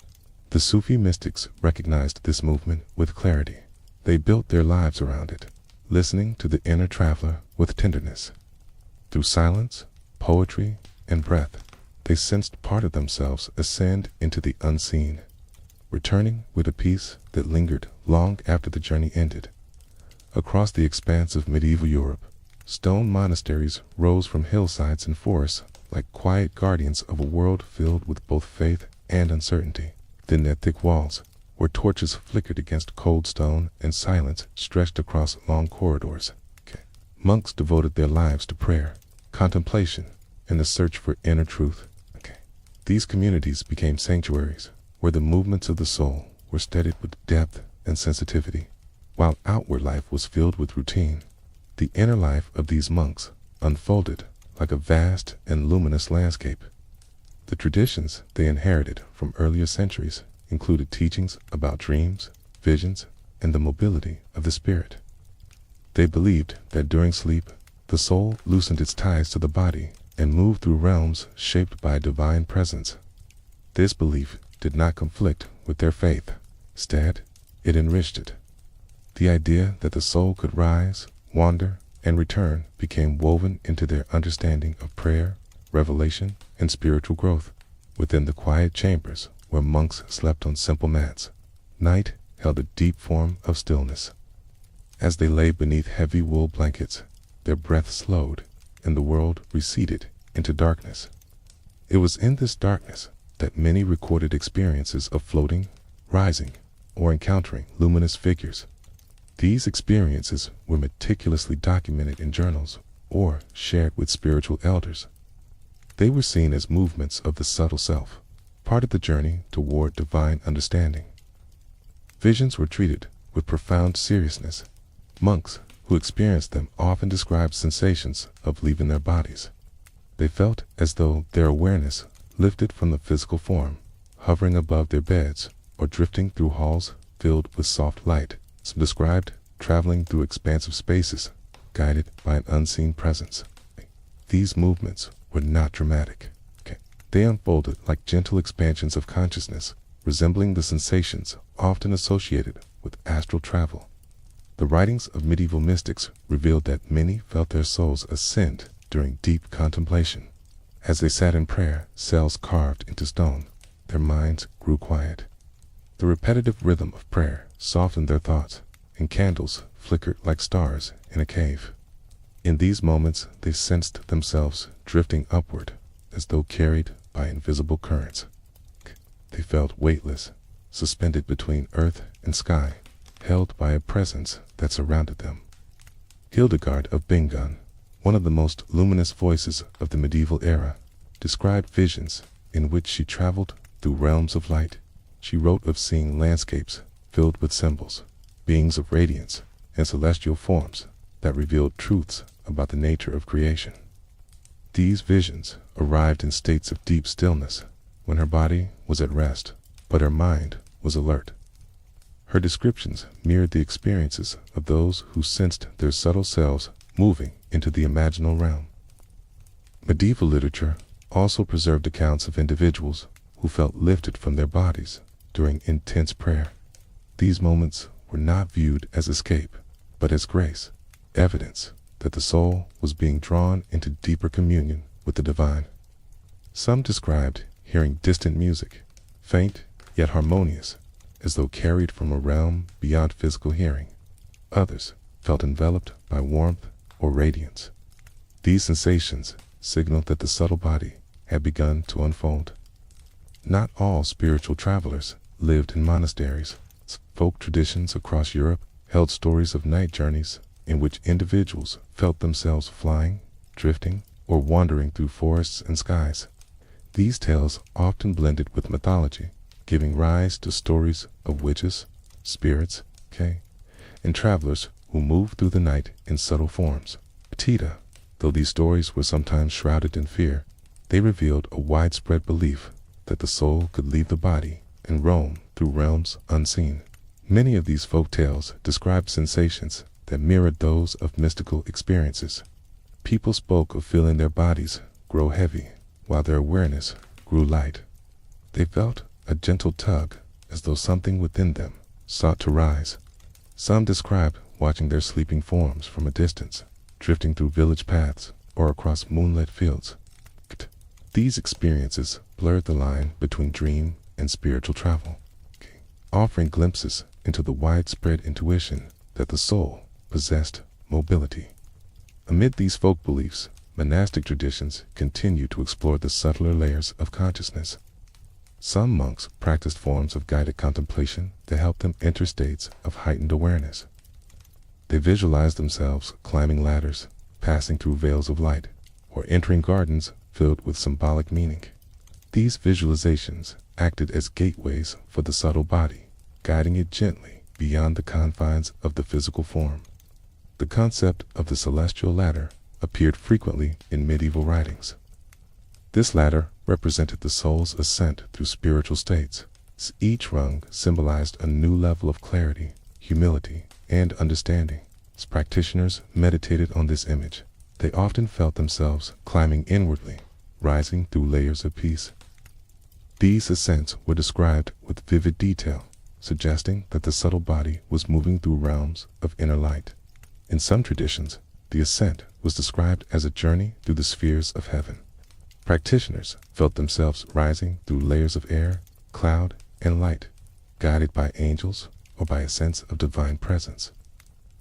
The Sufi mystics recognized this movement with clarity. They built their lives around it, listening to the inner traveler with tenderness. Through silence, poetry, and breath, they sensed part of themselves ascend into the unseen, returning with a peace that lingered long after the journey ended. Across the expanse of medieval Europe, stone monasteries rose from hillsides and forests like quiet guardians of a world filled with both faith and uncertainty. Within their thick walls, where torches flickered against cold stone and silence stretched across long corridors, monks devoted their lives to prayer, contemplation, and the search for inner truth. These communities became sanctuaries where the movements of the soul were studied with depth and sensitivity. While outward life was filled with routine, the inner life of these monks unfolded like a vast and luminous landscape. The traditions they inherited from earlier centuries included teachings about dreams, visions, and the mobility of the spirit. They believed that during sleep, the soul loosened its ties to the body and moved through realms shaped by a divine presence. This belief did not conflict with their faith. Instead, it enriched it. The idea that the soul could rise, wander, and return became woven into their understanding of prayer, revelation, and spiritual growth. Within the quiet chambers where monks slept on simple mats, night held a deep form of stillness. As they lay beneath heavy wool blankets, their breath slowed and the world receded into darkness. It was in this darkness that many recorded experiences of floating, rising, or encountering luminous figures. These experiences were meticulously documented in journals or shared with spiritual elders. They were seen as movements of the subtle self, part of the journey toward divine understanding. Visions were treated with profound seriousness. Monks who experienced them often described sensations of leaving their bodies. They felt as though their awareness lifted from the physical form, hovering above their beds or drifting through halls filled with soft light. Some described traveling through expansive spaces, guided by an unseen presence. These movements were not dramatic. They unfolded like gentle expansions of consciousness, resembling the sensations often associated with astral travel. The writings of medieval mystics revealed that many felt their souls ascend during deep contemplation. As they sat in prayer, cells carved into stone, their minds grew quiet. The repetitive rhythm of prayer softened their thoughts, and candles flickered like stars in a cave. In these moments, they sensed themselves drifting upward, as though carried by invisible currents. They felt weightless, suspended between earth and sky, held by a presence that surrounded them. Hildegard of Bingen, one of the most luminous voices of the medieval era, described visions in which she traveled through realms of light. She wrote of seeing landscapes filled with symbols, beings of radiance, and celestial forms that revealed truths about the nature of creation. These visions arrived in states of deep stillness, when her body was at rest, but her mind was alert. Her descriptions mirrored the experiences of those who sensed their subtle selves moving into the imaginal realm. Medieval literature also preserved accounts of individuals who felt lifted from their bodies during intense prayer. These moments were not viewed as escape, but as grace, evidence that the soul was being drawn into deeper communion with the divine. Some described hearing distant music, faint yet harmonious, as though carried from a realm beyond physical hearing. Others felt enveloped by warmth or radiance. These sensations signaled that the subtle body had begun to unfold. Not all spiritual travelers lived in monasteries. Folk traditions across Europe held stories of night journeys in which individuals felt themselves flying, drifting, or wandering through forests and skies. These tales often blended with mythology, giving rise to stories of witches, spirits, and travelers who moved through the night in subtle forms. Though these stories were sometimes shrouded in fear, they revealed a widespread belief that the soul could leave the body and roam through realms unseen. Many of these folk tales described sensations that mirrored those of mystical experiences. People spoke of feeling their bodies grow heavy while their awareness grew light. They felt a gentle tug, as though something within them sought to rise. Some described watching their sleeping forms from a distance, drifting through village paths or across moonlit fields. These experiences blurred the line between dream and spiritual travel, offering glimpses into the widespread intuition that the soul possessed mobility. Amid these folk beliefs, monastic traditions continue to explore the subtler layers of consciousness. Some monks practiced forms of guided contemplation that helped them enter states of heightened awareness. They visualized themselves climbing ladders, passing through veils of light, or entering gardens filled with symbolic meaning. These visualizations acted as gateways for the subtle body, guiding it gently beyond the confines of the physical form. The concept of the celestial ladder appeared frequently in medieval writings. This ladder represented the soul's ascent through spiritual states. Each rung symbolized a new level of clarity, humility, and understanding. As practitioners meditated on this image, they often felt themselves climbing inwardly, rising through layers of peace. These ascents were described with vivid detail, suggesting that the subtle body was moving through realms of inner light. In some traditions, the ascent was described as a journey through the spheres of heaven. Practitioners felt themselves rising through layers of air, cloud, and light, guided by angels or by a sense of divine presence.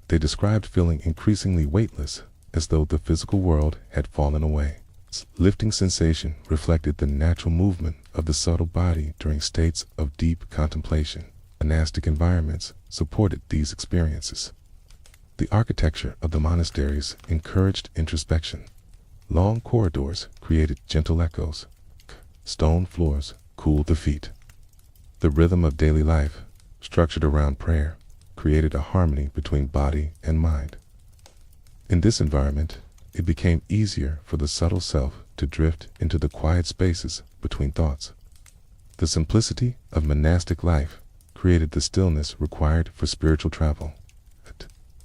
They described feeling increasingly weightless, as though the physical world had fallen away. This lifting sensation reflected the natural movement of the subtle body during states of deep contemplation. Monastic environments supported these experiences. The architecture of the monasteries encouraged introspection. Long corridors created gentle echoes. Stone floors cooled the feet. The rhythm of daily life, structured around prayer, created a harmony between body and mind. In this environment, it became easier for the subtle self to drift into the quiet spaces between thoughts. The simplicity of monastic life created the stillness required for spiritual travel.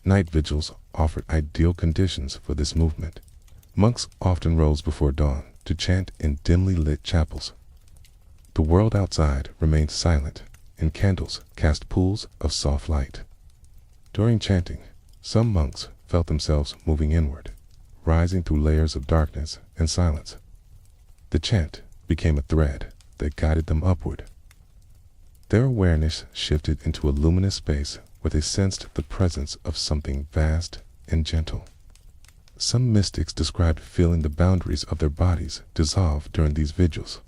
Night vigils offered ideal conditions for this movement. Monks often rose before dawn to chant in dimly lit chapels. The world outside remained silent, and candles cast pools of soft light. During chanting, some monks felt themselves moving inward, rising through layers of darkness and silence. The chant became a thread that guided them upward. Their awareness shifted into a luminous space where they sensed the presence of something vast and gentle. Some mystics described feeling the boundaries of their bodies dissolve during these vigils.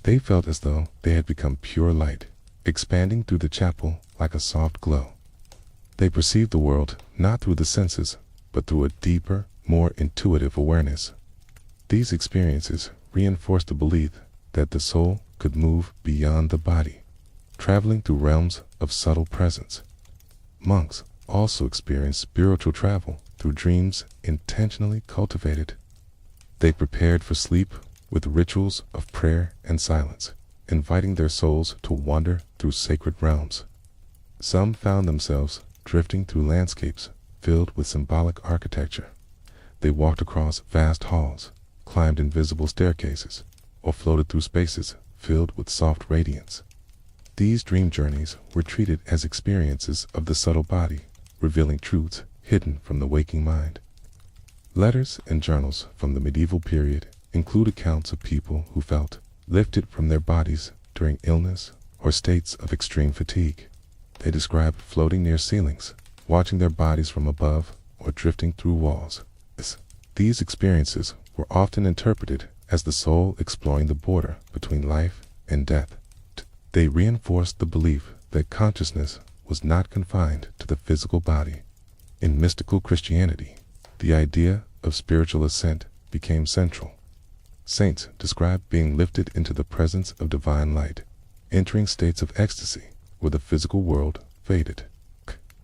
They felt as though they had become pure light, expanding through the chapel like a soft glow. They perceived the world not through the senses, but through a deeper, more intuitive awareness. These experiences reinforced the belief that the soul could move beyond the body, traveling through realms of subtle presence. Monks also experienced spiritual travel through dreams intentionally cultivated. They prepared for sleep with rituals of prayer and silence, inviting their souls to wander through sacred realms. Some found themselves drifting through landscapes filled with symbolic architecture. They walked across vast halls, climbed invisible staircases, or floated through spaces filled with soft radiance. These dream journeys were treated as experiences of the subtle body, revealing truths hidden from the waking mind. Letters and journals from the medieval period include accounts of people who felt lifted from their bodies during illness or states of extreme fatigue. They described floating near ceilings, watching their bodies from above, or drifting through walls. These experiences were often interpreted as the soul exploring the border between life and death. They reinforced the belief that consciousness was not confined to the physical body. In mystical Christianity, the idea of spiritual ascent became central. Saints described being lifted into the presence of divine light, entering states of ecstasy where the physical world faded.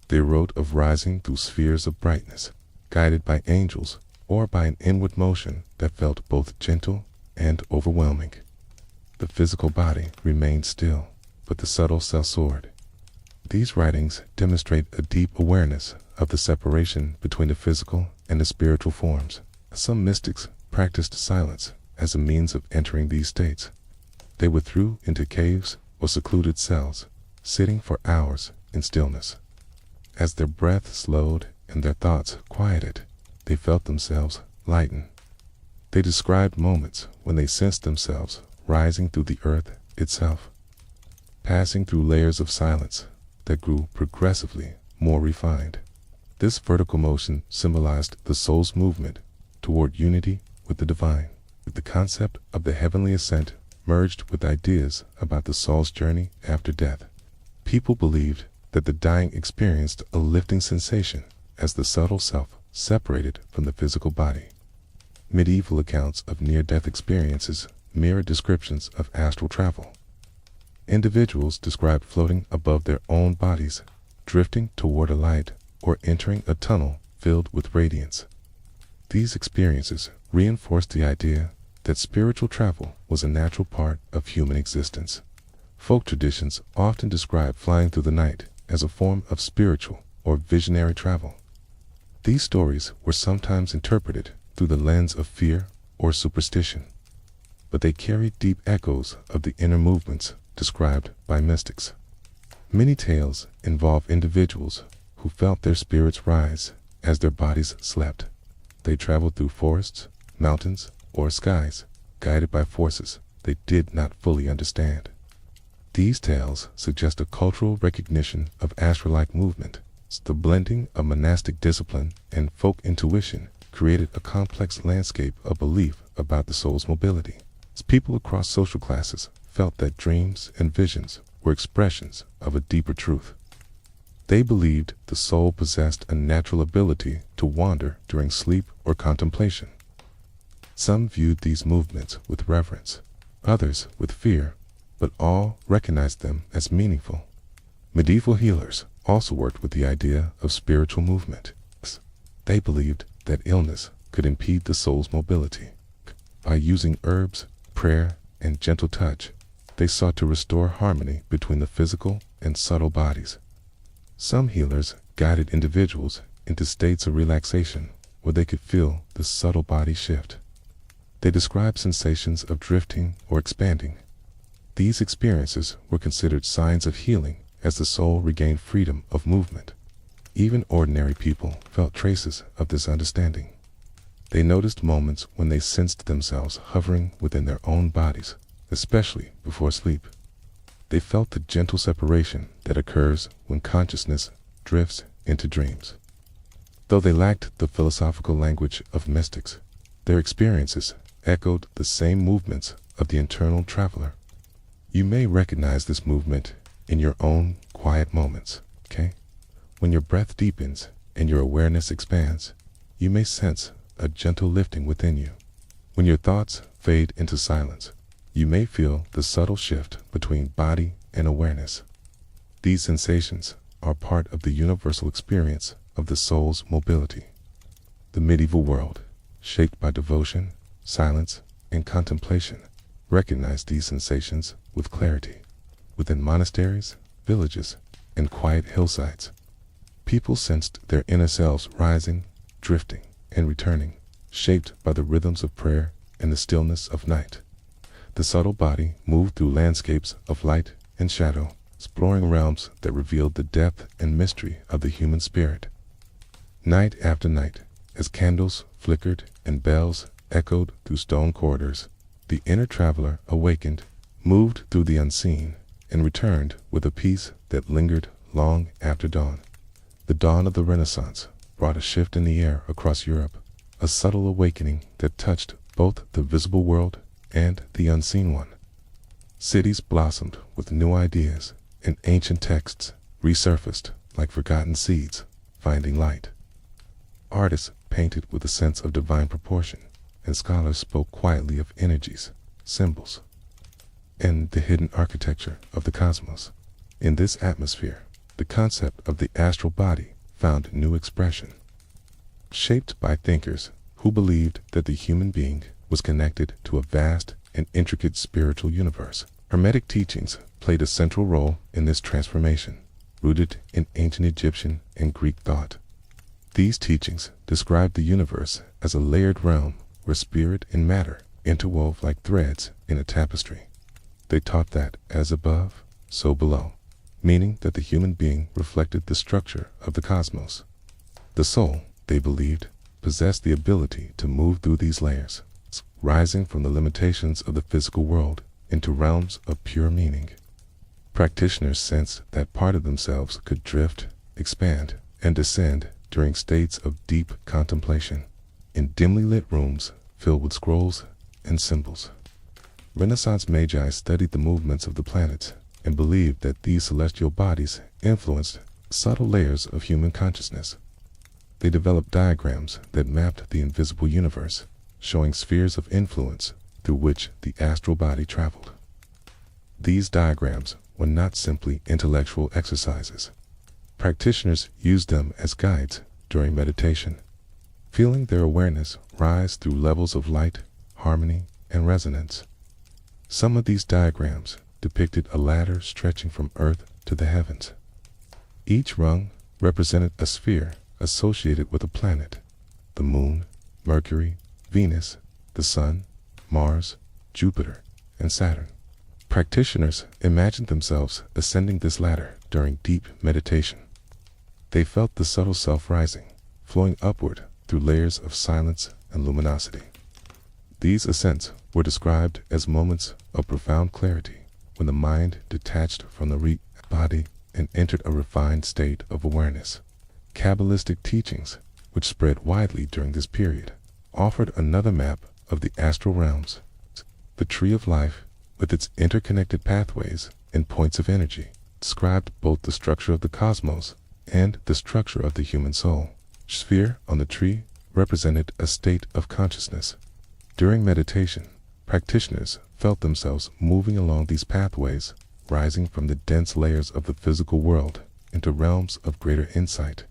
They wrote of rising through spheres of brightness, guided by angels or by an inward motion that felt both gentle and overwhelming. The physical body remained still, but the subtle self soared. These writings demonstrate a deep awareness of the separation between the physical and the spiritual forms. Some mystics practiced silence as a means of entering these states. They withdrew into caves or secluded cells, sitting for hours in stillness. As their breath slowed and their thoughts quieted, they felt themselves lighten. They described moments when they sensed themselves rising through the earth itself, passing through layers of silence that grew progressively more refined. This vertical motion symbolized the soul's movement toward unity with the divine. The concept of the heavenly ascent merged with ideas about the soul's journey after death. People believed that the dying experienced a lifting sensation as the subtle self separated from the physical body. Medieval accounts of near-death experiences mirror descriptions of astral travel. Individuals described floating above their own bodies, drifting toward a light, or entering a tunnel filled with radiance. These experiences reinforced the idea that spiritual travel was a natural part of human existence. Folk traditions often describe flying through the night as a form of spiritual or visionary travel. These stories were sometimes interpreted through the lens of fear or superstition, but they carried deep echoes of the inner movements described by mystics. Many tales involve individuals who felt their spirits rise as their bodies slept. They traveled through forests, mountains, or skies, guided by forces they did not fully understand. These tales suggest a cultural recognition of astral-like movement. The blending of monastic discipline and folk intuition created a complex landscape of belief about the soul's mobility. As people across social classes felt that dreams and visions were expressions of a deeper truth. They believed the soul possessed a natural ability to wander during sleep or contemplation. Some viewed these movements with reverence, others with fear, but all recognized them as meaningful. Medieval healers also worked with the idea of spiritual movement. They believed that illness could impede the soul's mobility. By using herbs, prayer, and gentle touch, they sought to restore harmony between the physical and subtle bodies. Some healers guided individuals into states of relaxation where they could feel the subtle body shift. They described sensations of drifting or expanding. These experiences were considered signs of healing as the soul regained freedom of movement. Even ordinary people felt traces of this understanding. They noticed moments when they sensed themselves hovering within their own bodies, especially before sleep. They felt the gentle separation that occurs when consciousness drifts into dreams. Though they lacked the philosophical language of mystics, their experiences echoed the same movements of the internal traveler. You may recognize this movement in your own quiet moments, okay? When your breath deepens and your awareness expands, you may sense a gentle lifting within you. When your thoughts fade into silence, you may feel the subtle shift between body and awareness. These sensations are part of the universal experience of the soul's mobility. The medieval world, shaped by devotion, silence, and contemplation, recognized these sensations with clarity. Within monasteries, villages, and quiet hillsides, people sensed their inner selves rising, drifting, and returning, shaped by the rhythms of prayer and the stillness of night. The subtle body moved through landscapes of light and shadow, exploring realms that revealed the depth and mystery of the human spirit. Night after night, as candles flickered and bells echoed through stone corridors, the inner traveler awakened, moved through the unseen, and returned with a peace that lingered long after dawn. The dawn of the Renaissance brought a shift in the air across Europe, a subtle awakening that touched both the visible world and the unseen one. Cities blossomed with new ideas, and ancient texts resurfaced like forgotten seeds, finding light. Artists painted with a sense of divine proportion, and scholars spoke quietly of energies, symbols, and the hidden architecture of the cosmos. In this atmosphere, the concept of the astral body found new expression. Shaped by thinkers who believed that the human being was connected to a vast and intricate spiritual universe, Hermetic teachings played a central role in this transformation, rooted in ancient Egyptian and Greek thought. These teachings described the universe as a layered realm where spirit and matter interwove like threads in a tapestry. They taught that as above, so below, meaning that the human being reflected the structure of the cosmos. The soul, they believed, possessed the ability to move through these layers, rising from the limitations of the physical world into realms of pure meaning. Practitioners sensed that part of themselves could drift, expand, and descend during states of deep contemplation, in dimly lit rooms filled with scrolls and symbols. Renaissance magi studied the movements of the planets and believed that these celestial bodies influenced subtle layers of human consciousness. They developed diagrams that mapped the invisible universe, showing spheres of influence through which the astral body traveled. These diagrams were not simply intellectual exercises. Practitioners used them as guides during meditation, feeling their awareness rise through levels of light, harmony, and resonance. Some of these diagrams depicted a ladder stretching from earth to the heavens. Each rung represented a sphere associated with a planet: the moon, Mercury, Venus, the sun, Mars, Jupiter, and Saturn. Practitioners imagined themselves ascending this ladder during deep meditation. They felt the subtle self rising, flowing upward through layers of silence and luminosity. These ascents were described as moments of profound clarity, when the mind detached from the body and entered a refined state of awareness. Kabbalistic teachings, which spread widely during this period, offered another map of the astral realms. The tree of life, with its interconnected pathways and points of energy, described both the structure of the cosmos and the structure of the human soul. Each sphere on the tree represented a state of consciousness. During meditation, practitioners felt themselves moving along these pathways, rising from the dense layers of the physical world into realms of greater insight.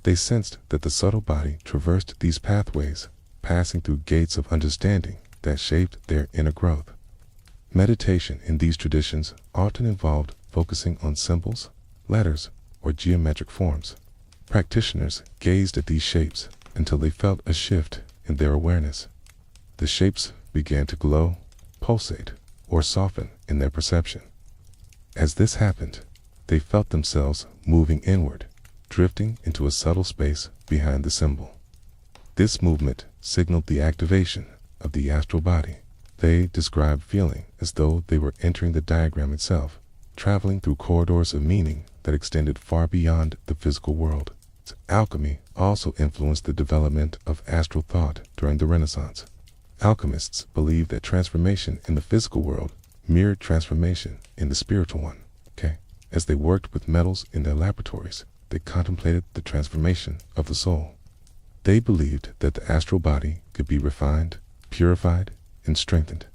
They sensed that the subtle body traversed these pathways, passing through gates of understanding that shaped their inner growth. Meditation in these traditions often involved focusing on symbols, letters, or geometric forms. Practitioners gazed at these shapes until they felt a shift in their awareness. The shapes began to glow, pulsate, or soften in their perception. As this happened, they felt themselves moving inward, drifting into a subtle space behind the symbol. This movement signaled the activation of the astral body. They described feeling as though they were entering the diagram itself, traveling through corridors of meaning that extended far beyond the physical world. Alchemy also influenced the development of astral thought during the Renaissance. Alchemists believed that transformation in the physical world mirrored transformation in the spiritual one. As they worked with metals in their laboratories, they contemplated the transformation of the soul. They believed that the astral body could be refined, purified, and strengthened.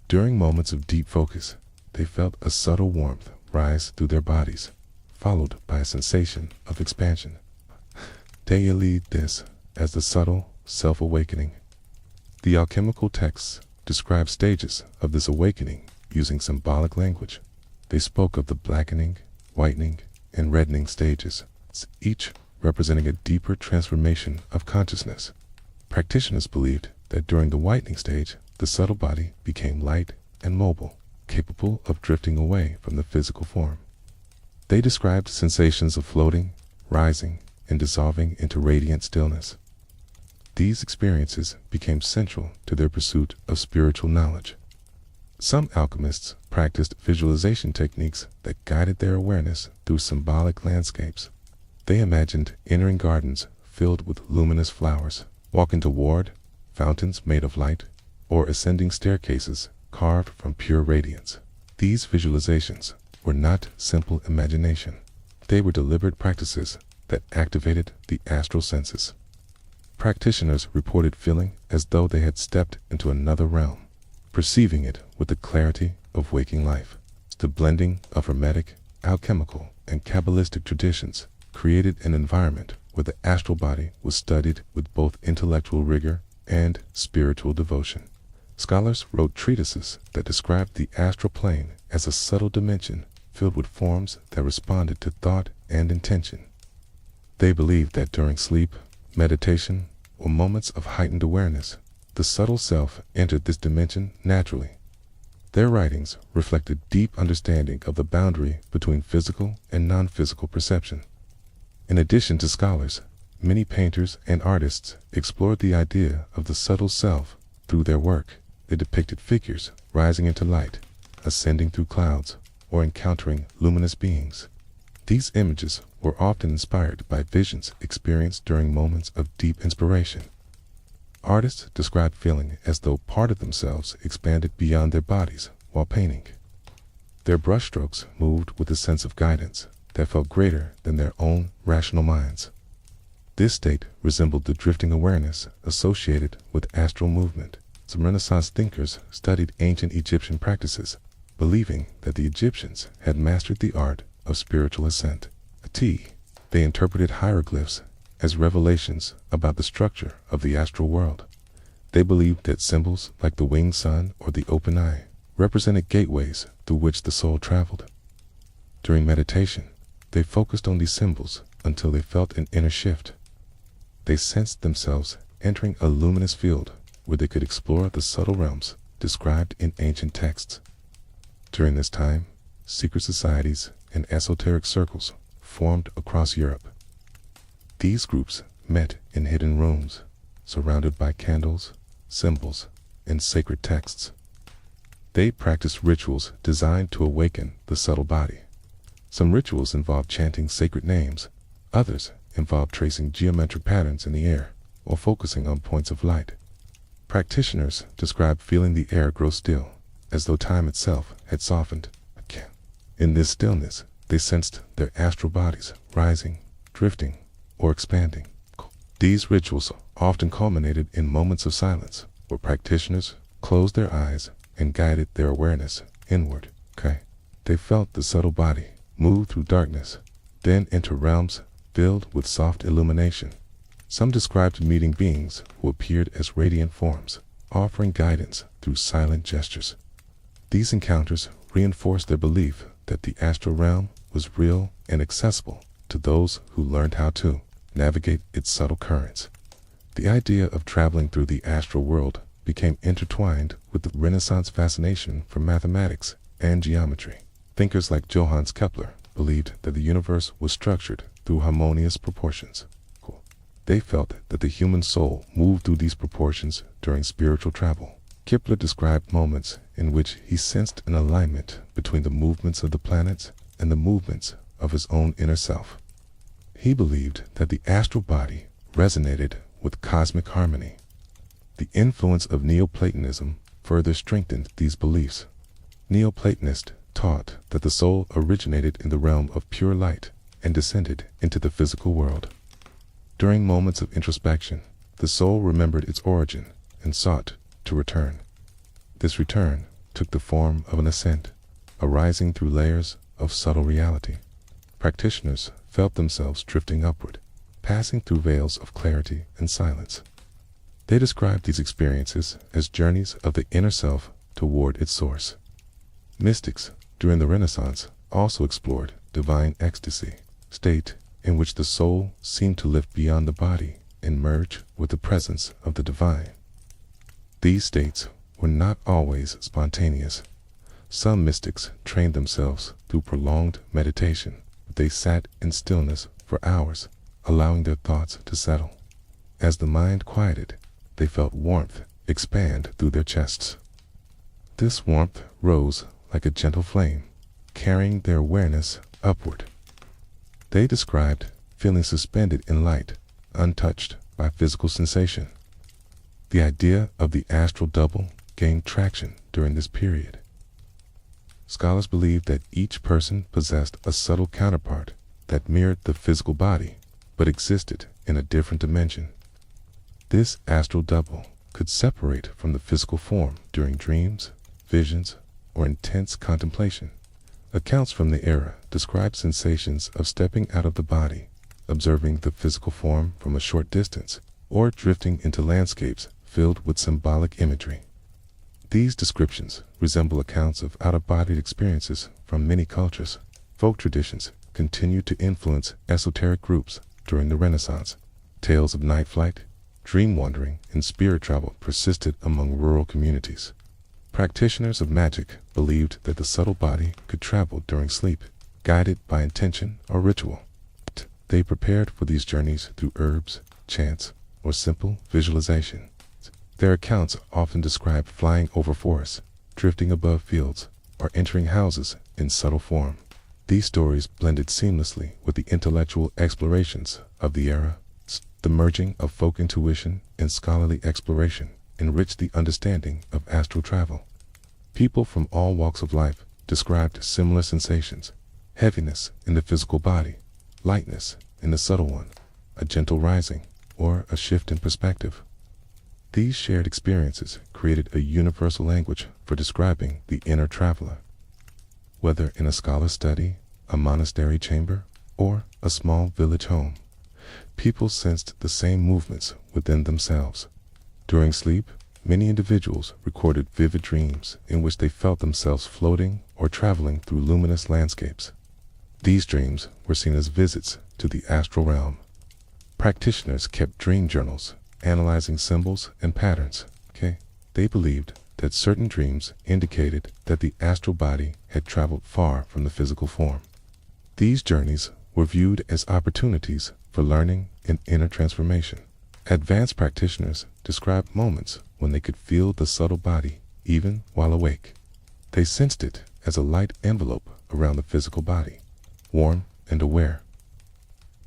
During moments of deep focus, they felt a subtle warmth rise through their bodies, followed by a sensation of expansion. They believed this as the subtle self-awakening. The alchemical texts describe stages of this awakening using symbolic language. They spoke of the blackening, whitening, and reddening stages, each representing a deeper transformation of consciousness. Practitioners believed that during the whitening stage, the subtle body became light and mobile, capable of drifting away from the physical form. They described sensations of floating, rising, and dissolving into radiant stillness. These experiences became central to their pursuit of spiritual knowledge. Some alchemists practiced visualization techniques that guided their awareness through symbolic landscapes. They imagined entering gardens filled with luminous flowers, walking toward fountains made of light, or ascending staircases carved from pure radiance. These visualizations were not simple imagination. They were deliberate practices that activated the astral senses. Practitioners reported feeling as though they had stepped into another realm, perceiving it with the clarity of waking life. The blending of Hermetic, alchemical, and Kabbalistic traditions created an environment where the astral body was studied with both intellectual rigor and spiritual devotion. Scholars wrote treatises that described the astral plane as a subtle dimension filled with forms that responded to thought and intention. They believed that during sleep, meditation, or moments of heightened awareness, the subtle self entered this dimension naturally. Their writings reflected deep understanding of the boundary between physical and non-physical perception. In addition to scholars, many painters and artists explored the idea of the subtle self through their work. They depicted figures rising into light, ascending through clouds, or encountering luminous beings. These images were often inspired by visions experienced during moments of deep inspiration. Artists described feeling as though part of themselves expanded beyond their bodies while painting. Their brushstrokes moved with a sense of guidance that felt greater than their own rational minds. This state resembled the drifting awareness associated with astral movement. Some Renaissance thinkers studied ancient Egyptian practices, believing that the Egyptians had mastered the art of spiritual ascent. They interpreted hieroglyphs as revelations about the structure of the astral world. They believed that symbols like the winged sun or the open eye represented gateways through which the soul traveled. During meditation, they focused on these symbols until they felt an inner shift. They sensed themselves entering a luminous field where they could explore the subtle realms described in ancient texts. During this time, secret societies and esoteric circles formed across Europe. These groups met in hidden rooms, surrounded by candles, symbols, and sacred texts. They practiced rituals designed to awaken the subtle body. Some rituals involved chanting sacred names, others involved tracing geometric patterns in the air or focusing on points of light. Practitioners described feeling the air grow still, as though time itself had softened. In this stillness, they sensed their astral bodies rising, drifting, or expanding. These rituals often culminated in moments of silence, where practitioners closed their eyes and guided their awareness inward. They felt the subtle body move through darkness, then enter realms filled with soft illumination. Some described meeting beings who appeared as radiant forms, offering guidance through silent gestures. These encounters reinforced their belief that the astral realm was real and accessible to those who learned how to navigate its subtle currents. The idea of traveling through the astral world became intertwined with the Renaissance fascination for mathematics and geometry. Thinkers like Johannes Kepler believed that the universe was structured through harmonious proportions. They felt that the human soul moved through these proportions during spiritual travel. Kepler described moments in which he sensed an alignment between the movements of the planets and the movements of his own inner self. He believed that the astral body resonated with cosmic harmony. The influence of Neoplatonism further strengthened these beliefs. Neoplatonists taught that the soul originated in the realm of pure light and descended into the physical world. During moments of introspection, the soul remembered its origin and sought to return. This return took the form of an ascent, arising through layers of subtle reality. Practitioners felt themselves drifting upward, passing through veils of clarity and silence. They described these experiences as journeys of the inner self toward its source. Mystics during the Renaissance also explored divine ecstasy, state in which the soul seemed to lift beyond the body and merge with the presence of the divine. These states were not always spontaneous. Some mystics trained themselves through prolonged meditation. They sat in stillness for hours, allowing their thoughts to settle. As the mind quieted, they felt warmth expand through their chests. This warmth rose like a gentle flame, carrying their awareness upward. They described feeling suspended in light, untouched by physical sensation. The idea of the astral double gained traction during this period. Scholars believed that each person possessed a subtle counterpart that mirrored the physical body, but existed in a different dimension. This astral double could separate from the physical form during dreams, visions, or intense contemplation. Accounts from the era describe sensations of stepping out of the body, observing the physical form from a short distance, or drifting into landscapes filled with symbolic imagery. These descriptions resemble accounts of out-of-body experiences from many cultures. Folk traditions continued to influence esoteric groups during the Renaissance. Tales of night flight, dream wandering, and spirit travel persisted among rural communities. Practitioners of magic believed that the subtle body could travel during sleep, guided by intention or ritual. They prepared for these journeys through herbs, chants, or simple visualization. Their accounts often describe flying over forests, drifting above fields, or entering houses in subtle form. These stories blended seamlessly with the intellectual explorations of the era. The merging of folk intuition and scholarly exploration enriched the understanding of astral travel. People from all walks of life described similar sensations: heaviness in the physical body, lightness in the subtle one, a gentle rising, or a shift in perspective. These shared experiences created a universal language for describing the inner traveler. Whether in a scholar's study, a monastery chamber, or a small village home, people sensed the same movements within themselves. During sleep, many individuals recorded vivid dreams in which they felt themselves floating or traveling through luminous landscapes. These dreams were seen as visits to the astral realm. Practitioners kept dream journals, analyzing symbols and patterns. They believed that certain dreams indicated that the astral body had traveled far from the physical form. These journeys were viewed as opportunities for learning and inner transformation. Advanced practitioners described moments when they could feel the subtle body even while awake. They sensed it as a light envelope around the physical body, warm and aware.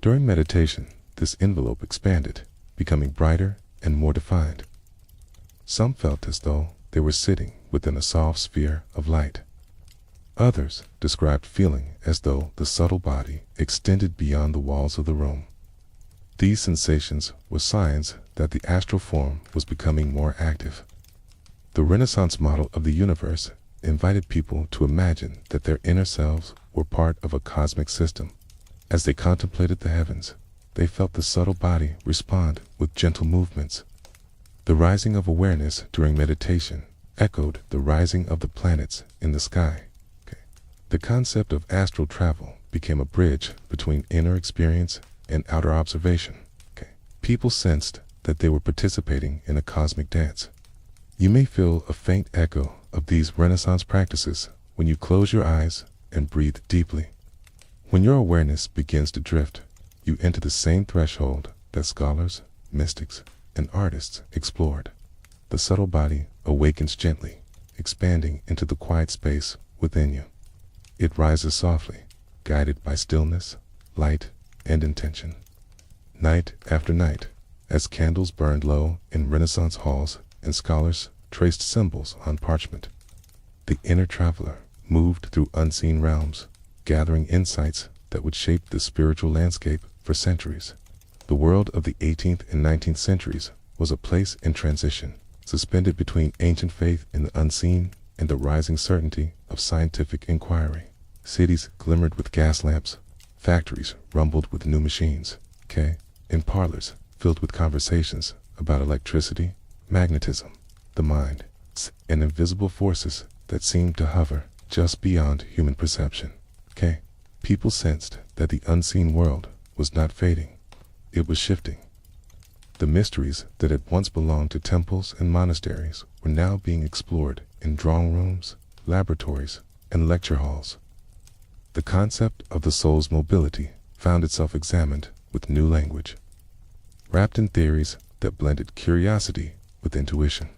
During meditation, this envelope expanded, becoming brighter and more defined. Some felt as though they were sitting within a soft sphere of light. Others described feeling as though the subtle body extended beyond the walls of the room. These sensations were signs that the astral form was becoming more active. The Renaissance model of the universe invited people to imagine that their inner selves were part of a cosmic system. As they contemplated the heavens, they felt the subtle body respond with gentle movements. The rising of awareness during meditation echoed the rising of the planets in the sky. The concept of astral travel became a bridge between inner experience and outer observation. People sensed that they were participating in a cosmic dance. You may feel a faint echo of these Renaissance practices when you close your eyes and breathe deeply. When your awareness begins to drift, you enter the same threshold that scholars, mystics, and artists explored. The subtle body awakens gently, expanding into the quiet space within you. It rises softly, guided by stillness, light, and intention. Night after night, as candles burned low in Renaissance halls and scholars traced symbols on parchment. The inner traveler moved through unseen realms, gathering insights that would shape the spiritual landscape for centuries. The world of the 18th and 19th centuries was a place in transition, suspended between ancient faith in the unseen and the rising certainty of scientific inquiry. Cities glimmered with gas lamps, factories rumbled with new machines, and parlors filled with conversations about electricity, magnetism, the mind, and invisible forces that seemed to hover just beyond human perception. People sensed that the unseen world was not fading, it was shifting. The mysteries that had once belonged to temples and monasteries were now being explored in drawing rooms, laboratories, and lecture halls. The concept of the soul's mobility found itself examined with new language, wrapped in theories that blended curiosity with intuition.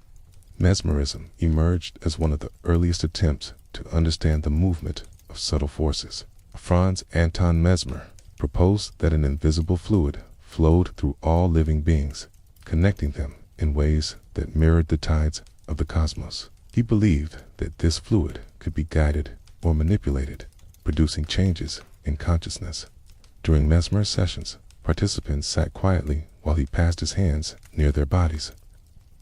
Mesmerism emerged as one of the earliest attempts to understand the movement of subtle forces. Franz Anton Mesmer proposed that an invisible fluid flowed through all living beings, connecting them in ways that mirrored the tides of the cosmos. He believed that this fluid could be guided or manipulated, producing changes in consciousness. During Mesmer's sessions, participants sat quietly while he passed his hands near their bodies.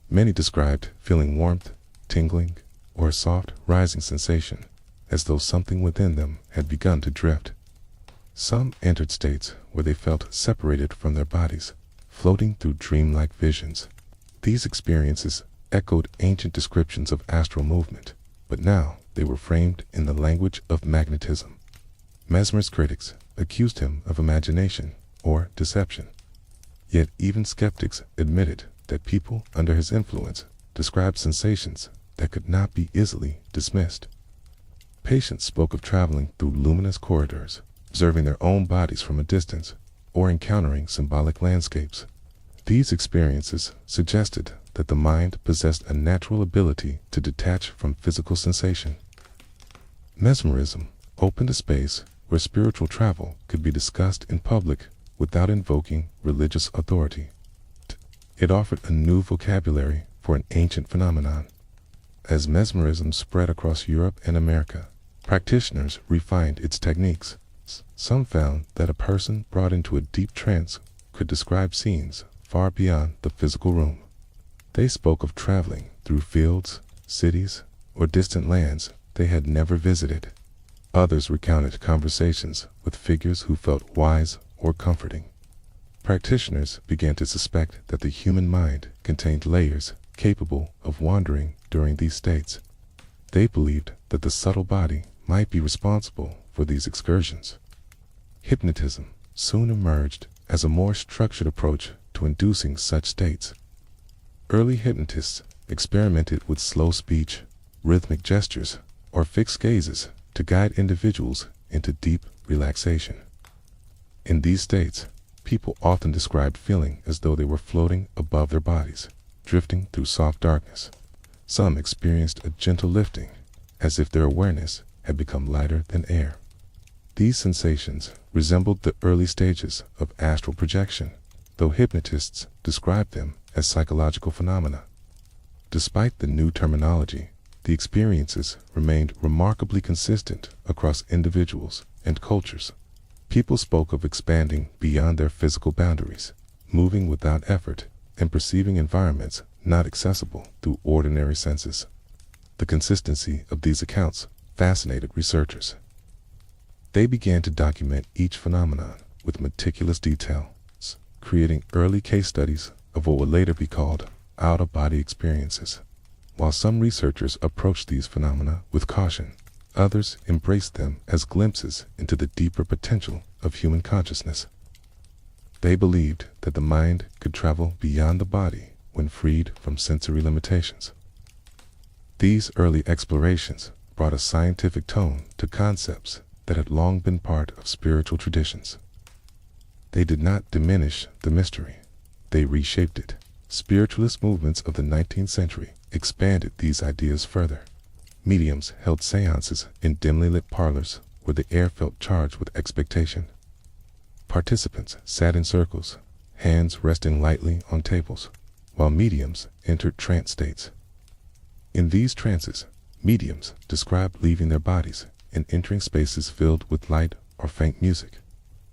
Many described feeling warmth, tingling, or a soft, rising sensation, as though something within them had begun to drift. Some entered states where they felt separated from their bodies, floating through dreamlike visions. These experiences echoed ancient descriptions of astral movement, but now they were framed in the language of magnetism. Mesmer's critics accused him of imagination or deception. Yet even skeptics admitted that people under his influence described sensations that could not be easily dismissed. Patients spoke of traveling through luminous corridors, observing their own bodies from a distance, or encountering symbolic landscapes. These experiences suggested that the mind possessed a natural ability to detach from physical sensation. Mesmerism opened a space where spiritual travel could be discussed in public without invoking religious authority. It offered a new vocabulary for an ancient phenomenon. As mesmerism spread across Europe and America, practitioners refined its techniques. Some found that a person brought into a deep trance could describe scenes far beyond the physical room. They spoke of traveling through fields, cities, or distant lands they had never visited. Others recounted conversations with figures who felt wise or comforting. Practitioners began to suspect that the human mind contained layers capable of wandering during these states. They believed that the subtle body might be responsible for these excursions. Hypnotism soon emerged as a more structured approach to inducing such states. Early hypnotists experimented with slow speech, rhythmic gestures, or fixed gazes to guide individuals into deep relaxation. In these states, people often described feeling as though they were floating above their bodies, drifting through soft darkness. Some experienced a gentle lifting, as if their awareness had become lighter than air. These sensations resembled the early stages of astral projection, though hypnotists described them as psychological phenomena. Despite the new terminology, the experiences remained remarkably consistent across individuals and cultures. People spoke of expanding beyond their physical boundaries, moving without effort, and perceiving environments not accessible through ordinary senses. The consistency of these accounts fascinated researchers. They began to document each phenomenon with meticulous detail, creating early case studies of what would later be called out-of-body experiences. While some researchers approached these phenomena with caution, others embraced them as glimpses into the deeper potential of human consciousness. They believed that the mind could travel beyond the body when freed from sensory limitations. These early explorations brought a scientific tone to concepts that had long been part of spiritual traditions. They did not diminish the mystery, they reshaped it. Spiritualist movements of the 19th century expanded these ideas further. Mediums held seances in dimly lit parlors where the air felt charged with expectation. Participants sat in circles, hands resting lightly on tables, while mediums entered trance states. In these trances, mediums described leaving their bodies and entering spaces filled with light or faint music.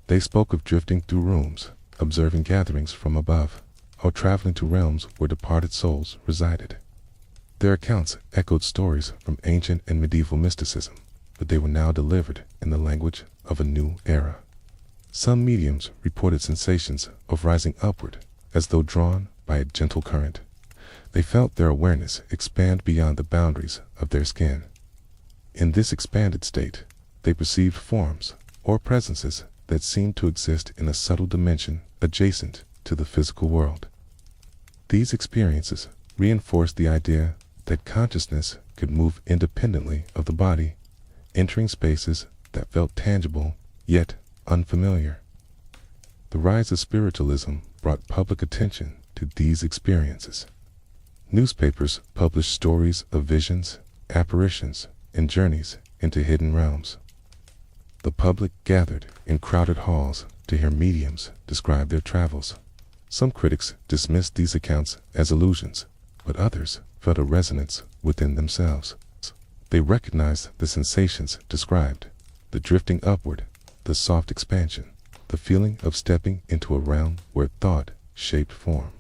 They spoke of drifting through rooms, observing gatherings from above, or traveling to realms where departed souls resided. Their accounts echoed stories from ancient and medieval mysticism, but they were now delivered in the language of a new era. Some mediums reported sensations of rising upward, as though drawn by a gentle current. They felt their awareness expand beyond the boundaries of their skin. In this expanded state, they perceived forms or presences that seemed to exist in a subtle dimension adjacent to the physical world. These experiences reinforced the idea that consciousness could move independently of the body, entering spaces that felt tangible yet unfamiliar. The rise of spiritualism brought public attention to these experiences. Newspapers published stories of visions, apparitions, and journeys into hidden realms. The public gathered in crowded halls to hear mediums describe their travels. Some critics dismissed these accounts as illusions, but others felt a resonance within themselves. They recognized the sensations described, the drifting upward, the soft expansion, the feeling of stepping into a realm where thought shaped form.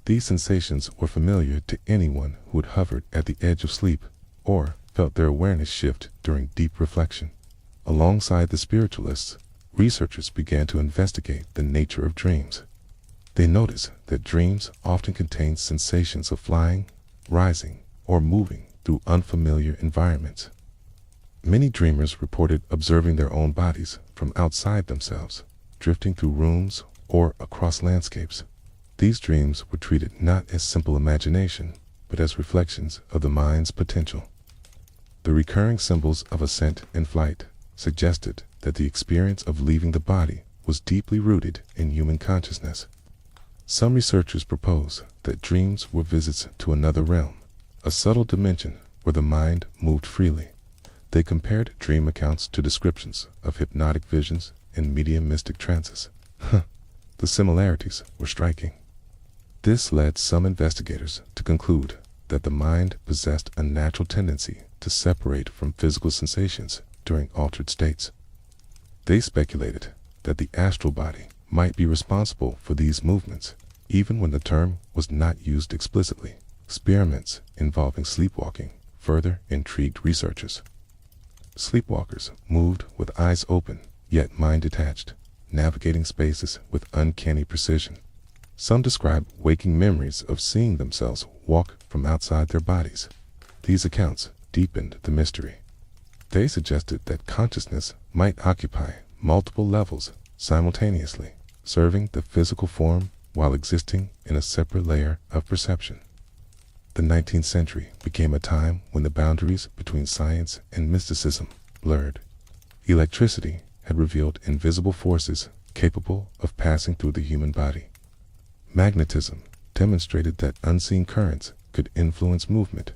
These sensations were familiar to anyone who had hovered at the edge of sleep or felt their awareness shift during deep reflection. Alongside the spiritualists, researchers began to investigate the nature of dreams. They noticed that dreams often contain sensations of flying, rising, or moving through unfamiliar environments. Many dreamers reported observing their own bodies from outside themselves, drifting through rooms or across landscapes. These dreams were treated not as simple imagination, but as reflections of the mind's potential. The recurring symbols of ascent and flight suggested that the experience of leaving the body was deeply rooted in human consciousness. Some researchers propose that dreams were visits to another realm, a subtle dimension where the mind moved freely. They compared dream accounts to descriptions of hypnotic visions and mediumistic trances. The similarities were striking. This led some investigators to conclude that the mind possessed a natural tendency to separate from physical sensations during altered states. They speculated that the astral body might be responsible for these movements, even when the term was not used explicitly. Experiments involving sleepwalking further intrigued researchers. Sleepwalkers moved with eyes open, yet mind detached, navigating spaces with uncanny precision. Some described waking memories of seeing themselves walk from outside their bodies. These accounts deepened the mystery. They suggested that consciousness might occupy multiple levels simultaneously, serving the physical form while existing in a separate layer of perception. The 19th century became a time when the boundaries between science and mysticism blurred. Electricity had revealed invisible forces capable of passing through the human body. Magnetism demonstrated that unseen currents could influence movement.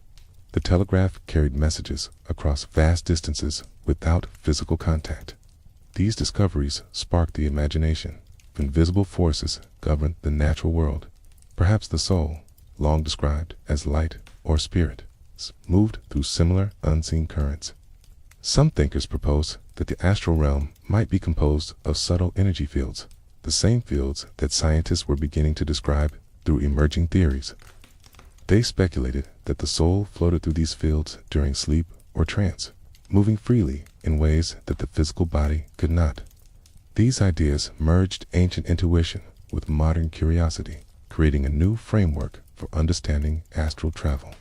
The telegraph carried messages across vast distances without physical contact. These discoveries sparked the imagination. Invisible forces governed the natural world. Perhaps the soul, long described as light or spirit, moved through similar unseen currents. Some thinkers propose that the astral realm might be composed of subtle energy fields, the same fields that scientists were beginning to describe through emerging theories. They speculated that the soul floated through these fields during sleep or trance, moving freely in ways that the physical body could not. These ideas merged ancient intuition with modern curiosity, creating a new framework for understanding astral travel.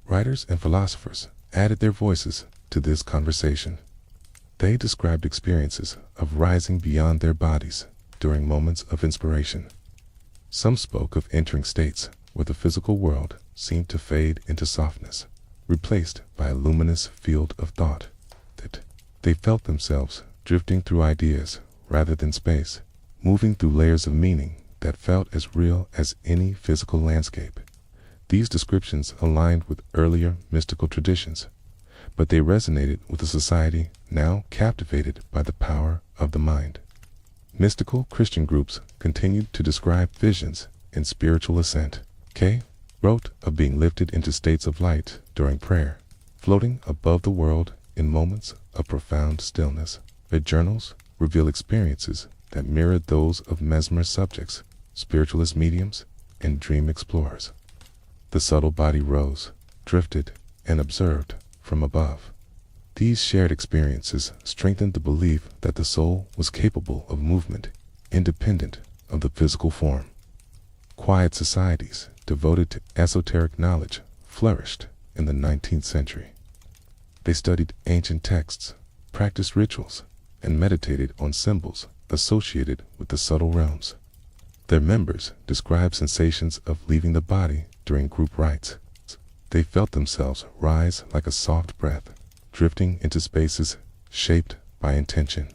Writers and philosophers added their voices to this conversation. They described experiences of rising beyond their bodies during moments of inspiration. Some spoke of entering states where the physical world seemed to fade into softness, replaced by a luminous field of thought. That they felt themselves drifting through ideas rather than space, moving through layers of meaning that felt as real as any physical landscape. These descriptions aligned with earlier mystical traditions, but they resonated with a society now captivated by the power of the mind. Mystical Christian groups continued to describe visions and spiritual ascent. K wrote of being lifted into states of light during prayer, floating above the world in moments of profound stillness. Their journals reveal experiences that mirrored those of mesmerist subjects, spiritualist mediums, and dream explorers. The subtle body rose, drifted, and observed from above. These shared experiences strengthened the belief that the soul was capable of movement, independent of the physical form. Quiet societies devoted to esoteric knowledge flourished in the 19th century. They studied ancient texts, practiced rituals, and meditated on symbols associated with the subtle realms. Their members described sensations of leaving the body during group rites. They felt themselves rise like a soft breath, drifting into spaces shaped by intention.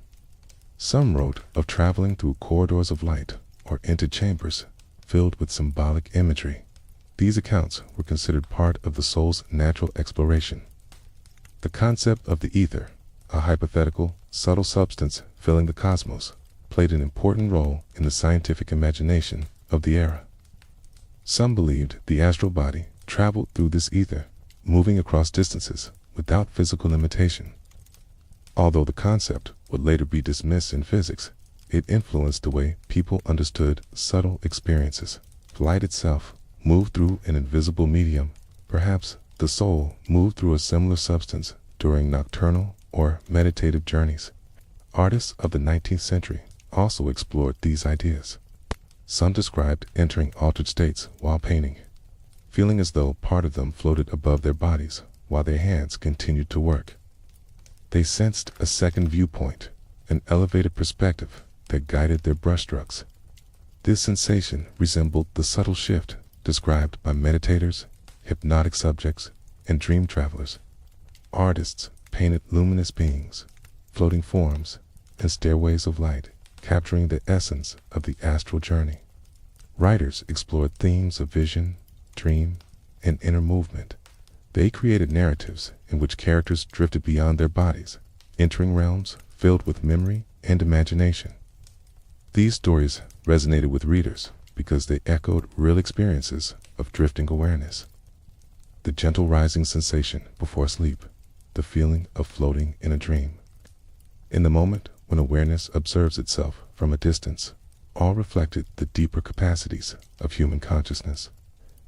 Some wrote of traveling through corridors of light or into chambers filled with symbolic imagery. These accounts were considered part of the soul's natural exploration. The concept of the ether, a hypothetical, subtle substance filling the cosmos, played an important role in the scientific imagination of the era. Some believed the astral body traveled through this ether, moving across distances without physical limitation. Although the concept would later be dismissed in physics, it influenced the way people understood subtle experiences. Light itself moved through an invisible medium. Perhaps the soul moved through a similar substance during nocturnal or meditative journeys. Artists of the 19th century also explored these ideas. Some described entering altered states while painting, feeling as though part of them floated above their bodies while their hands continued to work. They sensed a second viewpoint, an elevated perspective that guided their brushstrokes. This sensation resembled the subtle shift described by meditators, hypnotic subjects, and dream travelers. Artists painted luminous beings, floating forms, and stairways of light, capturing the essence of the astral journey. Writers explored themes of vision, dream, and inner movement. They created narratives in which characters drifted beyond their bodies, entering realms filled with memory and imagination. These stories resonated with readers because they echoed real experiences of drifting awareness. The gentle rising sensation before sleep, the feeling of floating in a dream. In the moment when awareness observes itself from a distance, all reflected the deeper capacities of human consciousness.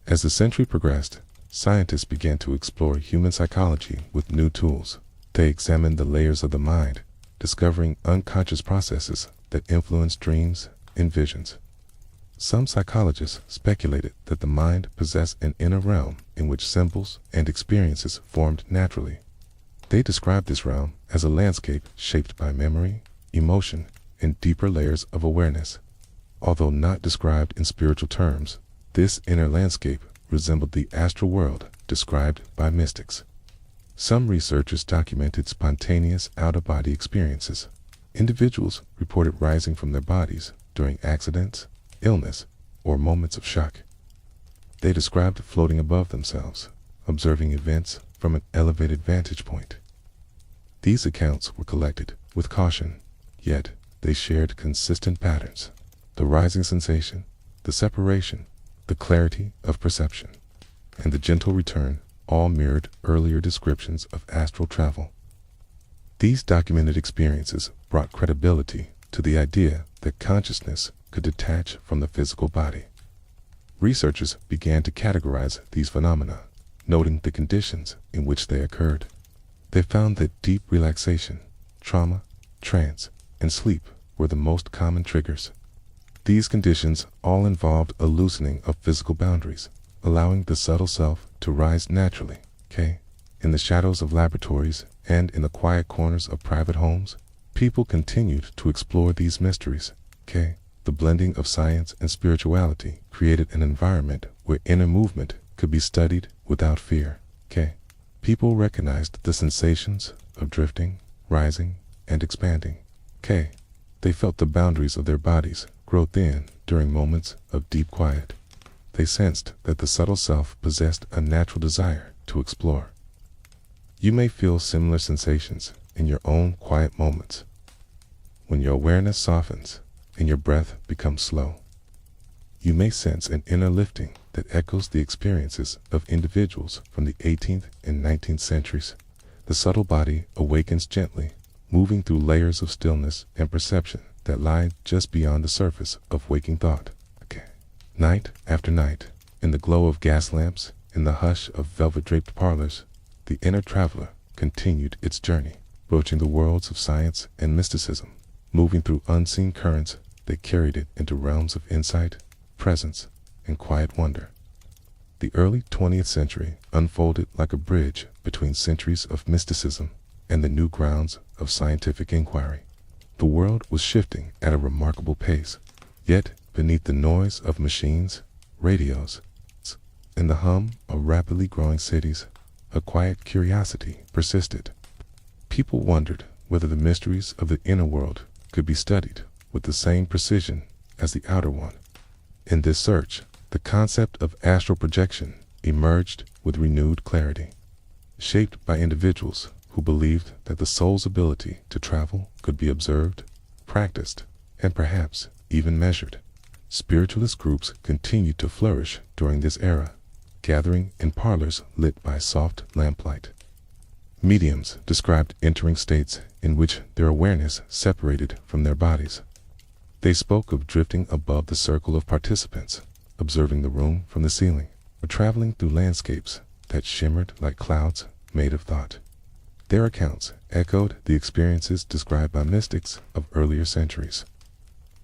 As the century progressed, scientists began to explore human psychology with new tools. They examined the layers of the mind, discovering unconscious processes that influence dreams and visions. Some psychologists speculated that the mind possessed an inner realm in which symbols and experiences formed naturally. They described this realm as a landscape shaped by memory, emotion, and deeper layers of awareness. Although not described in spiritual terms, this inner landscape resembled the astral world described by mystics. Some researchers documented spontaneous out-of-body experiences. Individuals reported rising from their bodies during accidents, illness, or moments of shock. They described floating above themselves, observing events from an elevated vantage point. These accounts were collected with caution, yet they shared consistent patterns. The rising sensation, the separation, the clarity of perception, and the gentle return all mirrored earlier descriptions of astral travel. These documented experiences brought credibility to the idea that consciousness could detach from the physical body. Researchers began to categorize these phenomena, noting the conditions in which they occurred. They found that deep relaxation, trauma, trance, and sleep were the most common triggers. These conditions all involved a loosening of physical boundaries, allowing the subtle self to rise naturally. In the shadows of laboratories and in the quiet corners of private homes, people continued to explore these mysteries. The blending of science and spirituality created an environment where inner movement could be studied without fear. People recognized the sensations of drifting, rising, and expanding. They felt the boundaries of their bodies grow thin during moments of deep quiet. They sensed that the subtle self possessed a natural desire to explore. You may feel similar sensations in your own quiet moments. When your awareness softens, and your breath becomes slow. You may sense an inner lifting that echoes the experiences of individuals from the 18th and 19th centuries. The subtle body awakens gently, moving through layers of stillness and perception that lie just beyond the surface of waking thought. Night after night, in the glow of gas lamps, in the hush of velvet-draped parlors, the inner traveler continued its journey, broaching the worlds of science and mysticism, moving through unseen currents that carried it into realms of insight, presence, and quiet wonder. The early 20th century unfolded like a bridge between centuries of mysticism and the new grounds of scientific inquiry. The world was shifting at a remarkable pace, yet beneath the noise of machines, radios, and the hum of rapidly growing cities, a quiet curiosity persisted. People wondered whether the mysteries of the inner world could be studied with the same precision as the outer one. In this search, the concept of astral projection emerged with renewed clarity, shaped by individuals who believed that the soul's ability to travel could be observed, practiced, and perhaps even measured. Spiritualist groups continued to flourish during this era, gathering in parlors lit by soft lamplight. Mediums described entering states in which their awareness separated from their bodies. They spoke of drifting above the circle of participants, observing the room from the ceiling, or traveling through landscapes that shimmered like clouds made of thought. Their accounts echoed the experiences described by mystics of earlier centuries.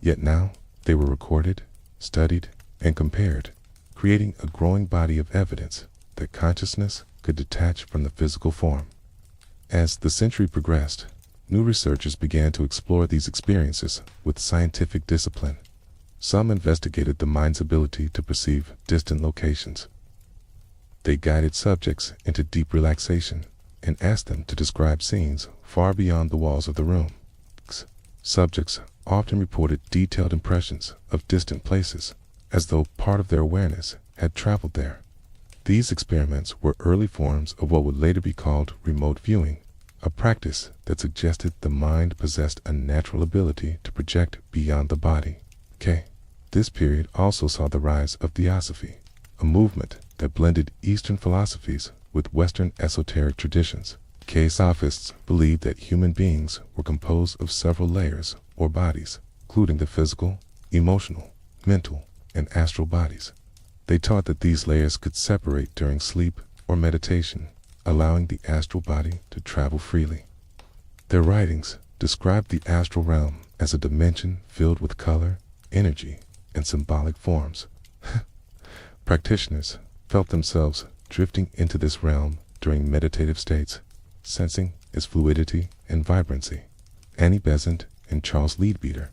Yet now they were recorded, studied, and compared, creating a growing body of evidence that consciousness could detach from the physical form. As the century progressed, new researchers began to explore these experiences with scientific discipline. Some investigated the mind's ability to perceive distant locations. They guided subjects into deep relaxation and asked them to describe scenes far beyond the walls of the room. Subjects often reported detailed impressions of distant places, as though part of their awareness had traveled there. These experiments were early forms of what would later be called remote viewing, a practice that suggested the mind possessed a natural ability to project beyond the body. This period also saw the rise of theosophy, a movement that blended Eastern philosophies with Western esoteric traditions. Sophists believed that human beings were composed of several layers or bodies, including the physical, emotional, mental, and astral bodies. They taught that these layers could separate during sleep or meditation, allowing the astral body to travel freely. Their writings described the astral realm as a dimension filled with color, energy, and symbolic forms. Practitioners felt themselves drifting into this realm during meditative states, sensing its fluidity and vibrancy. Annie Besant and Charles Leadbeater,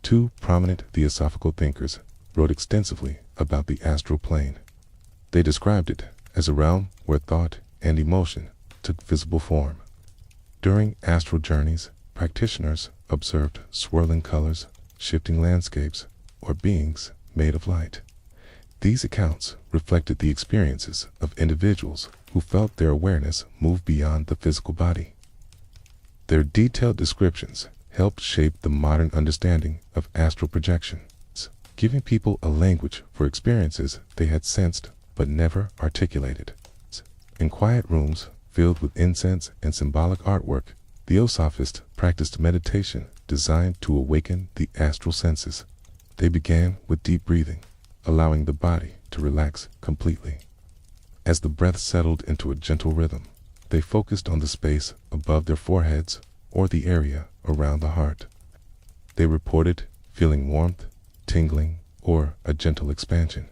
two prominent theosophical thinkers, wrote extensively about the astral plane. They described it as a realm where thought and emotion took visible form. During astral journeys, practitioners observed swirling colors, shifting landscapes, or beings made of light. These accounts reflected the experiences of individuals who felt their awareness move beyond the physical body. Their detailed descriptions helped shape the modern understanding of astral projection, giving people a language for experiences they had sensed but never articulated. In quiet rooms filled with incense and symbolic artwork, theosophists practiced meditation designed to awaken the astral senses. They began with deep breathing, allowing the body to relax completely. As the breath settled into a gentle rhythm, they focused on the space above their foreheads or the area around the heart. They reported feeling warmth, tingling, or a gentle expansion.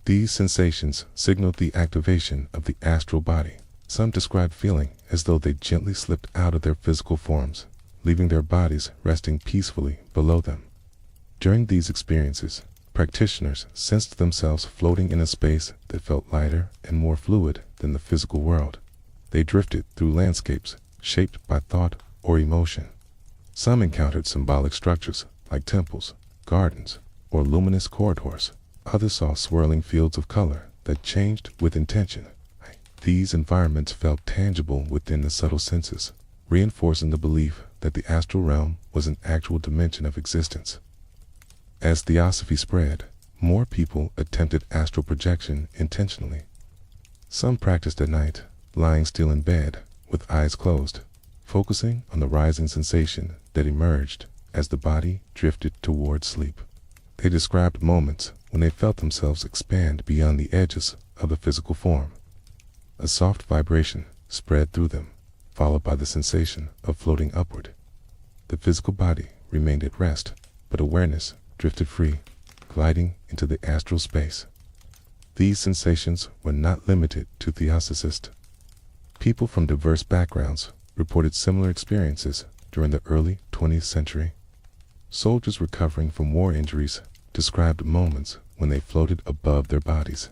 These sensations signaled the activation of the astral body. Some described feeling as though they gently slipped out of their physical forms, leaving their bodies resting peacefully below them. During these experiences, practitioners sensed themselves floating in a space that felt lighter and more fluid than the physical world. They drifted through landscapes shaped by thought or emotion. Some encountered symbolic structures like temples, gardens, or luminous corridors. Others saw swirling fields of color that changed with intention. These environments felt tangible within the subtle senses, reinforcing the belief that the astral realm was an actual dimension of existence. As theosophy spread, more people attempted astral projection intentionally. Some practiced at night, lying still in bed, with eyes closed, focusing on the rising sensation that emerged as the body drifted towards sleep. They described moments when they felt themselves expand beyond the edges of the physical form. A soft vibration spread through them, followed by the sensation of floating upward. The physical body remained at rest, but awareness drifted free, gliding into the astral space. These sensations were not limited to theosophists. People from diverse backgrounds reported similar experiences during the early 20th century. Soldiers recovering from war injuries described moments when they floated above their bodies.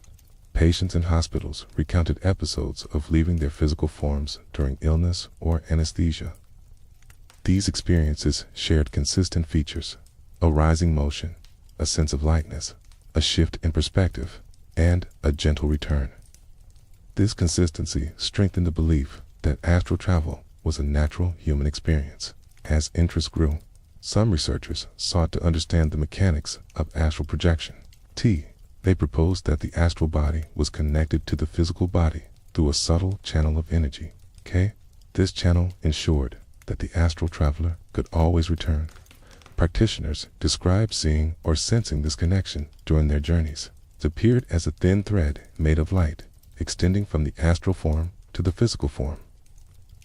Patients in hospitals recounted episodes of leaving their physical forms during illness or anesthesia. These experiences shared consistent features: a rising motion, a sense of lightness, a shift in perspective, and a gentle return. This consistency strengthened the belief that astral travel was a natural human experience. As interest grew, some researchers sought to understand the mechanics of astral projection. They proposed that the astral body was connected to the physical body through a subtle channel of energy. This channel ensured that the astral traveler could always return. Practitioners described seeing or sensing this connection during their journeys. It appeared as a thin thread made of light, extending from the astral form to the physical form.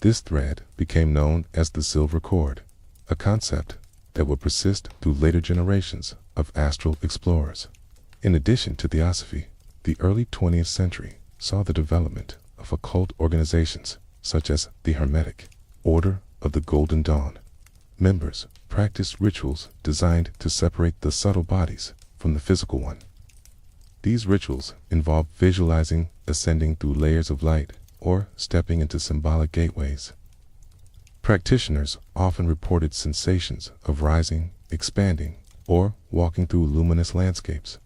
This thread became known as the silver cord, a concept that would persist through later generations of astral explorers. In addition to theosophy, the early 20th century saw the development of occult organizations such as the Hermetic Order of the Golden Dawn. Members practiced rituals designed to separate the subtle bodies from the physical one. These rituals involved visualizing ascending through layers of light or stepping into symbolic gateways. Practitioners often reported sensations of rising, expanding, or walking through luminous landscapes.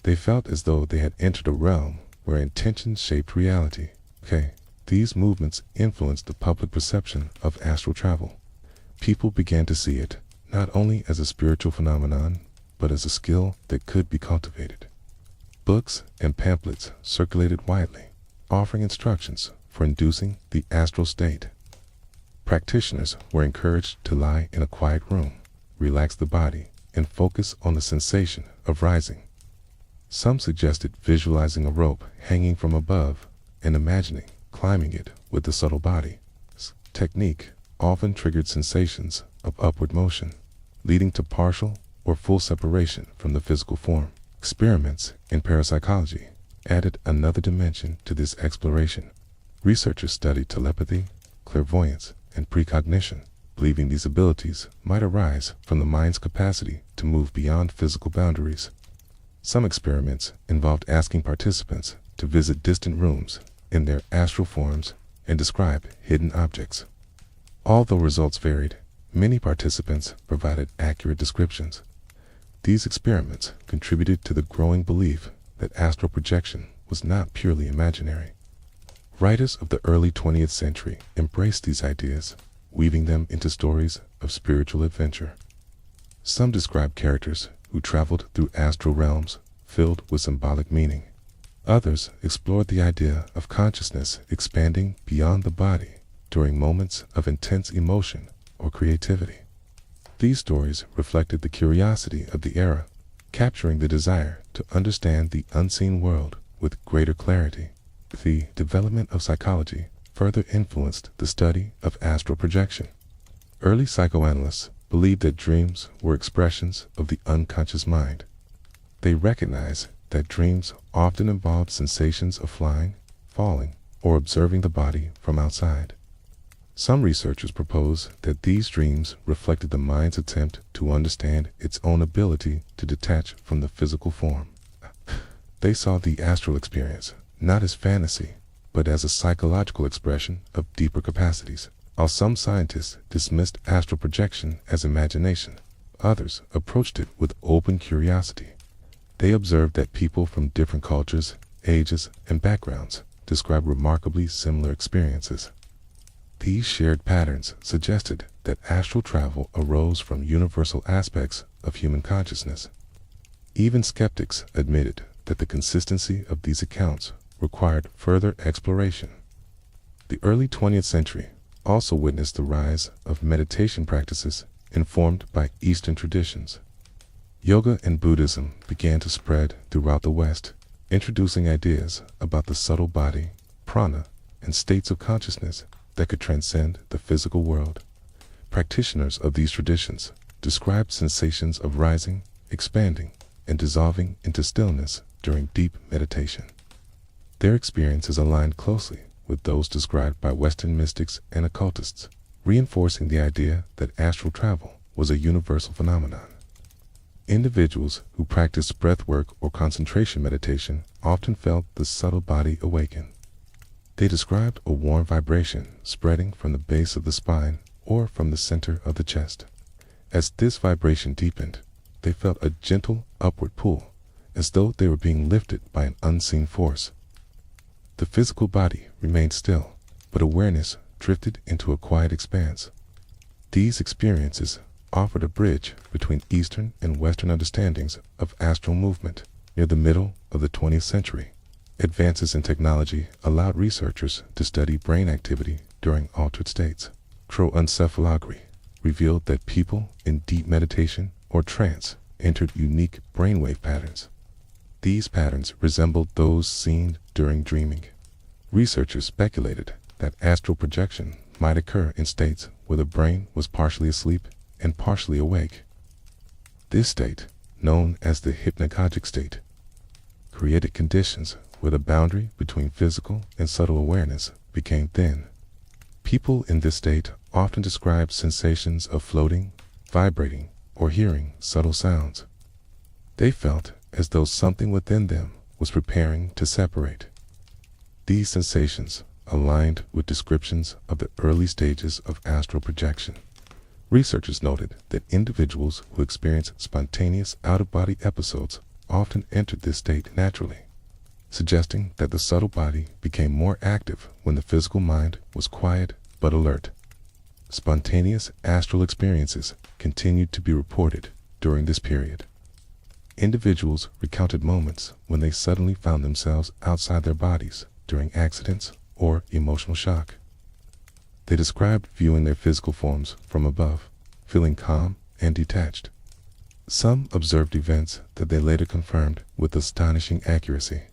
They felt as though they had entered a realm where intention shaped reality. These movements influenced the public perception of astral travel. People began to see it not only as a spiritual phenomenon, but as a skill that could be cultivated. Books and pamphlets circulated widely, offering instructions for inducing the astral state. Practitioners were encouraged to lie in a quiet room, relax the body, and focus on the sensation of rising. Some suggested visualizing a rope hanging from above and imagining climbing it with the subtle body. This technique often triggered sensations of upward motion, leading to partial or full separation from the physical form. Experiments in parapsychology added another dimension to this exploration. Researchers studied telepathy, clairvoyance, and precognition, believing these abilities might arise from the mind's capacity to move beyond physical boundaries. Some experiments involved asking participants to visit distant rooms in their astral forms and describe hidden objects. Although results varied, many participants provided accurate descriptions. These experiments contributed to the growing belief that astral projection was not purely imaginary. Writers of the early 20th century embraced these ideas, weaving them into stories of spiritual adventure. Some describe characters who traveled through astral realms filled with symbolic meaning. Others explored the idea of consciousness expanding beyond the body during moments of intense emotion or creativity. These stories reflected the curiosity of the era, capturing the desire to understand the unseen world with greater clarity. The development of psychology further influenced the study of astral projection. Early psychoanalysts believed that dreams were expressions of the unconscious mind. They recognized that dreams often involved sensations of flying, falling, or observing the body from outside. Some researchers propose that these dreams reflected the mind's attempt to understand its own ability to detach from the physical form. They saw the astral experience not as fantasy, but as a psychological expression of deeper capacities. While some scientists dismissed astral projection as imagination, others approached it with open curiosity. They observed that people from different cultures, ages, and backgrounds described remarkably similar experiences. These shared patterns suggested that astral travel arose from universal aspects of human consciousness. Even skeptics admitted that the consistency of these accounts required further exploration. The early 20th century also witnessed the rise of meditation practices informed by Eastern traditions. Yoga and Buddhism began to spread throughout the West, introducing ideas about the subtle body, prana, and states of consciousness that could transcend the physical world. Practitioners of these traditions described sensations of rising, expanding, and dissolving into stillness during deep meditation. Their experiences aligned closely with those described by Western mystics and occultists, reinforcing the idea that astral travel was a universal phenomenon. Individuals who practiced breathwork or concentration meditation often felt the subtle body awaken. They described a warm vibration spreading from the base of the spine or from the center of the chest. As this vibration deepened, they felt a gentle upward pull, as though they were being lifted by an unseen force. The physical body remained still, but awareness drifted into a quiet expanse. These experiences offered a bridge between Eastern and Western understandings of astral movement. Near the middle of the 20th century, advances in technology allowed researchers to study brain activity during altered states. Microencephalography revealed that people in deep meditation or trance entered unique brainwave patterns. These patterns resembled those seen during dreaming. Researchers speculated that astral projection might occur in states where the brain was partially asleep and partially awake. This state, known as the hypnagogic state, created conditions where the boundary between physical and subtle awareness became thin. People in this state often describe sensations of floating, vibrating, or hearing subtle sounds. They felt as though something within them was preparing to separate. These sensations aligned with descriptions of the early stages of astral projection. Researchers noted that individuals who experienced spontaneous out-of-body episodes often entered this state naturally, suggesting that the subtle body became more active when the physical mind was quiet but alert. Spontaneous astral experiences continued to be reported during this period. Individuals recounted moments when they suddenly found themselves outside their bodies during accidents or emotional shock. They described viewing their physical forms from above, feeling calm and detached. Some observed events that they later confirmed with astonishing accuracy.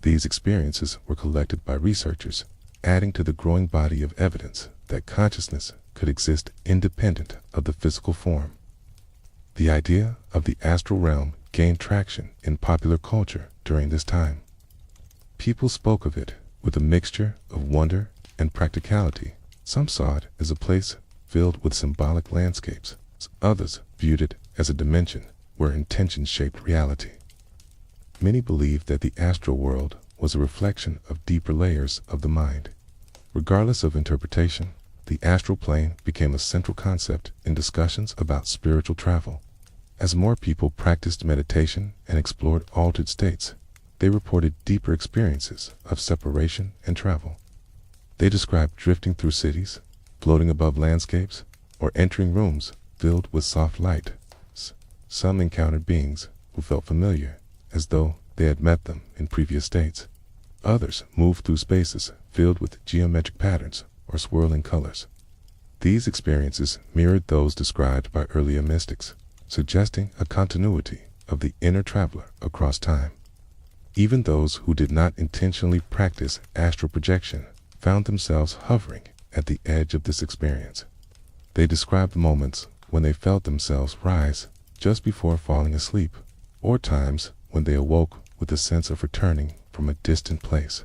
These experiences were collected by researchers, adding to the growing body of evidence that consciousness could exist independent of the physical form. The idea of the astral realm gained traction in popular culture during this time. People spoke of it with a mixture of wonder and practicality. Some saw it as a place filled with symbolic landscapes. Others viewed it as a dimension where intention shaped reality. Many believed that the astral world was a reflection of deeper layers of the mind. Regardless of interpretation, the astral plane became a central concept in discussions about spiritual travel. As more people practiced meditation and explored altered states, they reported deeper experiences of separation and travel. They described drifting through cities, floating above landscapes, or entering rooms filled with soft light. Some encountered beings who felt familiar, as though they had met them in previous states. Others moved through spaces filled with geometric patterns or swirling colors. These experiences mirrored those described by earlier mystics, suggesting a continuity of the inner traveler across time. Even those who did not intentionally practice astral projection found themselves hovering at the edge of this experience. They described moments when they felt themselves rise just before falling asleep, or times when they awoke with a sense of returning from a distant place.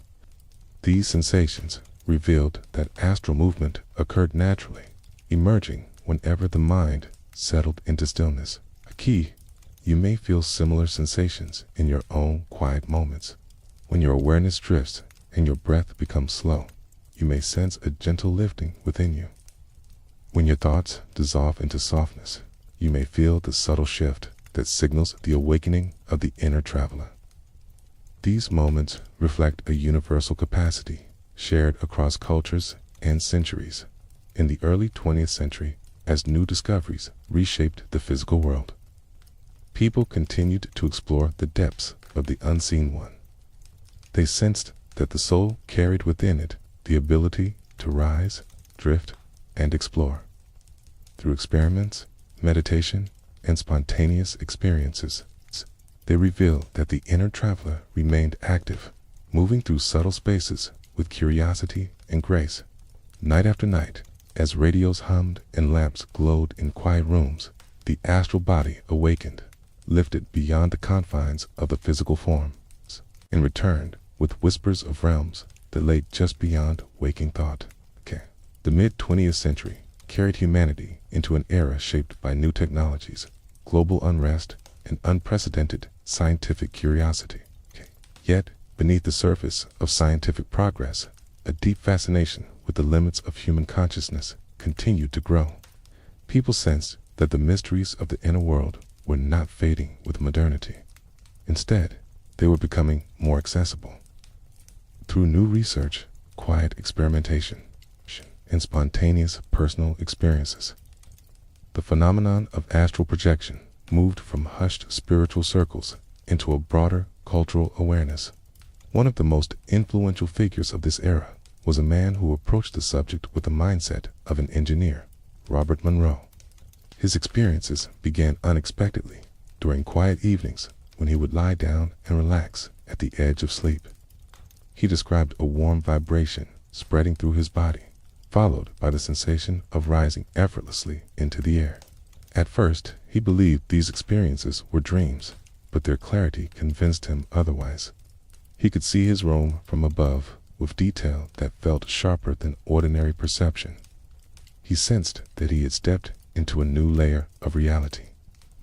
These sensations revealed that astral movement occurred naturally, emerging whenever the mind settled into stillness. A key, you may feel similar sensations in your own quiet moments. When your awareness drifts and your breath becomes slow, you may sense a gentle lifting within you. When your thoughts dissolve into softness, you may feel the subtle shift that signals the awakening of the inner traveler. These moments reflect a universal capacity shared across cultures and centuries. In the early 20th century, as new discoveries reshaped the physical world. People continued to explore the depths of the unseen one. They sensed that the soul carried within it the ability to rise, drift, and explore. Through experiments, meditation, and spontaneous experiences, they revealed that the inner traveler remained active, moving through subtle spaces with curiosity and grace. Night after night, as radios hummed and lamps glowed in quiet rooms, the astral body awakened, lifted beyond the confines of the physical form, and returned with whispers of realms that lay just beyond waking thought. The mid-20th century carried humanity into an era shaped by new technologies, global unrest, and unprecedented scientific curiosity. Yet, beneath the surface of scientific progress, a deep fascination with the limits of human consciousness continued to grow. People sensed that the mysteries of the inner world were not fading with modernity. Instead, they were becoming more accessible. Through new research, quiet experimentation, and spontaneous personal experiences, the phenomenon of astral projection moved from hushed spiritual circles into a broader cultural awareness. One of the most influential figures of this era was a man who approached the subject with the mindset of an engineer, Robert Monroe. His experiences began unexpectedly during quiet evenings when he would lie down and relax at the edge of sleep. He described a warm vibration spreading through his body, followed by the sensation of rising effortlessly into the air. At first, he believed these experiences were dreams, but their clarity convinced him otherwise. He could see his room from above with detail that felt sharper than ordinary perception. He sensed that he had stepped into a new layer of reality.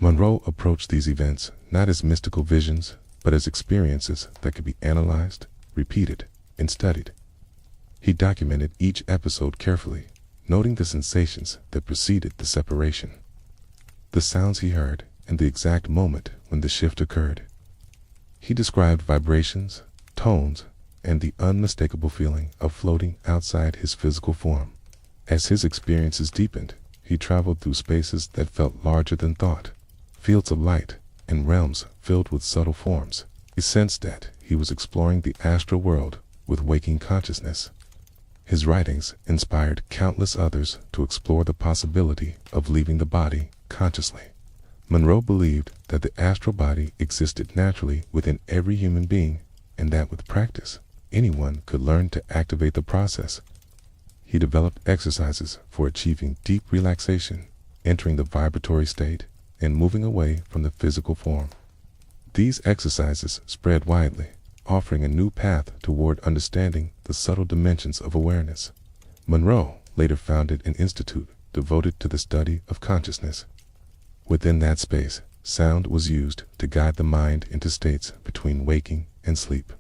Monroe approached these events not as mystical visions, but as experiences that could be analyzed, repeated, and studied. He documented each episode carefully, noting the sensations that preceded the separation, the sounds he heard, and the exact moment when the shift occurred. He described vibrations, tones, and the unmistakable feeling of floating outside his physical form. As his experiences deepened, he traveled through spaces that felt larger than thought, fields of light, and realms filled with subtle forms. He sensed that he was exploring the astral world with waking consciousness. His writings inspired countless others to explore the possibility of leaving the body consciously. Monroe believed that the astral body existed naturally within every human being, and that with practice, anyone could learn to activate the process. He developed exercises for achieving deep relaxation, entering the vibratory state, and moving away from the physical form. These exercises spread widely, offering a new path toward understanding the subtle dimensions of awareness. Monroe later founded an institute devoted to the study of consciousness. Within that space, sound was used to guide the mind into states between waking and sleep.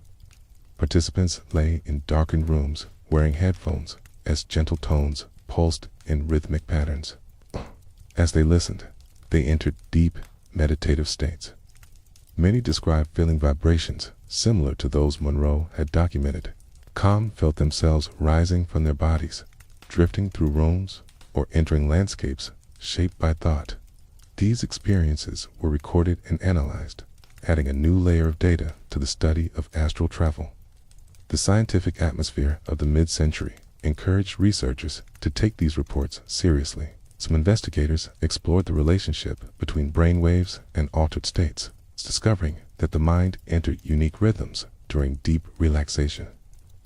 Participants lay in darkened rooms wearing headphones as gentle tones pulsed in rhythmic patterns. As they listened, they entered deep, meditative states. Many described feeling vibrations similar to those Monroe had documented. Some felt themselves rising from their bodies, drifting through rooms, or entering landscapes shaped by thought. These experiences were recorded and analyzed, adding a new layer of data to the study of astral travel. The scientific atmosphere of the mid-century encouraged researchers to take these reports seriously. Some investigators explored the relationship between brainwaves and altered states, discovering that the mind entered unique rhythms during deep relaxation.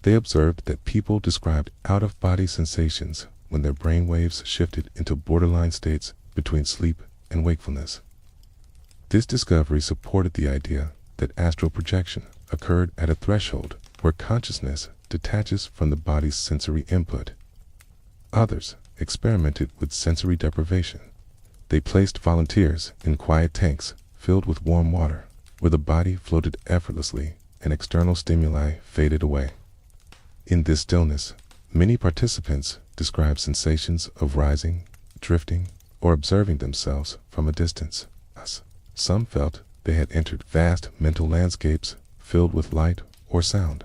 They observed that people described out-of-body sensations when their brainwaves shifted into borderline states between sleep and wakefulness. This discovery supported the idea that astral projection occurred at a threshold where consciousness detaches from the body's sensory input. Others experimented with sensory deprivation. They placed volunteers in quiet tanks filled with warm water, where the body floated effortlessly and external stimuli faded away. In this stillness, many participants described sensations of rising, drifting, or observing themselves from a distance. Some felt they had entered vast mental landscapes filled with light or sound.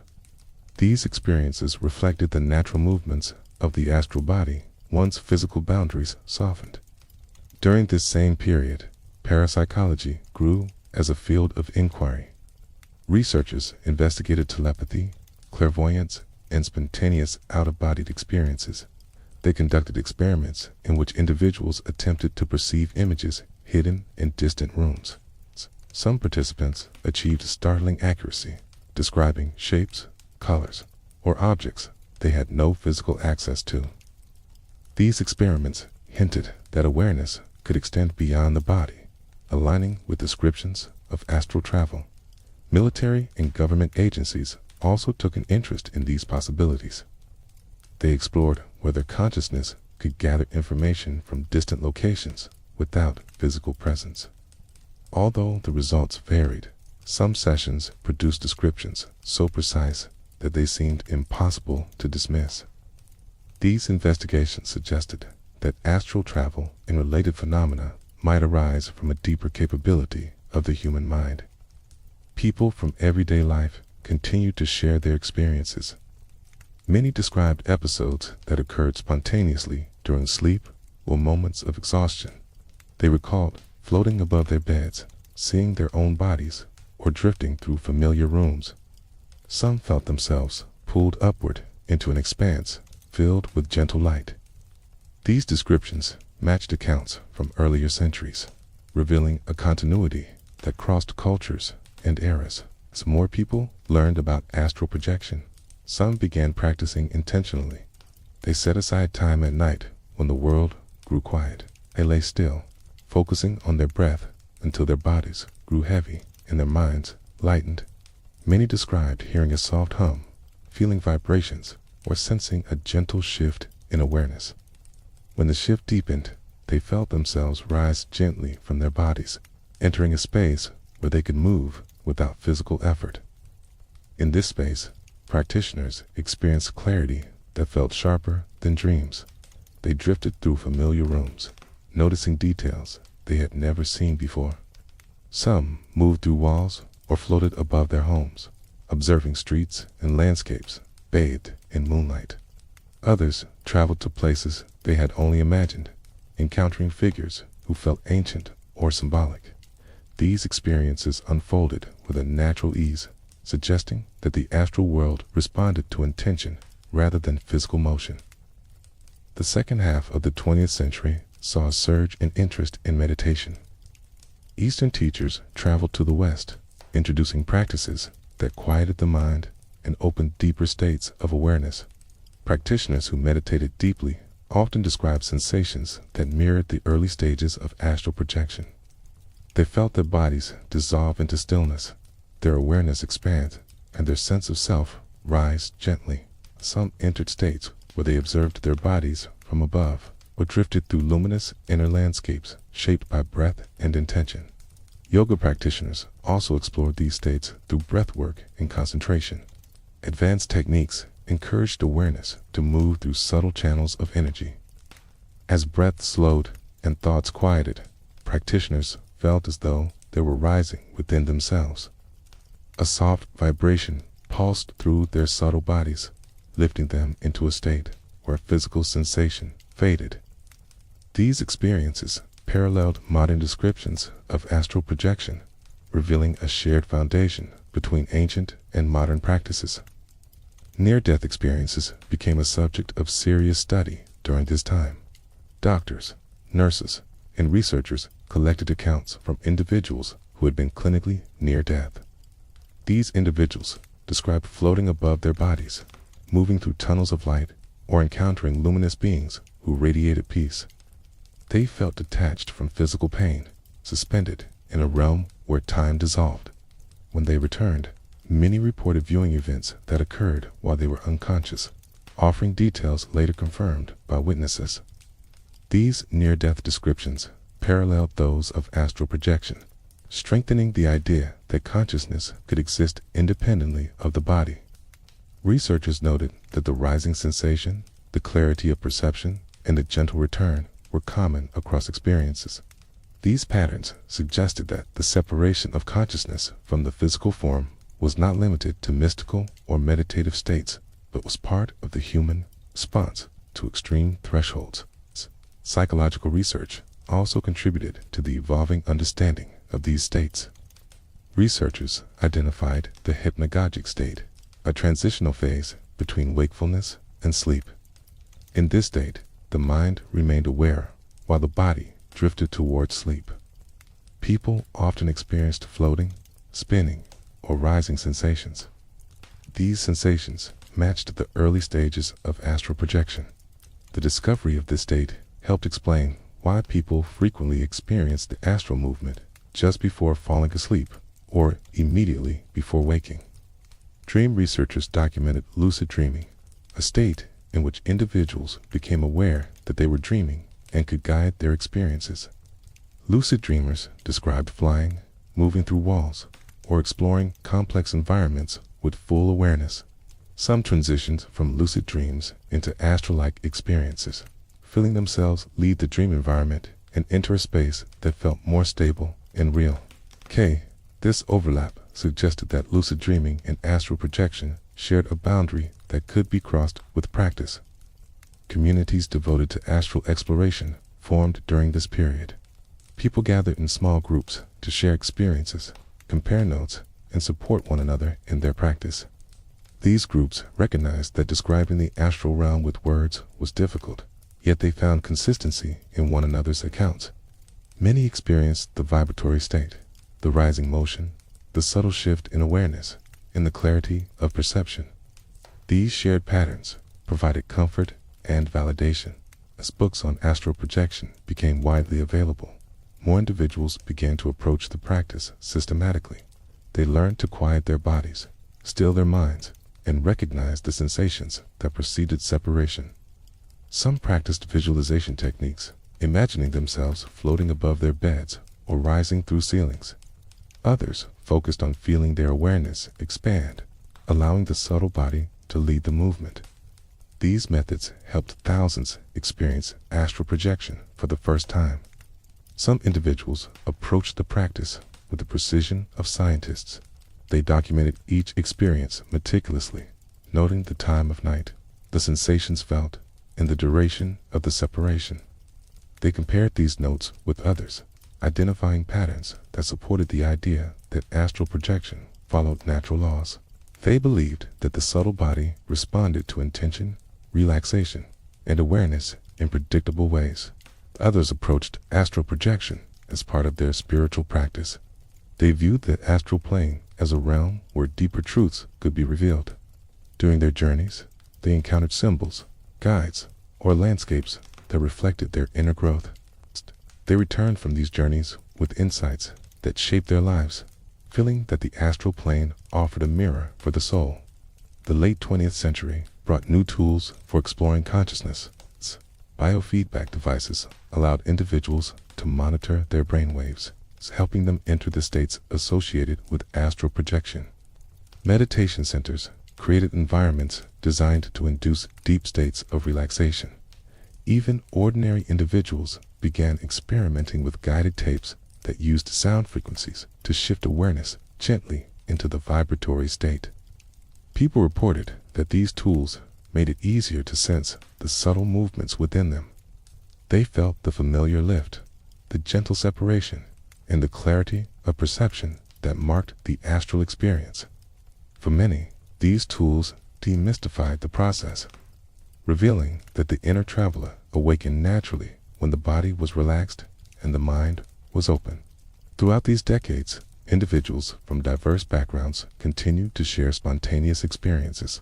These experiences reflected the natural movements of the astral body, once physical boundaries softened. During this same period, parapsychology grew as a field of inquiry. Researchers investigated telepathy, clairvoyance, and spontaneous out-of-body experiences. They conducted experiments in which individuals attempted to perceive images hidden in distant rooms. Some participants achieved startling accuracy, describing shapes, colors, or objects they had no physical access to. These experiments hinted that awareness could extend beyond the body, aligning with descriptions of astral travel. Military and government agencies also took an interest in these possibilities. They explored whether consciousness could gather information from distant locations without physical presence. Although the results varied, some sessions produced descriptions so precise that they seemed impossible to dismiss. These investigations suggested that astral travel and related phenomena might arise from a deeper capability of the human mind. People from everyday life continued to share their experiences. Many described episodes that occurred spontaneously during sleep or moments of exhaustion. They recalled floating above their beds, seeing their own bodies, or drifting through familiar rooms. Some felt themselves pulled upward into an expanse filled with gentle light. These descriptions matched accounts from earlier centuries, revealing a continuity that crossed cultures and eras. As more people learned about astral projection, some began practicing intentionally. They set aside time at night when the world grew quiet. They lay still, focusing on their breath until their bodies grew heavy and their minds lightened. Many described hearing a soft hum, feeling vibrations, or sensing a gentle shift in awareness. When the shift deepened, they felt themselves rise gently from their bodies, entering a space where they could move without physical effort. In this space, practitioners experienced clarity that felt sharper than dreams. They drifted through familiar rooms, noticing details they had never seen before. Some moved through walls or floated above their homes, observing streets and landscapes bathed in moonlight. Others traveled to places they had only imagined, encountering figures who felt ancient or symbolic. These experiences unfolded with a natural ease, suggesting that the astral world responded to intention rather than physical motion. The second half of the 20th century saw a surge in interest in meditation. Eastern teachers traveled to the West, introducing practices that quieted the mind and opened deeper states of awareness. Practitioners who meditated deeply often described sensations that mirrored the early stages of astral projection. They felt their bodies dissolve into stillness, their awareness expand, and their sense of self rise gently. Some entered states where they observed their bodies from above, or drifted through luminous inner landscapes shaped by breath and intention. Yoga practitioners also explored these states through breath work and concentration. Advanced techniques encouraged awareness to move through subtle channels of energy. As breath slowed and thoughts quieted, practitioners felt as though they were rising within themselves. A soft vibration pulsed through their subtle bodies, lifting them into a state where physical sensation faded. These experiences paralleled modern descriptions of astral projection, revealing a shared foundation between ancient and modern practices. Near-death experiences became a subject of serious study during this time. Doctors, nurses, and researchers collected accounts from individuals who had been clinically near death. These individuals described floating above their bodies, moving through tunnels of light, or encountering luminous beings who radiated peace. They felt detached from physical pain, suspended in a realm where time dissolved. When they returned, many reported viewing events that occurred while they were unconscious, offering details later confirmed by witnesses. These near-death descriptions paralleled those of astral projection, strengthening the idea that consciousness could exist independently of the body. Researchers noted that the rising sensation, the clarity of perception, and the gentle return were common across experiences. These patterns suggested that the separation of consciousness from the physical form was not limited to mystical or meditative states, but was part of the human response to to extreme thresholds. Psychological research also contributed to the evolving understanding of these states. Researchers identified the hypnagogic state, a transitional phase between wakefulness and sleep. In this state, the mind remained aware while the body drifted towards sleep. People often experienced floating, spinning, or rising sensations. These sensations matched the early stages of astral projection. The discovery of this state helped explain why people frequently experience the astral movement just before falling asleep or immediately before waking. Dream researchers documented lucid dreaming, a state in which individuals became aware that they were dreaming and could guide their experiences. Lucid dreamers described flying, moving through walls, or exploring complex environments with full awareness. Some transitioned from lucid dreams into astral-like experiences, feeling themselves leave the dream environment and enter a space that felt more stable and real. This overlap suggested that lucid dreaming and astral projection shared a boundary that could be crossed with practice. Communities devoted to astral exploration formed during this period. People gathered in small groups to share experiences, compare notes, and support one another in their practice. These groups recognized that describing the astral realm with words was difficult, yet they found consistency in one another's accounts. Many experienced the vibratory state, the rising motion, the subtle shift in awareness, and the clarity of perception. These shared patterns provided comfort and validation. As books on astral projection became widely available, more individuals began to approach the practice systematically. They learned to quiet their bodies, still their minds, and recognize the sensations that preceded separation. Some practiced visualization techniques, imagining themselves floating above their beds or rising through ceilings. Others focused on feeling their awareness expand, allowing the subtle body to lead the movement. These methods helped thousands experience astral projection for the first time. Some individuals approached the practice with the precision of scientists. They documented each experience meticulously, noting the time of night, the sensations felt, and the duration of the separation. They compared these notes with others, identifying patterns that supported the idea that astral projection followed natural laws. They believed that the subtle body responded to intention, relaxation, and awareness in predictable ways. Others approached astral projection as part of their spiritual practice. They viewed the astral plane as a realm where deeper truths could be revealed. During their journeys, they encountered symbols, guides, or landscapes that reflected their inner growth. They returned from these journeys with insights that shaped their lives, feeling that the astral plane offered a mirror for the soul. The late 20th century brought new tools for exploring consciousness. Biofeedback devices allowed individuals to monitor their brainwaves, helping them enter the states associated with astral projection. Meditation centers created environments designed to induce deep states of relaxation. Even ordinary individuals began experimenting with guided tapes that used sound frequencies to shift awareness gently into the vibratory state. People reported that these tools made it easier to sense the subtle movements within them. They felt the familiar lift, the gentle separation, and the clarity of perception that marked the astral experience. For many, these tools demystified the process, revealing that the inner traveler awakened naturally when the body was relaxed and the mind was open. Throughout these decades, individuals from diverse backgrounds continued to share spontaneous experiences.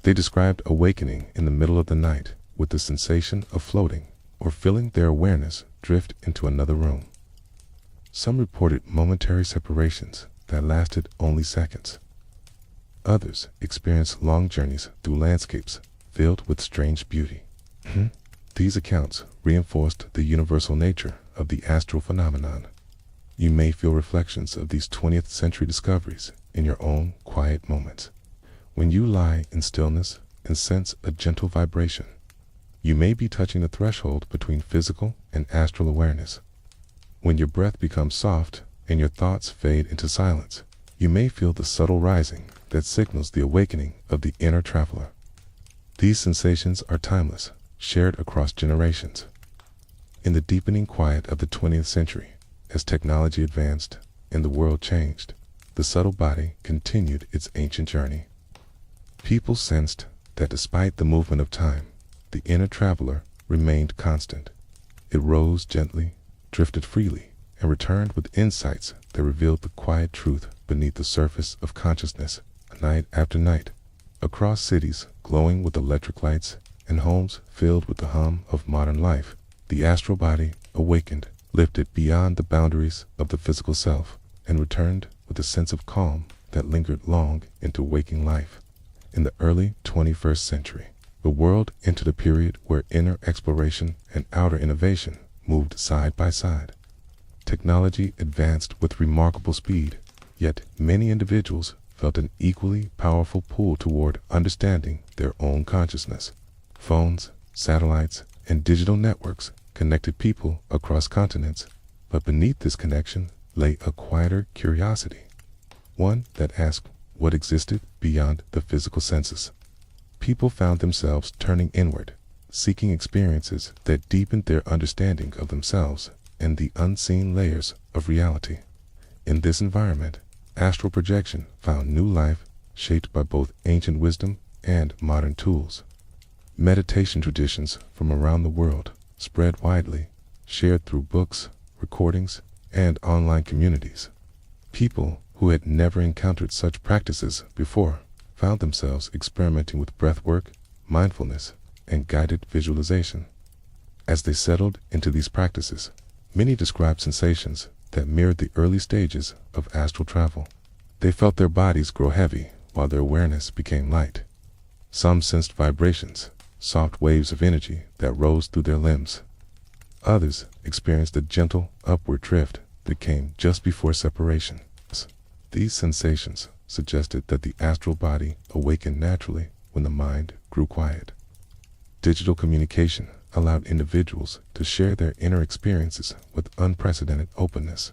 They described awakening in the middle of the night with the sensation of floating or feeling their awareness drift into another room. Some reported momentary separations that lasted only seconds. Others experienced long journeys through landscapes filled with strange beauty. These accounts reinforced the universal nature of the astral phenomenon. You may feel reflections of these 20th century discoveries in your own quiet moments. When you lie in stillness and sense a gentle vibration, you may be touching the threshold between physical and astral awareness. When your breath becomes soft and your thoughts fade into silence, you may feel the subtle rising that signals the awakening of the inner traveler. These sensations are timeless, shared across generations. In the deepening quiet of the 20th century, as technology advanced and the world changed, the subtle body continued its ancient journey. People sensed that despite the movement of time, the inner traveler remained constant. It rose gently, drifted freely, and returned with insights that revealed the quiet truth beneath the surface of consciousness, night after night. Across cities glowing with electric lights and homes filled with the hum of modern life, the astral body awakened, lifted beyond the boundaries of the physical self, and returned with a sense of calm that lingered long into waking life. In the early 21st century, the world entered a period where inner exploration and outer innovation moved side by side. Technology advanced with remarkable speed, yet many individuals felt an equally powerful pull toward understanding their own consciousness. Phones, satellites, and digital networks connected people across continents, but beneath this connection lay a quieter curiosity, one that asked what existed beyond the physical senses. People found themselves turning inward, seeking experiences that deepened their understanding of themselves and the unseen layers of reality. In this environment, astral projection found new life, shaped by both ancient wisdom and modern tools. Meditation traditions from around the world spread widely, shared through books, recordings, and online communities. People who had never encountered such practices before found themselves experimenting with breathwork, mindfulness, and guided visualization. As they settled into these practices, many described sensations that mirrored the early stages of astral travel. They felt their bodies grow heavy while their awareness became light. Some sensed vibrations, soft waves of energy that rose through their limbs. Others experienced a gentle upward drift that came just before separation. These sensations suggested that the astral body awakened naturally when the mind grew quiet. Digital communication allowed individuals to share their inner experiences with unprecedented openness.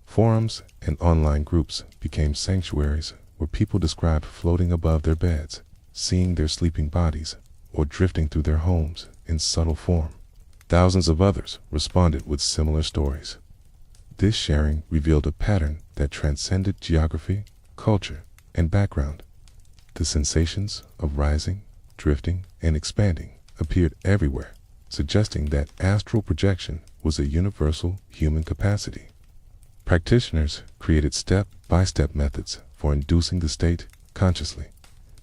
Forums and online groups became sanctuaries where people described floating above their beds, seeing their sleeping bodies, or drifting through their homes in subtle form. Thousands of others responded with similar stories. This sharing revealed a pattern that transcended geography, culture, and background. The sensations of rising, drifting, and expanding appeared everywhere, suggesting that astral projection was a universal human capacity. Practitioners created step-by-step methods for inducing the state consciously.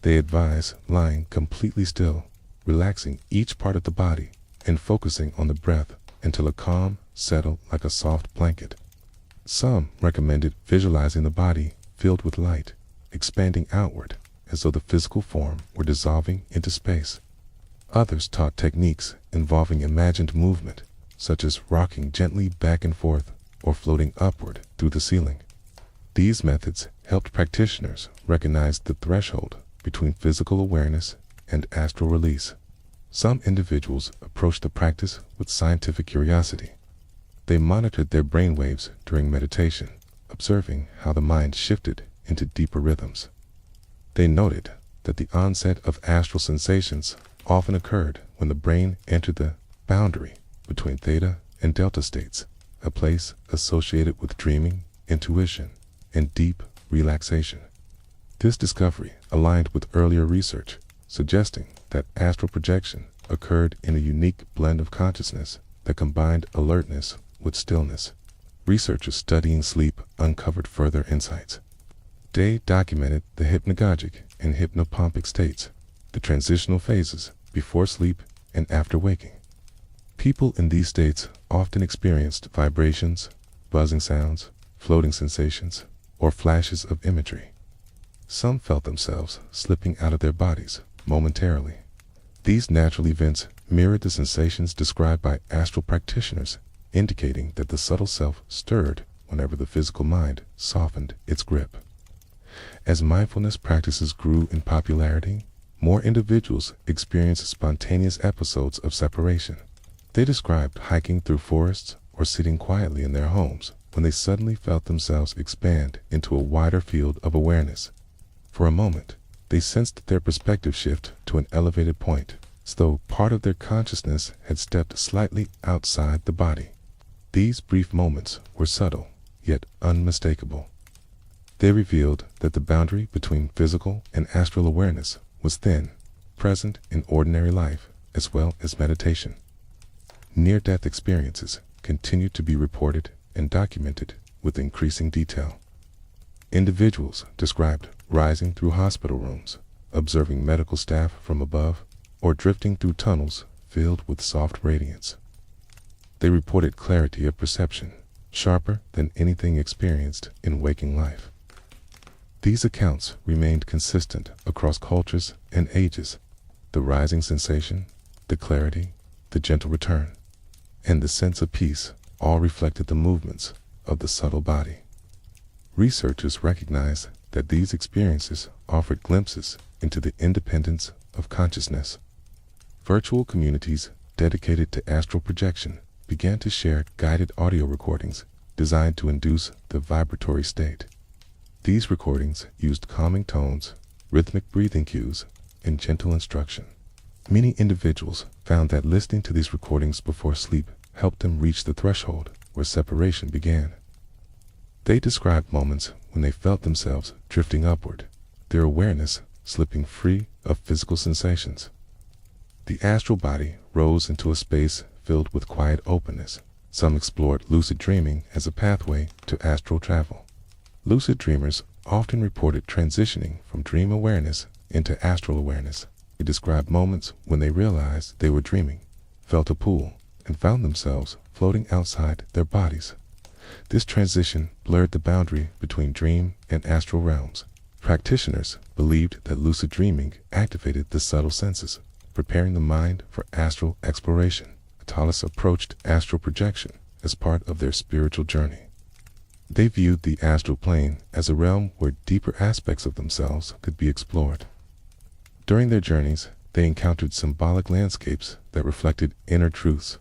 They advise lying completely still, relaxing each part of the body, and focusing on the breath until a calm settled like a soft blanket. Some recommended visualizing the body filled with light, expanding outward as though the physical form were dissolving into space. Others taught techniques involving imagined movement, such as rocking gently back and forth or floating upward through the ceiling. These methods helped practitioners recognize the threshold between physical awareness and astral release. Some individuals approached the practice with scientific curiosity. They monitored their brainwaves during meditation, observing how the mind shifted into deeper rhythms. They noted that the onset of astral sensations often occurred when the brain entered the boundary between theta and delta states, a place associated with dreaming, intuition, and deep relaxation. This discovery aligned with earlier research, suggesting that astral projection occurred in a unique blend of consciousness that combined alertness with stillness. Researchers studying sleep uncovered further insights. They documented the hypnagogic and hypnopompic states, the transitional phases before sleep and after waking. People in these states often experienced vibrations, buzzing sounds, floating sensations, or flashes of imagery. Some felt themselves slipping out of their bodies momentarily. These natural events mirrored the sensations described by astral practitioners, indicating that the subtle self stirred whenever the physical mind softened its grip. As mindfulness practices grew in popularity, more individuals experienced spontaneous episodes of separation. They described hiking through forests or sitting quietly in their homes when they suddenly felt themselves expand into a wider field of awareness. For a moment, they sensed their perspective shift to an elevated point, as though part of their consciousness had stepped slightly outside the body. These brief moments were subtle, yet unmistakable. They revealed that the boundary between physical and astral awareness was thin, present in ordinary life as well as meditation. Near-death experiences continued to be reported and documented with increasing detail. Individuals described rising through hospital rooms, observing medical staff from above, or drifting through tunnels filled with soft radiance. They reported clarity of perception, sharper than anything experienced in waking life. These accounts remained consistent across cultures and ages: the rising sensation, the clarity, the gentle return, and the sense of peace all reflected the movements of the subtle body. Researchers recognized that these experiences offered glimpses into the independence of consciousness. Virtual communities dedicated to astral projection began to share guided audio recordings designed to induce the vibratory state. These recordings used calming tones, rhythmic breathing cues, and gentle instruction. Many individuals found that listening to these recordings before sleep helped them reach the threshold where separation began. They described moments when they felt themselves drifting upward, their awareness slipping free of physical sensations. The astral body rose into a space filled with quiet openness. Some explored lucid dreaming as a pathway to astral travel. Lucid dreamers often reported transitioning from dream awareness into astral awareness. They described moments when they realized they were dreaming, felt a pull, and found themselves floating outside their bodies. This transition blurred the boundary between dream and astral realms. Practitioners believed that lucid dreaming activated the subtle senses, preparing the mind for astral exploration. Thales approached astral projection as part of their spiritual journey. They viewed the astral plane as a realm where deeper aspects of themselves could be explored. During their journeys, they encountered symbolic landscapes that reflected inner truths.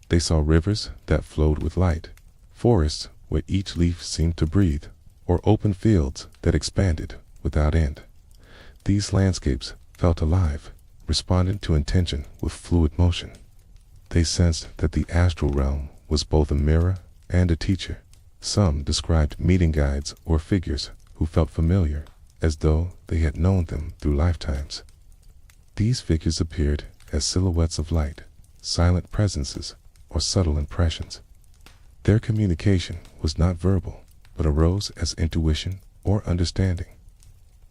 They saw rivers that flowed with light, forests where each leaf seemed to breathe, or open fields that expanded without end. These landscapes felt alive, responding to intention with fluid motion. They sensed that the astral realm was both a mirror and a teacher. Some described meeting guides or figures who felt familiar, as though they had known them through lifetimes. These figures appeared as silhouettes of light, silent presences, or subtle impressions. Their communication was not verbal, but arose as intuition or understanding.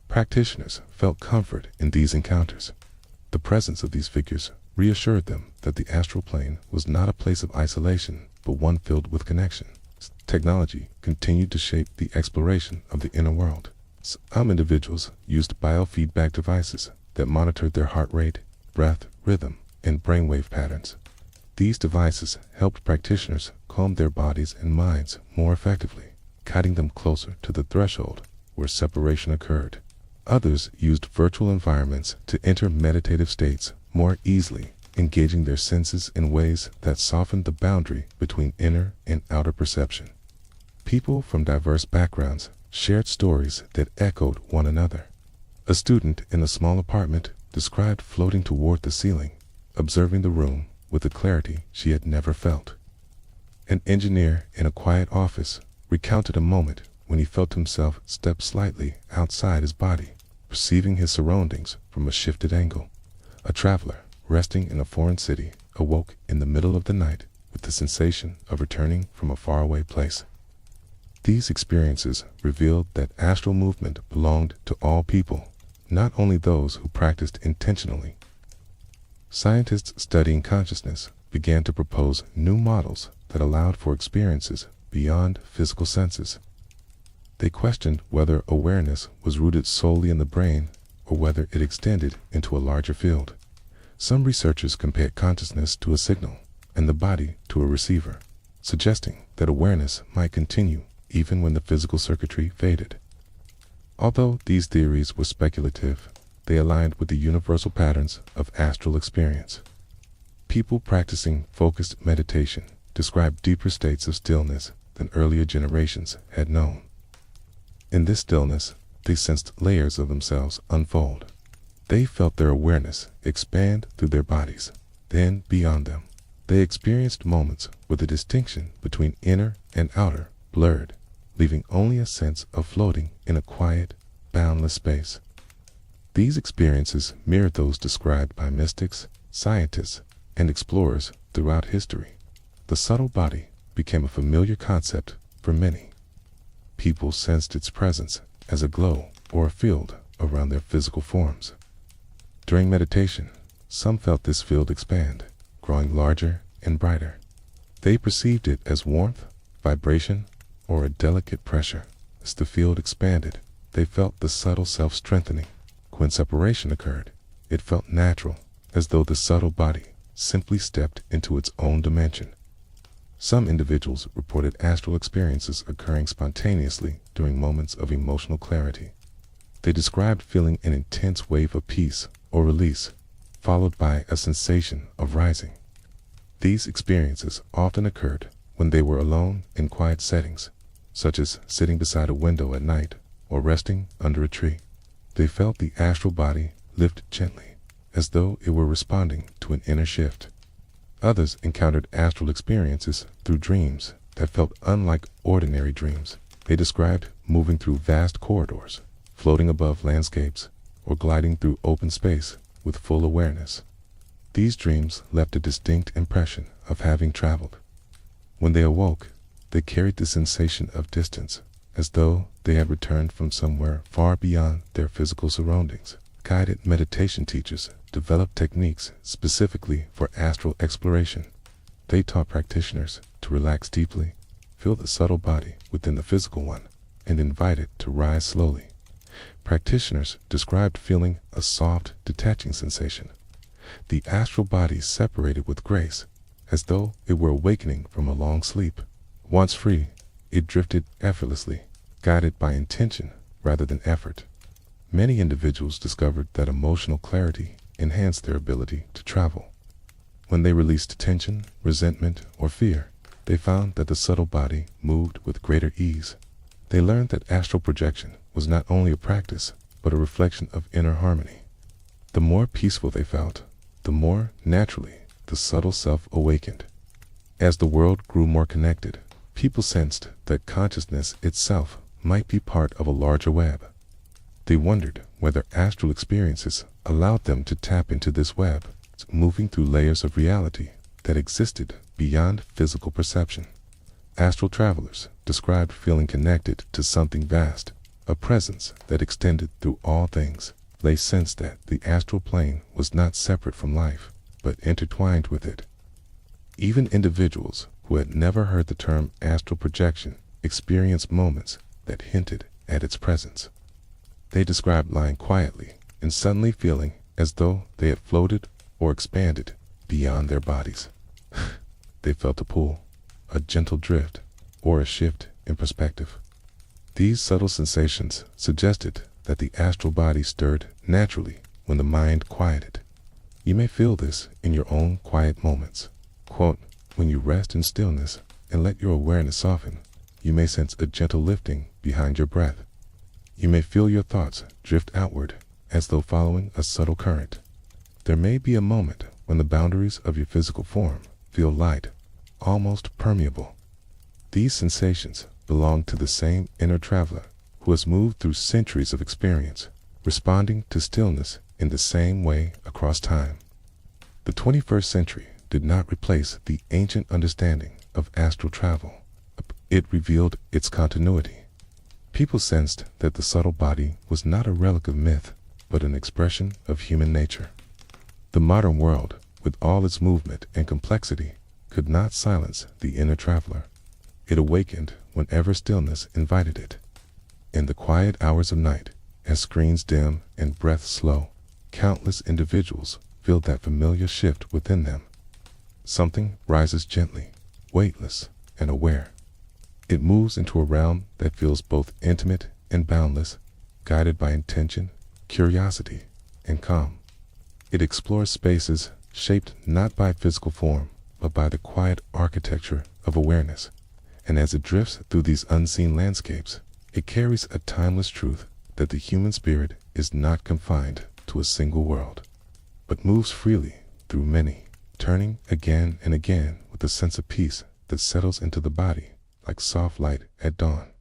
Practitioners felt comfort in these encounters. The presence of these figures reassured them that the astral plane was not a place of isolation, but one filled with connection. Technology continued to shape the exploration of the inner world. Some individuals used biofeedback devices that monitored their heart rate, breath, rhythm, and brainwave patterns. These devices helped practitioners calm their bodies and minds more effectively, guiding them closer to the threshold where separation occurred. Others used virtual environments to enter meditative states more easily, engaging their senses in ways that softened the boundary between inner and outer perception. People from diverse backgrounds shared stories that echoed one another. A student in a small apartment described floating toward the ceiling, observing the room with a clarity she had never felt. An engineer in a quiet office recounted a moment when he felt himself step slightly outside his body, perceiving his surroundings from a shifted angle. A traveler resting in a foreign city awoke in the middle of the night with the sensation of returning from a faraway place. These experiences revealed that astral movement belonged to all people, not only those who practiced intentionally. Scientists studying consciousness began to propose new models that allowed for experiences beyond physical senses. They questioned whether awareness was rooted solely in the brain or whether it extended into a larger field. Some researchers compared consciousness to a signal and the body to a receiver, suggesting that awareness might continue even when the physical circuitry faded. Although these theories were speculative, they aligned with the universal patterns of astral experience. People practicing focused meditation described deeper states of stillness than earlier generations had known. In this stillness, they sensed layers of themselves unfold. They felt their awareness expand through their bodies, then beyond them. They experienced moments where the distinction between inner and outer blurred, leaving only a sense of floating in a quiet, boundless space. These experiences mirrored those described by mystics, scientists, and explorers throughout history. The subtle body became a familiar concept for many. People sensed its presence as a glow or a field around their physical forms. During meditation, some felt this field expand, growing larger and brighter. They perceived it as warmth, vibration, or a delicate pressure. As the field expanded, they felt the subtle self-strengthening. When separation occurred, it felt natural, as though the subtle body simply stepped into its own dimension. Some individuals reported astral experiences occurring spontaneously during moments of emotional clarity. They described feeling an intense wave of peace or release, followed by a sensation of rising. These experiences often occurred when they were alone in quiet settings, such as sitting beside a window at night or resting under a tree. They felt the astral body lift gently, as though it were responding to an inner shift. Others encountered astral experiences through dreams that felt unlike ordinary dreams. They described moving through vast corridors, floating above landscapes, or gliding through open space with full awareness. These dreams left a distinct impression of having traveled. When they awoke, they carried the sensation of distance, as though they had returned from somewhere far beyond their physical surroundings. Guided meditation teachers developed techniques specifically for astral exploration. They taught practitioners to relax deeply, feel the subtle body within the physical one, and invite it to rise slowly. Practitioners described feeling a soft, detaching sensation. The astral body separated with grace, as though it were awakening from a long sleep. Once free, it drifted effortlessly, guided by intention rather than effort. Many individuals discovered that emotional clarity enhanced their ability to travel. When they released tension, resentment, or fear, they found that the subtle body moved with greater ease. They learned that astral projection was not only a practice, but a reflection of inner harmony. The more peaceful they felt, the more naturally the subtle self awakened. As the world grew more connected, people sensed that consciousness itself might be part of a larger web. They wondered whether astral experiences allowed them to tap into this web, moving through layers of reality that existed beyond physical perception. Astral travelers described feeling connected to something vast, a presence that extended through all things. They sensed that the astral plane was not separate from life, but intertwined with it. Even individuals who had never heard the term astral projection experienced moments that hinted at its presence. They described lying quietly and suddenly feeling as though they had floated or expanded beyond their bodies. They felt a pull, a gentle drift, or a shift in perspective. These subtle sensations suggested that the astral body stirred naturally when the mind quieted. You may feel this in your own quiet moments. Quote, when you rest in stillness and let your awareness soften, you may sense a gentle lifting behind your breath. You may feel your thoughts drift outward as though following a subtle current. There may be a moment when the boundaries of your physical form feel light, almost permeable. These sensations belong to the same inner traveler who has moved through centuries of experience, responding to stillness in the same way across time. The 21st century did not replace the ancient understanding of astral travel. It revealed its continuity. People sensed that the subtle body was not a relic of myth, but an expression of human nature. The modern world, with all its movement and complexity, could not silence the inner traveler. It awakened whenever stillness invited it. In the quiet hours of night, as screens dim and breaths slow, countless individuals feel that familiar shift within them. Something rises gently, weightless, and aware. It moves into a realm that feels both intimate and boundless, guided by intention, curiosity, and calm. It explores spaces shaped not by physical form, but by the quiet architecture of awareness. And as it drifts through these unseen landscapes, it carries a timeless truth that the human spirit is not confined to to a single world, but moves freely through many, turning again and again with a sense of peace that settles into the body like soft light at dawn.